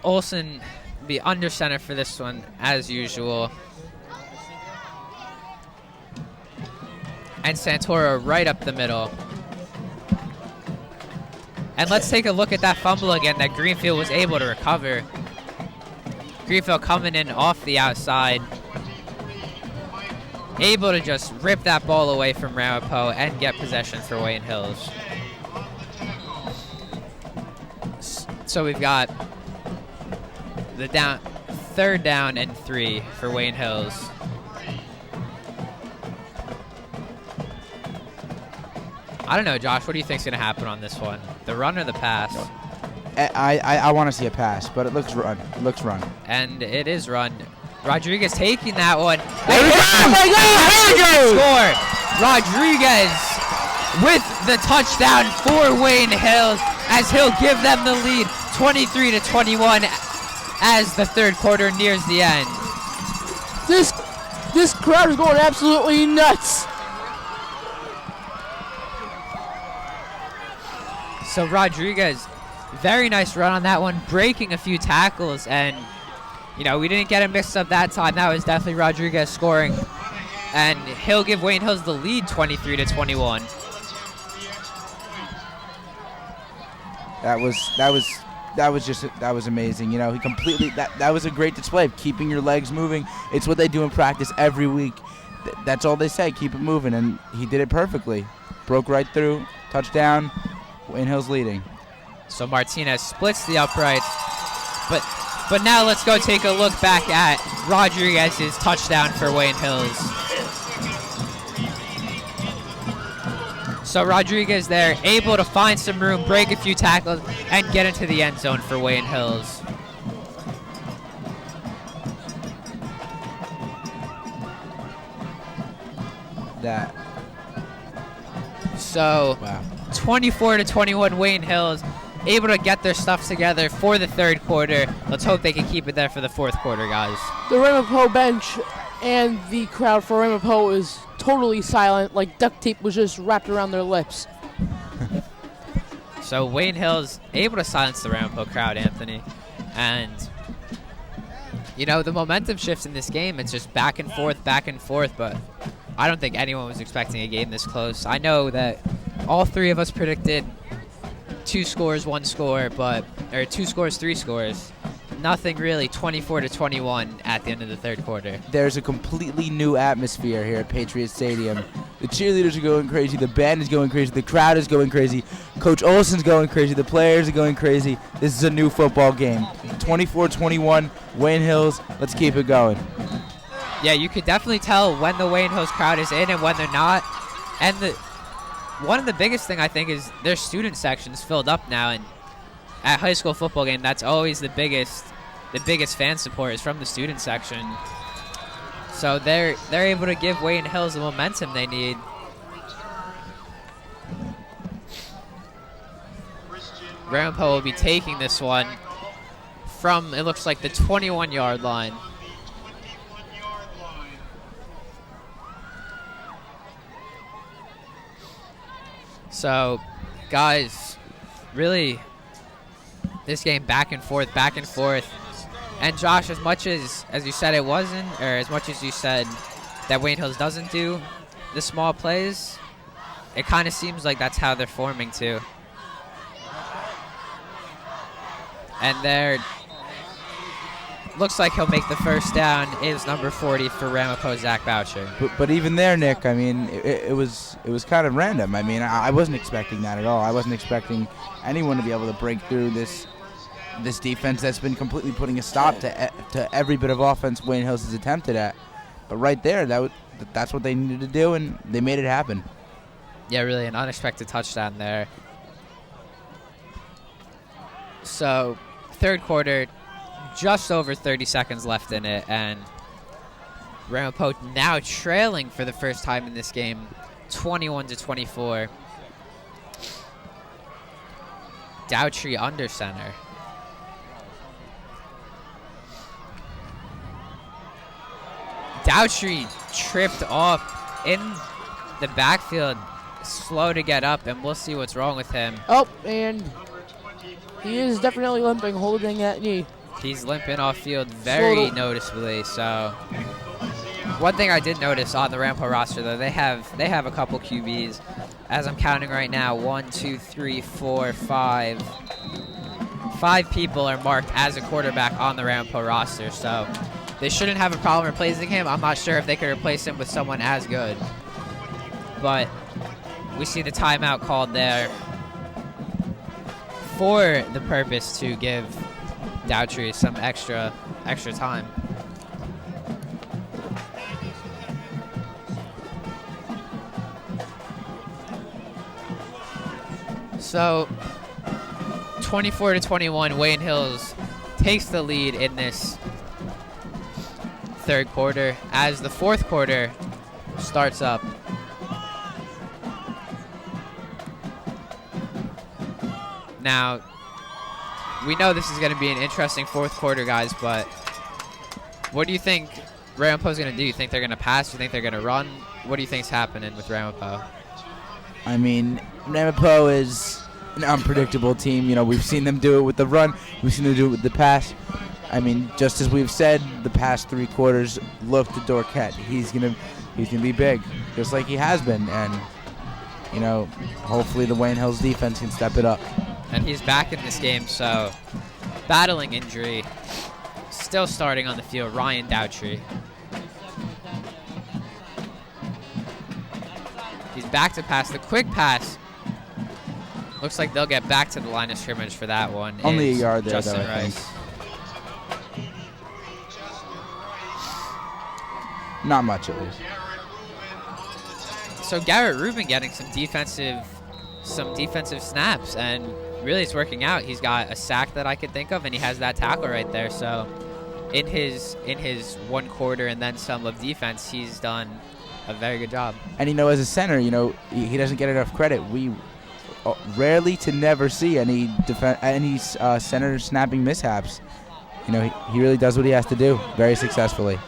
Olsen be under center for this one, as usual. And Santoro right up the middle. And let's take a look at that fumble again that Greenfield was able to recover. Greenfield coming in off the outside. Able to just rip that ball away from Ramapo and get possession for Wayne Hills. So we've got the 3rd down and 3 for Wayne Hills. I don't know, Josh, what do you think's going to happen on this one? The run or the pass? I want to see a pass, but it looks run. It looks run. And it is run. Rodriguez taking that one. There we go! Score. Rodriguez with the touchdown for Wayne Hills as he'll give them the lead 23-21 as the third quarter nears the end. This crowd is going absolutely nuts. So Rodriguez, very nice run on that one, breaking a few tackles, and you know, we didn't get it mixed up that time. That was definitely Rodriguez scoring, and he'll give Wayne Hills the lead 23-21. That was amazing. You know, he completely that was a great display of keeping your legs moving. It's what they do in practice every week. That's all they say, keep it moving, and he did it perfectly. Broke right through, touchdown, Wayne Hills leading. So Martinez splits the uprights, but now let's go take a look back at Rodriguez's touchdown for Wayne Hills. So Rodriguez there, able to find some room, break a few tackles, and get into the end zone for Wayne Hills. So, wow. 24-21 Wayne Hills, able to get their stuff together for the third quarter. Let's hope they can keep it there for the fourth quarter, guys. The Ramapo bench and the crowd for Ramapo is totally silent, like duct tape was just wrapped around their lips. So Wayne Hills able to silence the Ramapo crowd, Anthony. And, you know, the momentum shifts in this game. It's just back and forth, but I don't think anyone was expecting a game this close. I know that all three of us predicted 2 scores, 1 score, or 2 scores, 3 scores. Nothing really 24-21 at the end of the third quarter. There's a completely new atmosphere here at Patriot Stadium. The cheerleaders are going crazy, the band is going crazy, the crowd is going crazy, Coach Olson's going crazy, the players are going crazy. This is a new football game. 24-21, Wayne Hills, let's keep it going. Yeah, you could definitely tell when the Wayne Hills crowd is in and when they're not. And one of the biggest thing I think is their student section's filled up now, and at high school football game, that's always the biggest fan support is from the student section. So they're able to give Wayne Hills the momentum they need. Ramapo will be taking this one from, it looks like, the 21-yard line. So, guys, really, this game back and forth. And Josh, as much as you said it wasn't, or as much as you said that Wayne Hills doesn't do the small plays, it kind of seems like that's how they're forming too. And looks like he'll make the first down. Is number 40 for Ramapo, Zach Boucher. But even there, Nick, I mean, it was kind of random. I mean, I wasn't expecting that at all. I wasn't expecting anyone to be able to break through this defense that's been completely putting a stop to every bit of offense Wayne Hills has attempted at. But right there, that's what they needed to do, and they made it happen. Yeah, really an unexpected touchdown there. So, third quarter, just over 30 seconds left in it, and Ramapo now trailing for the first time in this game, 21-24. Dowtree under center. Dowtree tripped off in the backfield, slow to get up, and we'll see what's wrong with him. Oh, and he is definitely limping, holding that knee. He's limping off field very noticeably. So, one thing I did notice on the Ramapo roster, though, they have a couple QBs. As I'm counting right now, 1, 2, 3, 4, 5. 5 people are marked as a quarterback on the Ramapo roster. So, they shouldn't have a problem replacing him. I'm not sure if they could replace him with someone as good. But we see the timeout called there for the purpose to give Dowtree some extra time. So 24-21, Wayne Hills takes the lead in this third quarter as the fourth quarter starts up. Now, we know this is going to be an interesting fourth quarter, guys, but what do you think Ramapo's going to do? You think they're going to pass? Do you think they're going to run? What do you think's happening with Ramapo? I mean, Ramapo is an unpredictable team. You know, we've seen them do it with the run. We've seen them do it with the pass. I mean, just as we've said, the past 3 quarters, look to Dorquette. He's gonna be big, just like he has been. And, you know, hopefully the Wayne Hills defense can step it up. And he's back in this game, so battling injury. Still starting on the field, Ryan Dowtree. He's back to pass. The quick pass. Looks like they'll get back to the line of scrimmage for that one. Only a yard there, Justin though, I Rice. think. Not much, at least. So Garrett Rubin getting some defensive snaps, and really it's working out. He's got a sack that I could think of, and he has that tackle right there. So in his 1 quarter and then some of defense, he's done a very good job. And, you know, as a center, you know, he doesn't get enough credit. We rarely to never see any center snapping mishaps. You know, he really does what he has to do very successfully.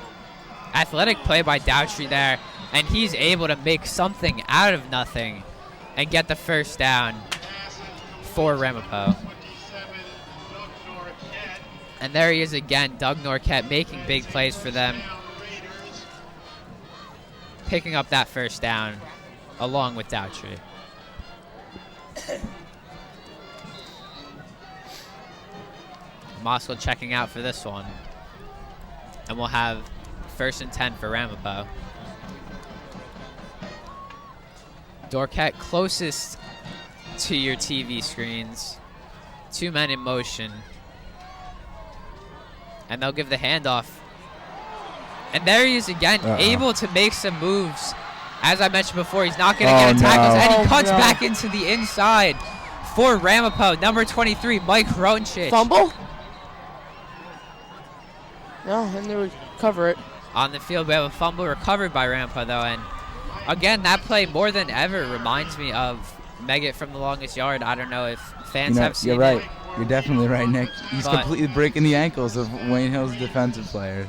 Athletic play by Dowtree there, and he's able to make something out of nothing and get the first down for Ramapo. And there he is again, Doug Norquette making big plays for them, picking up that first down along with Dowtree. Moskal checking out for this one. And we'll have 1st and 10 for Ramapo. Dorquette closest to your TV screens. 2 men in motion. And they'll give the handoff. And there he is again, able to make some moves. As I mentioned before, he's not going to get a tackle, and he cuts back into the inside for Ramapo. Number 23, Mike Ronchich. Fumble? No, and they would cover it. On the field, we have a fumble recovered by Ramapo, though, and again, that play more than ever reminds me of Meggett from the longest yard. I don't know if fans have seen You're right. it. You're definitely right, Nick. He's completely breaking the ankles of Wayne Hills defensive players.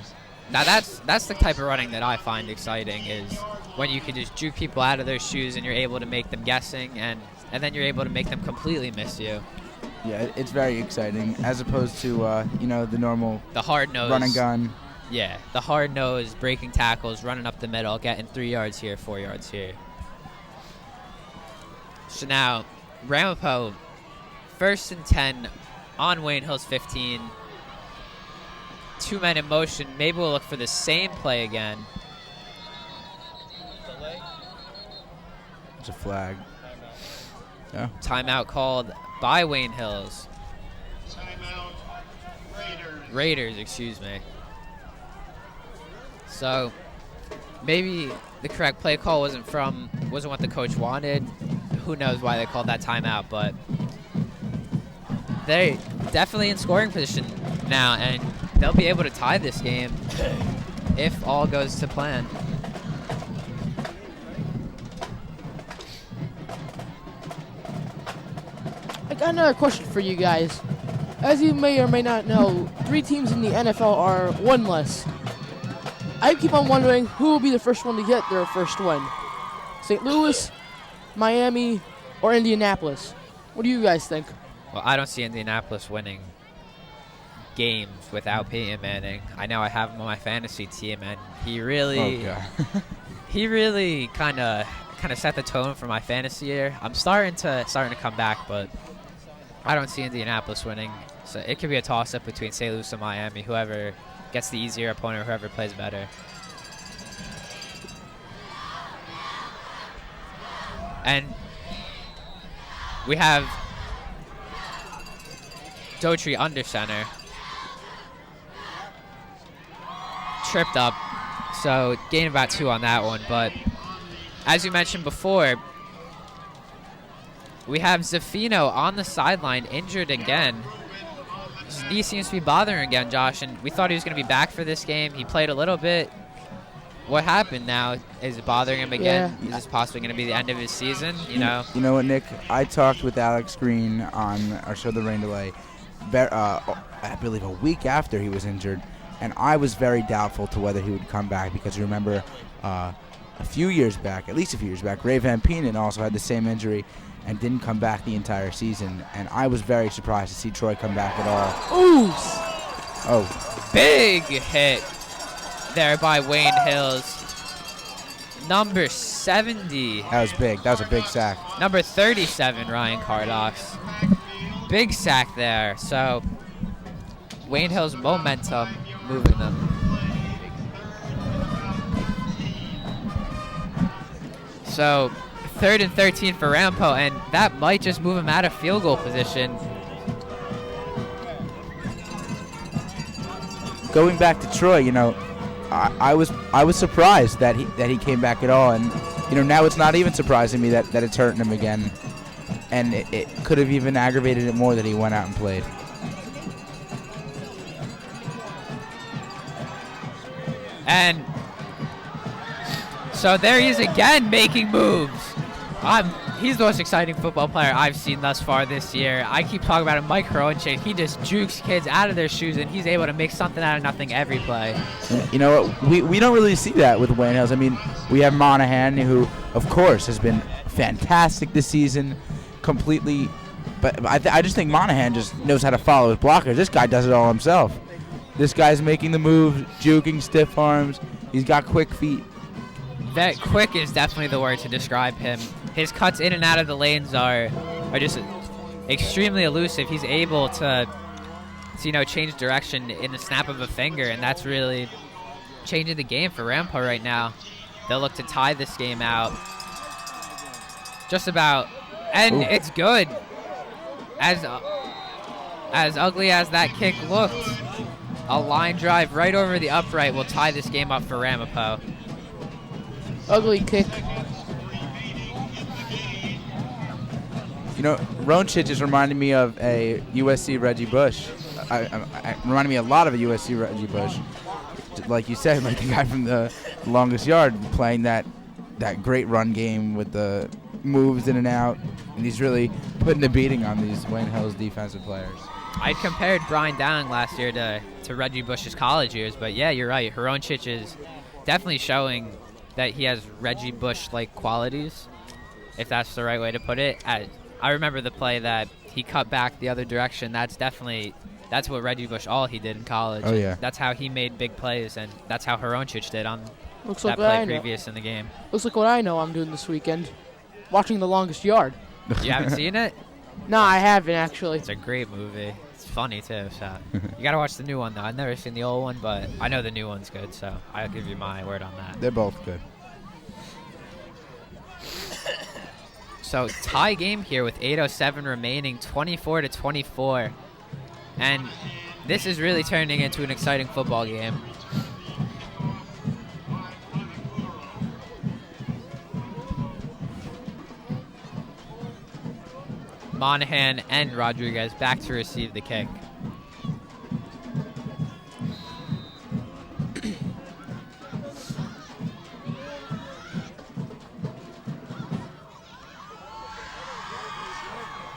Now that's the type of running that I find exciting, is when you can just juke people out of their shoes and you're able to make them guessing, and then you're able to make them completely miss you. Yeah, it's very exciting, as opposed to you know, the normal hard nose run and gun. Yeah, the hard nose, breaking tackles, running up the middle, getting 3 yards here, 4 yards here. So now, Ramapo, 1st and 10 on Wayne Hills 15. 2 men in motion. Maybe we'll look for the same play again. It's a flag. Yeah. Timeout called by Wayne Hills. Raiders, excuse me. So maybe the correct play call wasn't what the coach wanted. Who knows why they called that timeout, but they're definitely in scoring position now, and they'll be able to tie this game if all goes to plan. I got another question for you guys. As you may or may not know, 3 teams in the NFL are winless. I keep on wondering who will be the first one to get their first win. St. Louis, Miami, or Indianapolis? What do you guys think? Well, I don't see Indianapolis winning games without Peyton Manning. I know I have him on my fantasy team, and he really kind of set the tone for my fantasy year. I'm starting to come back, but I don't see Indianapolis winning. So it could be a toss-up between St. Louis and Miami, whoever gets the easier opponent, whoever plays better. And we have Dowtree under center. Tripped up, so gained about 2 on that one. But as you mentioned before, we have Zaffino on the sideline, injured again. his knee seems to be bothering him again, Josh, and we thought he was going to be back for this game. He played a little bit. What happened now? Is it bothering him again? Yeah. Is this possibly going to be the end of his season? You know? You know what, Nick? I talked with Alex Green on our show, The Rain Delay, I believe a week after he was injured, and I was very doubtful to whether he would come back because you remember at least a few years back, Ray Van Penen also had the same injury and didn't come back the entire season, and I was very surprised to see Troy come back at all. Ooh! Oh. Big hit there by Wayne Hills. Number 70. That was big. That was a big sack. Number 37, Ryan Cardox. Big sack there. So Wayne Hills' momentum moving them. So 3rd and 13 for Ramapo, and that might just move him out of field goal position. Going back to Troy, you know, I was surprised that he came back at all, and you know, now it's not even surprising me that it's hurting him again, and it could have even aggravated it more that he went out and played. And so there he is again making moves. He's the most exciting football player I've seen thus far this year. I keep talking about him, Mike Heronchik. He just jukes kids out of their shoes, and he's able to make something out of nothing every play. You know what? We don't really see that with Wayne Hills. I mean, we have Monahan, who, of course, has been fantastic this season, completely. But I just think Monahan just knows how to follow his blockers. This guy does it all himself. This guy's making the moves, juking, stiff arms. He's got quick feet. That quick is definitely the word to describe him. His cuts in and out of the lanes are just extremely elusive. He's able to change direction in the snap of a finger, and that's really changing the game for Ramapo right now. They'll look to tie this game out. Just about. And it's good. As ugly as that kick looked, a line drive right over the upright will tie this game up for Ramapo. Ugly kick. You know, Heronchik is reminding me of a USC Reggie Bush. Reminding me a lot of a USC Reggie Bush. Like you said, like the guy from the longest yard playing that great run game with the moves in and out. And he's really putting the beating on these Wayne Hills defensive players. I compared Brian Dowling last year to Reggie Bush's college years, but yeah, you're right. Heronchik is definitely showing that he has Reggie Bush-like qualities, if that's the right way to put it. I remember the play that he cut back the other direction. That's what Reggie Bush, all he did in college. Oh, yeah. That's how he made big plays, and that's how Heronchik did on Looks that like play previous in the game. Looks like what I know I'm doing this weekend. Watching The Longest Yard. You haven't seen it? No, I haven't, actually. It's a great movie. It's funny, too. So you got to watch the new one, though. I've never seen the old one, but I know the new one's good, so I'll give you my word on that. They're both good. So tie game here with 8:07 remaining, 24-24. And this is really turning into an exciting football game. Monahan and Rodriguez back to receive the kick.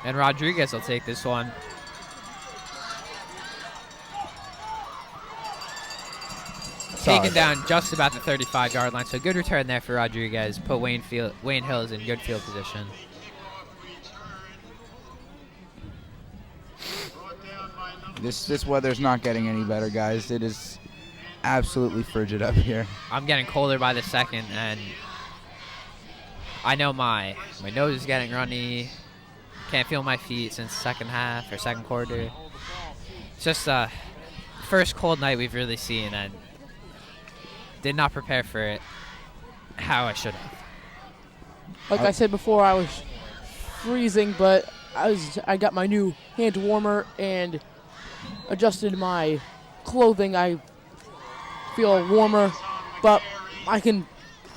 And Rodriguez will take this one. Taken down just about the 35-yard line. So good return there for Rodriguez. Put Wayne Hills in good field position. This weather's not getting any better, guys. It is absolutely frigid up here. I'm getting colder by the second, and I know my nose is getting runny. Can't feel my feet since second half or second quarter. It's just the first cold night we've really seen, and did not prepare for it how I should have. Like I said before, I was freezing, but I got my new hand warmer and adjusted my clothing. I feel warmer, but I can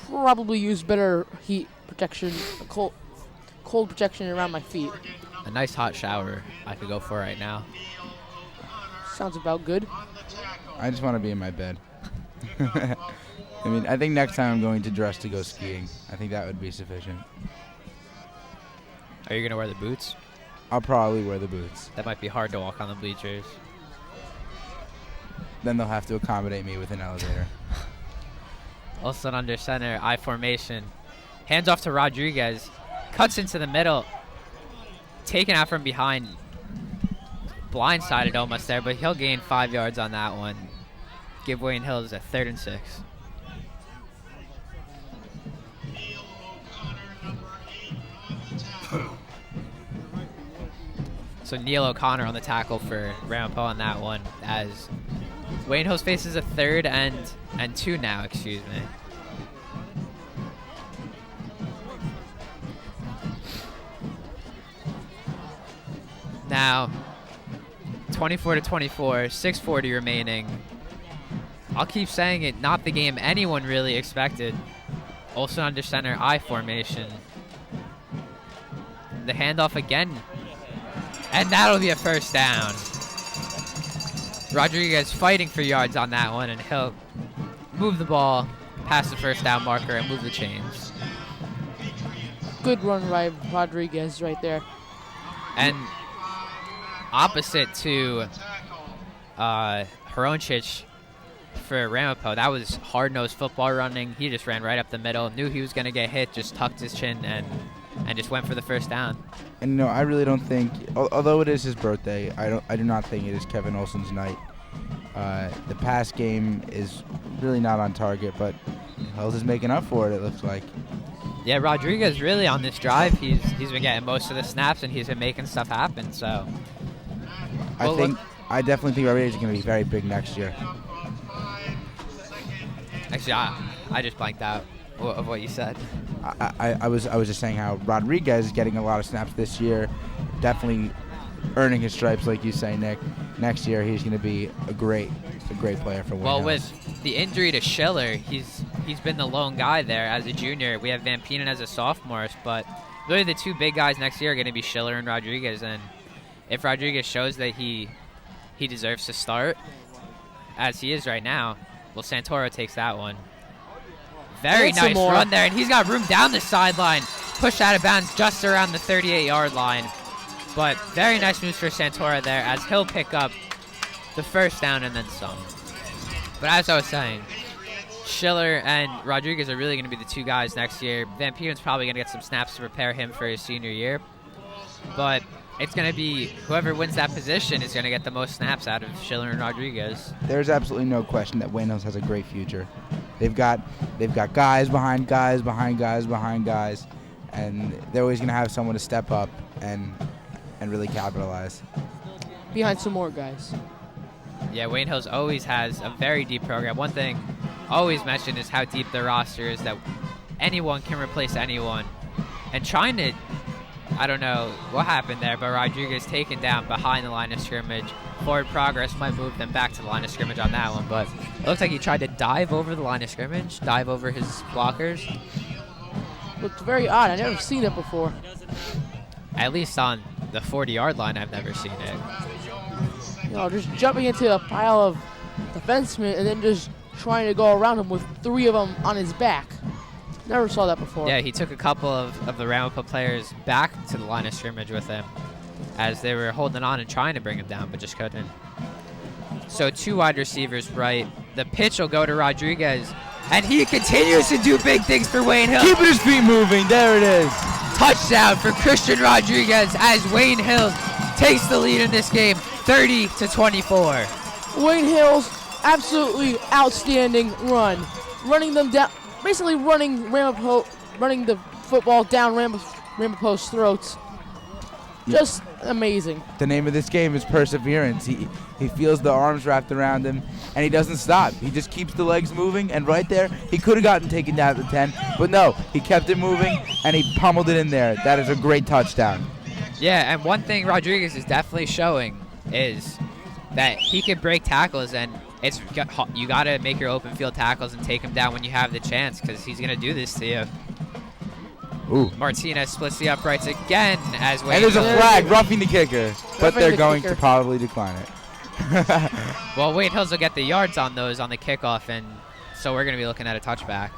probably use better heat protection, cold protection around my feet. A nice hot shower I could go for right now. Sounds about good. I just want to be in my bed. I mean, I think next time I'm going to dress to go skiing. I think that would be sufficient. Are you going to wear the boots? I'll probably wear the boots. That might be hard to walk on the bleachers. Then they'll have to accommodate me with an elevator. Olsen under center, I formation. Hands off to Rodriguez. Cuts into the middle. Taken out from behind. Blindsided almost there, but he'll gain 5 yards on that one. Give Wayne Hills a 3rd and 6. So Neil O'Connor on the tackle for Ramapo on that one, as Wayne Hills faces a 3rd and 2 now, excuse me. Now, 24-24, 6:40 remaining. I'll keep saying it, not the game anyone really expected. Olsen under center, I formation. The handoff again. And that'll be a 1st down. Rodriguez fighting for yards on that one, and he'll move the ball past the 1st down marker and move the chains. Good run by Rodriguez right there. And opposite to Hroncic for Ramapo, that was hard-nosed football running. He just ran right up the middle, knew he was going to get hit, just tucked his chin and just went for the 1st down. And no, I really don't think, although it is his birthday, I do not think it is Kevin Olsen's night. The pass game is really not on target, but Hills is making up for it, it looks like. Yeah, Rodriguez really on this drive, he's been getting most of the snaps and he's been making stuff happen. So I definitely think Rodriguez is going to be very big next year. Actually, I just blanked out of what you said. I was just saying how Rodriguez is getting a lot of snaps this year, definitely earning his stripes, like you say, Nick. Next year, he's going to be a great player for Wayne Well, Hills. with the injury to Schiller, he's been the lone guy there as a junior. We have Van Penen as a sophomore, but really the 2 big guys next year are going to be Schiller and Rodriguez. And if Rodriguez shows that he deserves to start, as he is right now, well, Santoro takes that one. Very nice run there, and he's got room down the sideline. Pushed out of bounds just around the 38-yard line. But very nice moves for Santoro there, as he'll pick up the 1st down and then some. But as I was saying, Schiller and Rodriguez are really going to be the 2 guys next year. Van Penen's probably going to get some snaps to prepare him for his senior year. But it's going to be whoever wins that position is going to get the most snaps out of Schiller and Rodriguez. There's absolutely no question that Wayne Hills has a great future. They've got guys behind guys behind guys behind guys, and they're always going to have someone to step up and really capitalize. Behind some more guys. Yeah, Wayne Hills always has a very deep program. One thing always mentioned is how deep their roster is, that anyone can replace anyone. And trying to, I don't know what happened there, but Rodriguez taken down behind the line of scrimmage. Forward progress might move them back to the line of scrimmage on that one, but it looks like he tried to dive over the line of scrimmage, dive over his blockers. Looked very odd. I've never seen it before. At least on the 40-yard line, I've never seen it. You know, just jumping into a pile of defensemen and then just trying to go around him with 3 of them on his back. Never saw that before. Yeah, he took a couple of the Ramapo players back to the line of scrimmage with him as they were holding on and trying to bring him down, but just couldn't. So 2 wide receivers right. The pitch will go to Rodriguez, and he continues to do big things for Wayne Hills. Keeping his feet moving. There it is. Touchdown for Christian Rodriguez as Wayne Hills takes the lead in this game, 30-24. Wayne Hills, absolutely outstanding run. Running them down, basically running the football down Ramapo's throats. Just amazing. The name of this game is perseverance. He feels the arms wrapped around him, and he doesn't stop. He just keeps the legs moving, and right there, he could have gotten taken down at the 10, but no, he kept it moving, and he pummeled it in there. That is a great touchdown. Yeah, and one thing Rodriguez is definitely showing is that he can break tackles, and you got to make your open field tackles and take him down when you have the chance, because he's going to do this to you. Ooh. Martinez splits the uprights again as Wayne. And there's a flag roughing the kicker, but they're going to probably decline it. Well, Wayne Hills will get the yards on those on the kickoff, and so we're going to be looking at a touchback.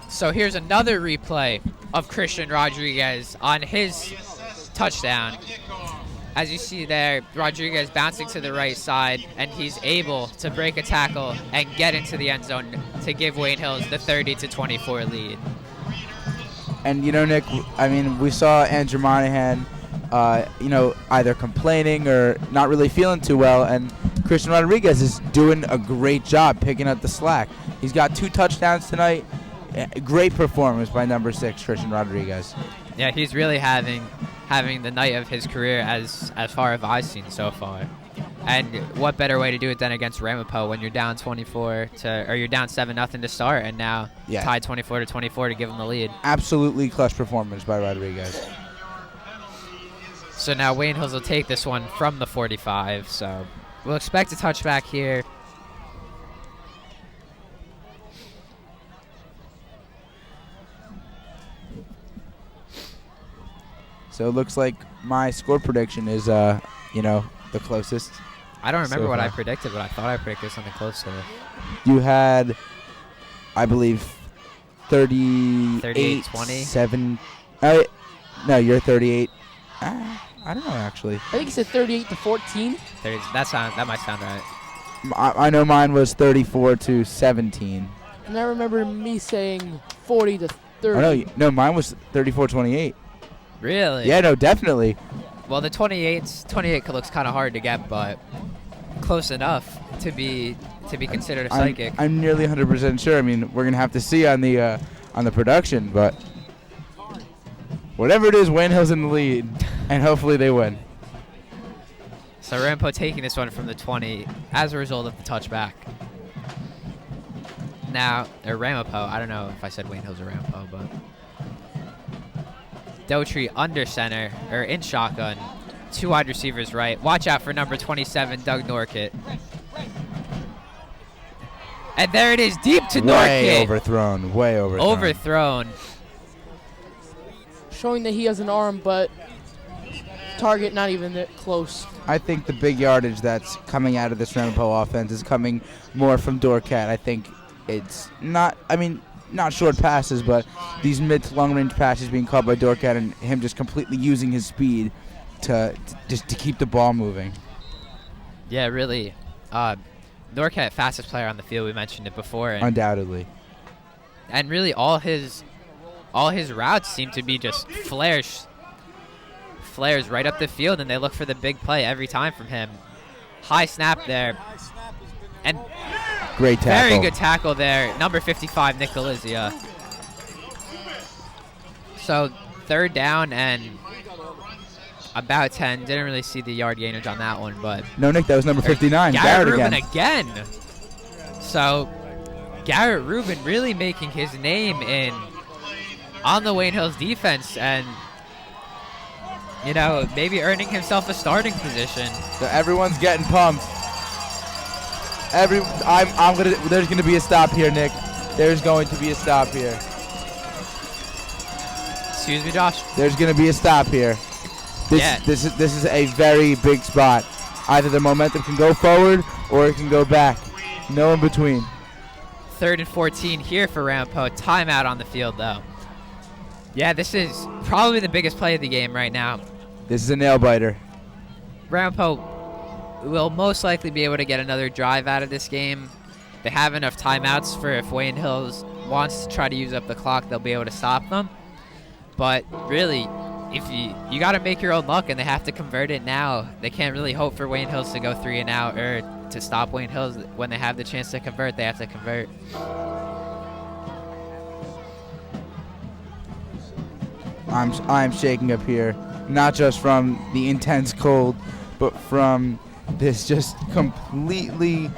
So here's another replay of Christian Rodriguez on his touchdown. As you see there, Rodriguez bouncing to the right side, and he's able to break a tackle and get into the end zone to give Wayne Hills the 30-24 lead. And, Nick, I mean, we saw Andrew Monahan, either complaining or not really feeling too well, and Christian Rodriguez is doing a great job picking up the slack. He's got 2 touchdowns tonight. Great performance by number 6, Christian Rodriguez. Yeah, he's really having the night of his career as far as I've seen so far. And what better way to do it than against Ramapo when you're down 24 or you're down 7-0 to start, and now tied 24-24 to give them the lead. Absolutely clutch performance by Rodriguez. So now Wayne Hills will take this one from the 45. So we'll expect a touchback here. So it looks like my score prediction is, the closest. I don't remember so what I far. predicted, but I thought I predicted something close to it. You had, I believe, 38, 20. 7. No, you're 38. I don't know, actually. I think he said 38-14. That might sound right. I know mine was 34-17. And I remember me saying 40-30. Oh, no, mine was 34-28. Really? Yeah, no, definitely. Well, the 28 looks kind of hard to get, but close enough to be considered a psychic. I'm nearly 100% sure. I mean, we're gonna have to see on the production, but whatever it is, Wayne Hill's in the lead, and hopefully they win. So Ramapo taking this one from the 20 as a result of the touchback. Now, or Ramapo, I don't know if I said Wayne Hills or Ramapo, but Daughtry under center, or in shotgun. 2 wide receivers right. Watch out for number 27, Doug Norkett. And there it is, deep to Norkett. Way overthrown. Overthrown. Showing that he has an arm, but target not even that close. I think the big yardage that's coming out of this Ramapo offense is coming more from Dorcat. I think it's not short passes, but these mid to long range passes being caught by Dorcat and him just completely using his speed to keep the ball moving. Yeah, really. Dorcat, fastest player on the field. We mentioned it before. And undoubtedly. And really, all his routes seem to be just flares right up the field, and they look for the big play every time from him. High snap there, and great tackle. Very good tackle there. Number 55, Nick Galizia. So 3rd down and about 10. Didn't really see the yard gainage on that one, but no, Nick, that was number 59. Garrett Rubin again. So Garrett Rubin really making his name on the Wayne Hills defense, and maybe earning himself a starting position. So everyone's getting pumped. There's gonna be a stop here, Nick. There's going to be a stop here. Excuse me, Josh. There's gonna be a stop here. This is a very big spot. Either the momentum can go forward or it can go back. No in between. 3rd and 14 here for Ramapo. Timeout on the field, though. Yeah, this is probably the biggest play of the game right now. This is a nail-biter. Ramapo will most likely be able to get another drive out of this game. They have enough timeouts for if Wayne Hills wants to try to use up the clock, they'll be able to stop them. But really, if you got to make your own luck, and they have to convert it now. They can't really hope for Wayne Hills to go 3 and out, or to stop Wayne Hills. When they have the chance to convert, they have to convert. I'm shaking up here, not just from the intense cold, but from this just completely,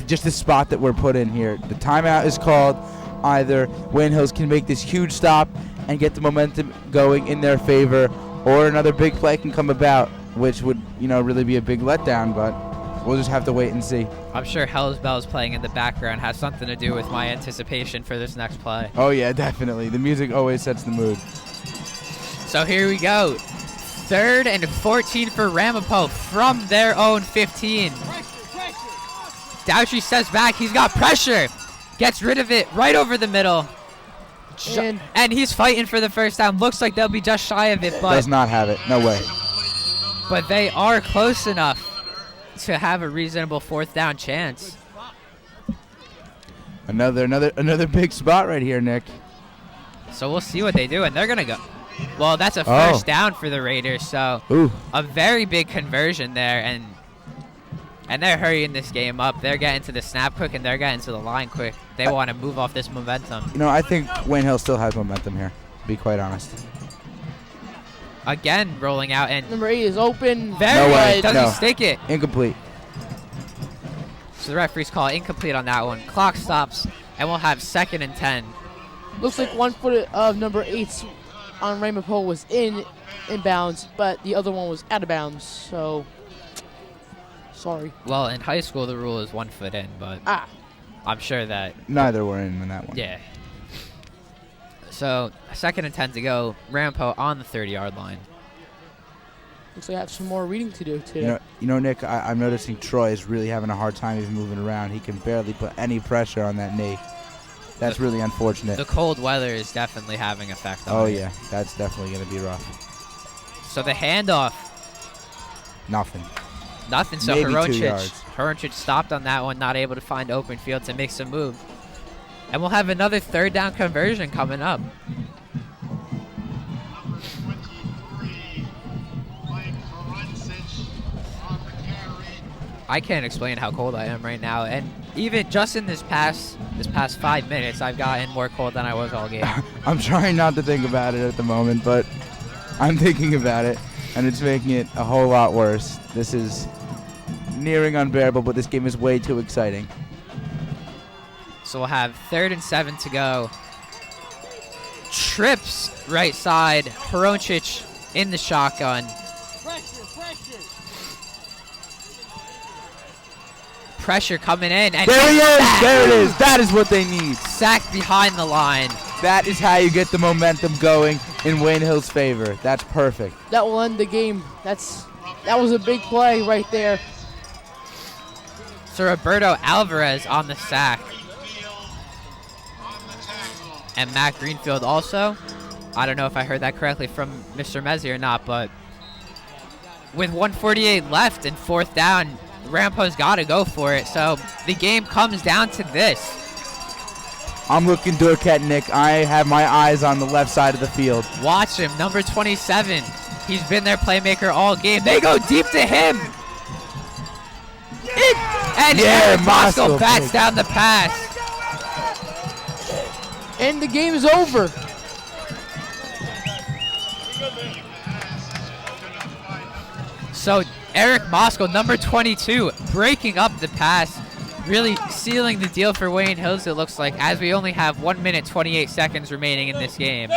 just the spot that we're put in here. The timeout is called. Either Wayne Hills can make this huge stop and get the momentum going in their favor, or another big play can come about, which would, really be a big letdown, but we'll just have to wait and see. I'm sure Hell's Bells playing in the background has something to do with my anticipation for this next play. Oh yeah, definitely. The music always sets the mood. So here we go. 3rd and 14 for Ramapo from their own 15. Daughtry steps back. He's got pressure. Gets rid of it right over the middle. And he's fighting for the first down. Looks like they'll be just shy of it, but Does not have it. No way. But they are close enough to have a reasonable 4th down chance. Another big spot right here, Nick. So we'll see what they do, and they're gonna go. Well, that's a first down for the Raiders, so a very big conversion there, and they're hurrying this game up. They're getting to the snap quick, and they're getting to the line quick. They want to move off this momentum. You know, I think Wayne Hill still has momentum here, to be quite honest. Again, rolling out, and number 8 is open. Very no way. doesn't No. stick it. Incomplete. So the referees call incomplete on that one. Clock stops, and we'll have 2nd and 10. Looks like one foot of number 8's on Ramapo was in bounds, but the other one was out of bounds. So, sorry. Well, in high school, the rule is 1 foot in, but I'm sure that Neither were in that one. Yeah. So 2nd and 10 to go. Ramapo on the 30-yard line. Looks like I have some more reading to do today. You know, Nick, I'm noticing Troy is really having a hard time even moving around. He can barely put any pressure on that knee. That's really unfortunate. The cold weather is definitely having effect on it. Yeah, that's definitely going to be rough. So the handoff. Nothing. So Maybe 2 yards. Horoncic stopped on that one, not able to find open field to make some move. And we'll have another 3rd down conversion coming up. I can't explain how cold I am right now, and even just in this past 5 minutes, I've gotten more cold than I was all game. I'm trying not to think about it at the moment, but I'm thinking about it, and it's making it a whole lot worse. This is nearing unbearable, but this game is way too exciting. So we'll have 3rd and 7 to go. Trips right side. Horoncic in the shotgun. Pressure coming in. And there he is. There it is. That is what they need. Sack behind the line. That is how you get the momentum going in Wayne Hill's favor. That's perfect. That will end the game. That was a big play right there. So Roberto Alvarez on the sack. And Matt Greenfield also. I don't know if I heard that correctly from Mr. Mezzi or not, but with 1:48 left and 4th down, Ramapo's got to go for it. So the game comes down to this. I'm looking Durquette, Nick. I have my eyes on the left side of the field. Watch him, number 27. He's been their playmaker all game. They go deep to him. And Eric Mosco bats down the pass. And the game is over. So Eric Mosco, number 22, breaking up the pass, really sealing the deal for Wayne Hills, it looks like, as we only have 1 minute, 28 seconds remaining in this game.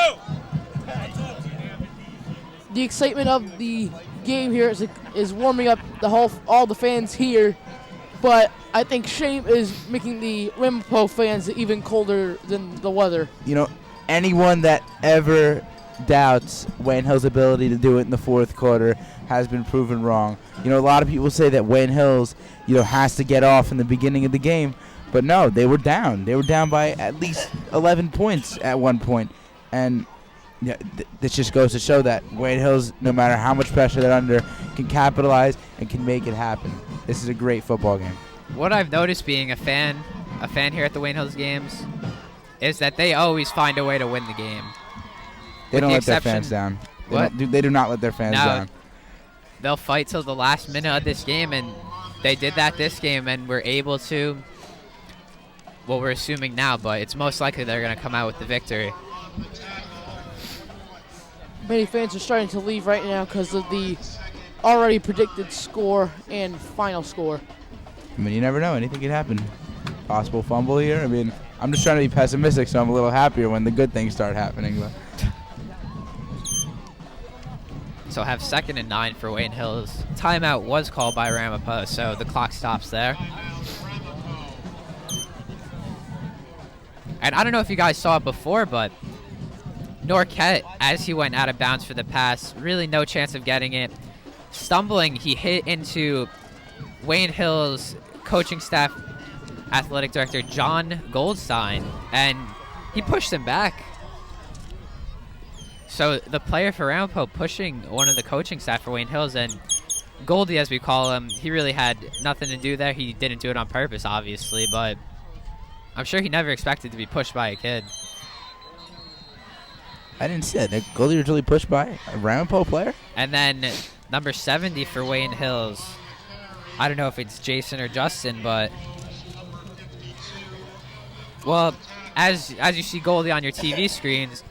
The excitement of the game here is warming up all the fans here, but I think shame is making the Ramapo fans even colder than the weather. You know, anyone that ever doubts Wayne Hill's ability to do it in the 4th quarter has been proven wrong. You know, a lot of people say that Wayne Hills, has to get off in the beginning of the game, but no, they were down. They were down by at least 11 points at one point, and this just goes to show that Wayne Hills, no matter how much pressure they're under, can capitalize and can make it happen. This is a great football game. What I've noticed being a fan here at the Wayne Hills games, is that they always find a way to win the game. They don't let their fans down. They do not let their fans down. They'll fight till the last minute of this game, and they did that this game, and we're able to, well, we're assuming now, but it's most likely they're going to come out with the victory. Many fans are starting to leave right now because of the already predicted score and final score. I mean, you never know. Anything can happen. Possible fumble here. I mean, I'm just trying to be pessimistic, so I'm a little happier when the good things start happening. But So have 2nd and 9 for Wayne Hills. Timeout was called by Ramapo, so the clock stops there. And I don't know if you guys saw it before, but Norquette, as he went out of bounds for the pass, really no chance of getting it. Stumbling, he hit into Wayne Hill's coaching staff athletic director, John Goldstein, and he pushed him back. So the player for Ramapo pushing one of the coaching staff for Wayne Hills, and Goldie, as we call him, he really had nothing to do there. He didn't do it on purpose, obviously, but I'm sure he never expected to be pushed by a kid. I didn't see that. Goldie was really pushed by a Ramapo player? And then number 70 for Wayne Hills. I don't know if it's Jason or Justin, but well, as you see Goldie on your TV screens,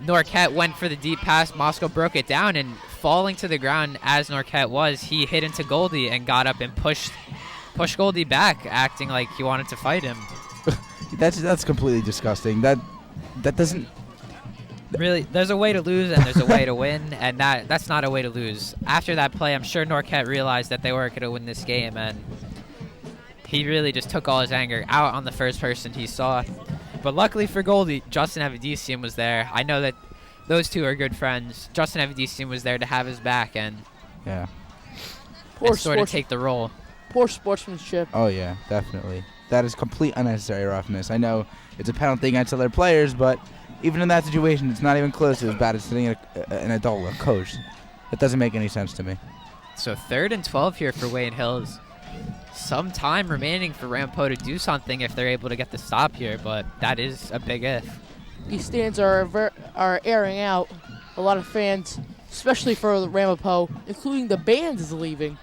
Norquette went for the deep pass. Moscow broke it down, and falling to the ground as Norquette was, he hit into Goldie and got up and pushed Goldie back, acting like he wanted to fight him. That's completely disgusting. That doesn't really. There's a way to lose and there's a way to win, and that's not a way to lose. After that play, I'm sure Norquette realized that they weren't going to win this game, and he really just took all his anger out on the first person he saw. But luckily for Goldie, Justin Avedisian was there. I know that those two are good friends. Justin Avedisian was there to have his back and sort of take the role. Poor sportsmanship. Oh, yeah, definitely. That is complete unnecessary roughness. I know it's a penalty against other players, but even in that situation, it's not even close to as bad as sitting an adult, a coach. That doesn't make any sense to me. So 3rd and 12 here for Wayne Hills. Some time remaining for Ramapo to do something if they're able to get the stop here, but that is a big if. These stands are airing out. A lot of fans, especially for the Ramapo, including the band, is leaving.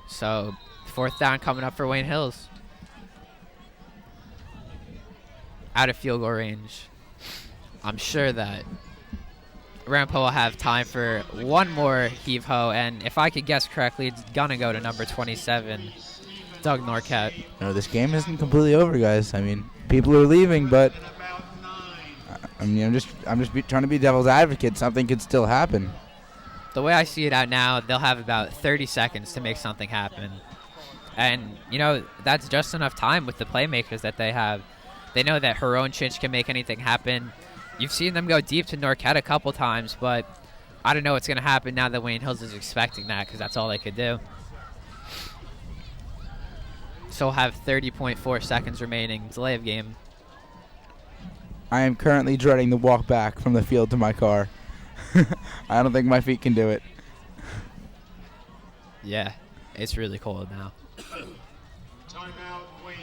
So 4th down coming up for Wayne Hills. Out of field goal range. I'm sure that Ramapo will have time for one more heave-ho, and if I could guess correctly, it's gonna go to number 27, Doug Norquette. No, this game isn't completely over, guys. I mean, people are leaving, but I'm just trying to be devil's advocate. Something could still happen. The way I see it out now, they'll have about 30 seconds to make something happen, and that's just enough time with the playmakers that they have. They know that Hronchich can make anything happen. You've seen them go deep to Norquette a couple times, but I don't know what's going to happen now that Wayne Hills is expecting that, because that's all they could do. So we'll have 30.4 seconds remaining. Delay of game. I am currently dreading the walk back from the field to my car. I don't think my feet can do it. Yeah, it's really cold now.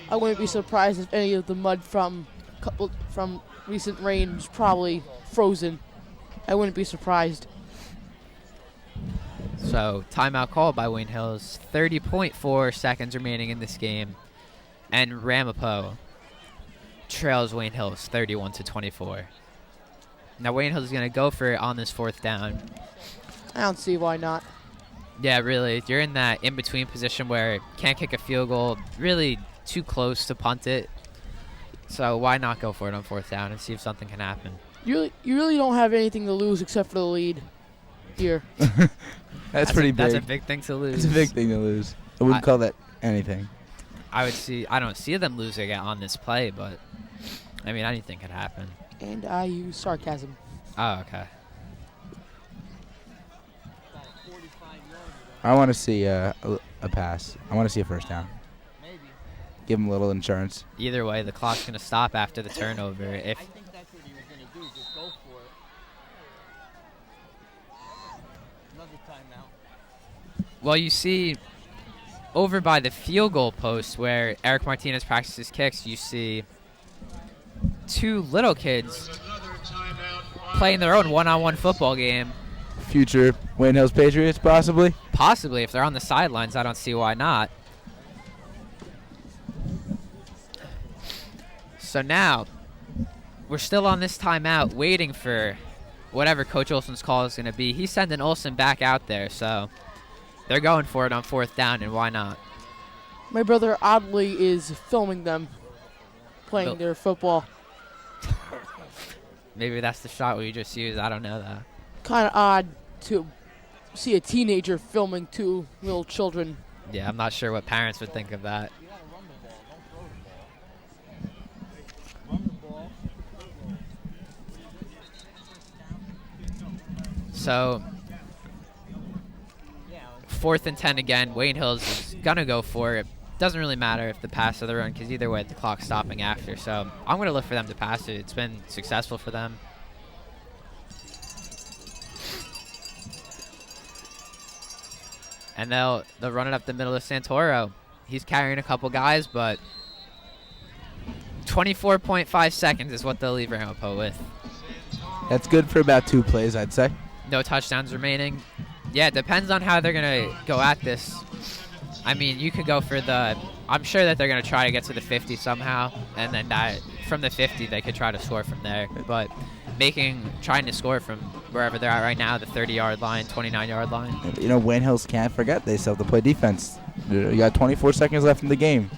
I wouldn't be surprised if any of the mud from recent rain was probably frozen. I wouldn't be surprised. So timeout called by Wayne Hills. 30.4 seconds remaining in this game, and Ramapo trails Wayne Hills 31-24. Now Wayne Hills is going to go for it on this 4th down. I don't see why not. Yeah, really. You're in that in-between position where can't kick a field goal, really too close to punt it. So why not go for it on 4th down and see if something can happen? You really don't have anything to lose except for the lead here. That's pretty big. That's a big thing to lose. It's a big thing to lose. I wouldn't call that anything. I don't see them losing it on this play, but I mean, anything could happen. And I use sarcasm. Oh, okay. I want to see a pass. I want to see a 1st down. Give him a little insurance. Either way, the clock's going to stop after the turnover. I think that's what he was going to do, just go for it. Another timeout. Well, you see, over by the field goal post where Eric Martinez practices kicks, you see 2 little kids playing their own one-on-one football game. Future Wayne Hills Patriots, possibly? Possibly. If they're on the sidelines, I don't see why not. So now, we're still on this timeout, waiting for whatever Coach Olson's call is going to be. He's sending Olson back out there, so they're going for it on 4th down, and why not? My brother oddly is filming them playing their football. Maybe that's the shot we just used. I don't know that. Kind of odd to see a teenager filming 2 little children. Yeah, I'm not sure what parents would think of that. So 4th and 10 again. Wayne Hills is going to go for it. Doesn't really matter if the pass or the run, because either way the clock's stopping after. So I'm going to look for them to pass it. It's been successful for them. And they'll run it up the middle of Santoro. He's carrying a couple guys, but 24.5 seconds is what they'll leave Ramapo with. That's good for about 2 plays, I'd say. No touchdowns remaining. Yeah, it depends on how they're going to go at this. I mean, you could go for I'm sure that they're going to try to get to the 50 somehow, and then from the 50 they could try to score from there. But trying to score from wherever they're at right now, the 30-yard line, 29-yard line. You know, Wayne Hills can't forget they still have to play defense. You got 24 seconds left in the game.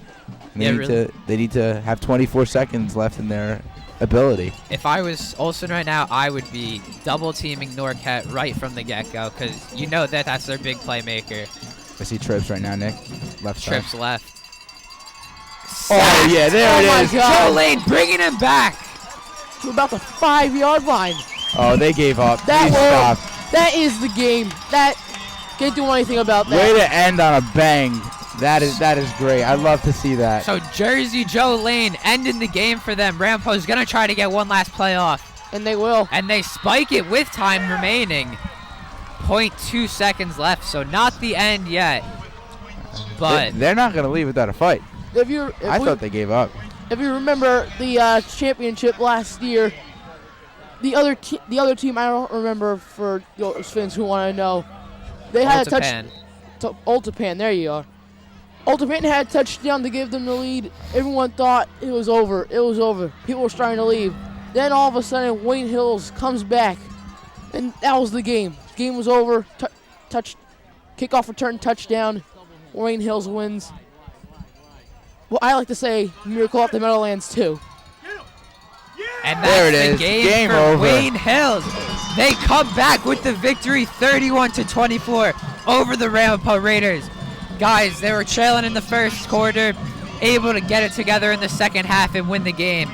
They need to have 24 seconds left in their ability. If I was Olsen right now, I would be double-teaming Norquette right from the get-go, because you know that's their big playmaker. I see Trips right now, Nick. Left side. Trips left. Oh, yeah, there it is. God. Joe Lane bringing him back to about the 5-yard line. Oh, they gave up. That is the game. That can't do anything about that. Way to end on a bang. That is great. I love to see that. So Jersey Joe Lane ending the game for them. Ramapo's going to try to get one last play off. And they will. And they spike it with time remaining. 0.2 seconds left, so not the end yet. But they're not going to leave without a fight. I thought they gave up. If you remember the championship last year, the other team, I don't remember for those fans who want to know, they had a touch. Ultapan, there you are. Ultapan had a touchdown to give them the lead. Everyone thought it was over. It was over. People were starting to leave. Then all of a sudden, Wayne Hills comes back, and that was the game. The game was over. Kickoff return touchdown. Wayne Hills wins. Well, I like to say miracle at the Meadowlands too. And that's the game for over. Wayne Hills. They come back with the victory, 31-24 over the Ramapo Raiders. Guys, they were trailing in the first quarter, able to get it together in the second half and win the game.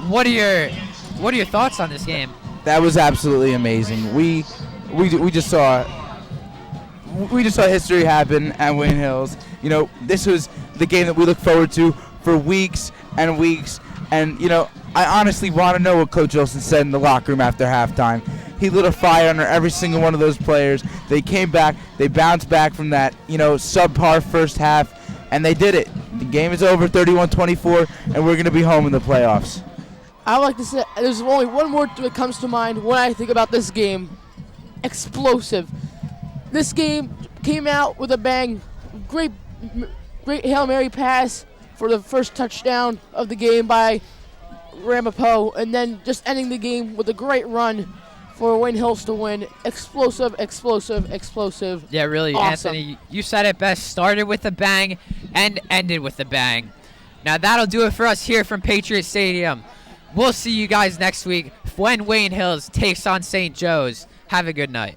What are your thoughts on this game? That was absolutely amazing. We just saw history happen at Wayne Hills. You know, this was the game that we look forward to for weeks and weeks. And, you know, I honestly want to know what Coach Olsen said in the locker room after halftime. He lit a fire under every single one of those players. They came back. They bounced back from that, you know, subpar first half, and they did it. The game is over, 31-24, and we're going to be home in the playoffs. I like to say there's only one word that comes to mind when I think about this game. Explosive. This game came out with a bang. Great Hail Mary pass for the first touchdown of the game by Ramapo, and then just ending the game with a great run for Wayne Hills to win. Explosive. Yeah, really, awesome. Anthony, you said it best. Started with a bang and ended with a bang. Now that'll do it for us here from Patriot Stadium. We'll see you guys next week when Wayne Hills takes on St. Joe's. Have a good night.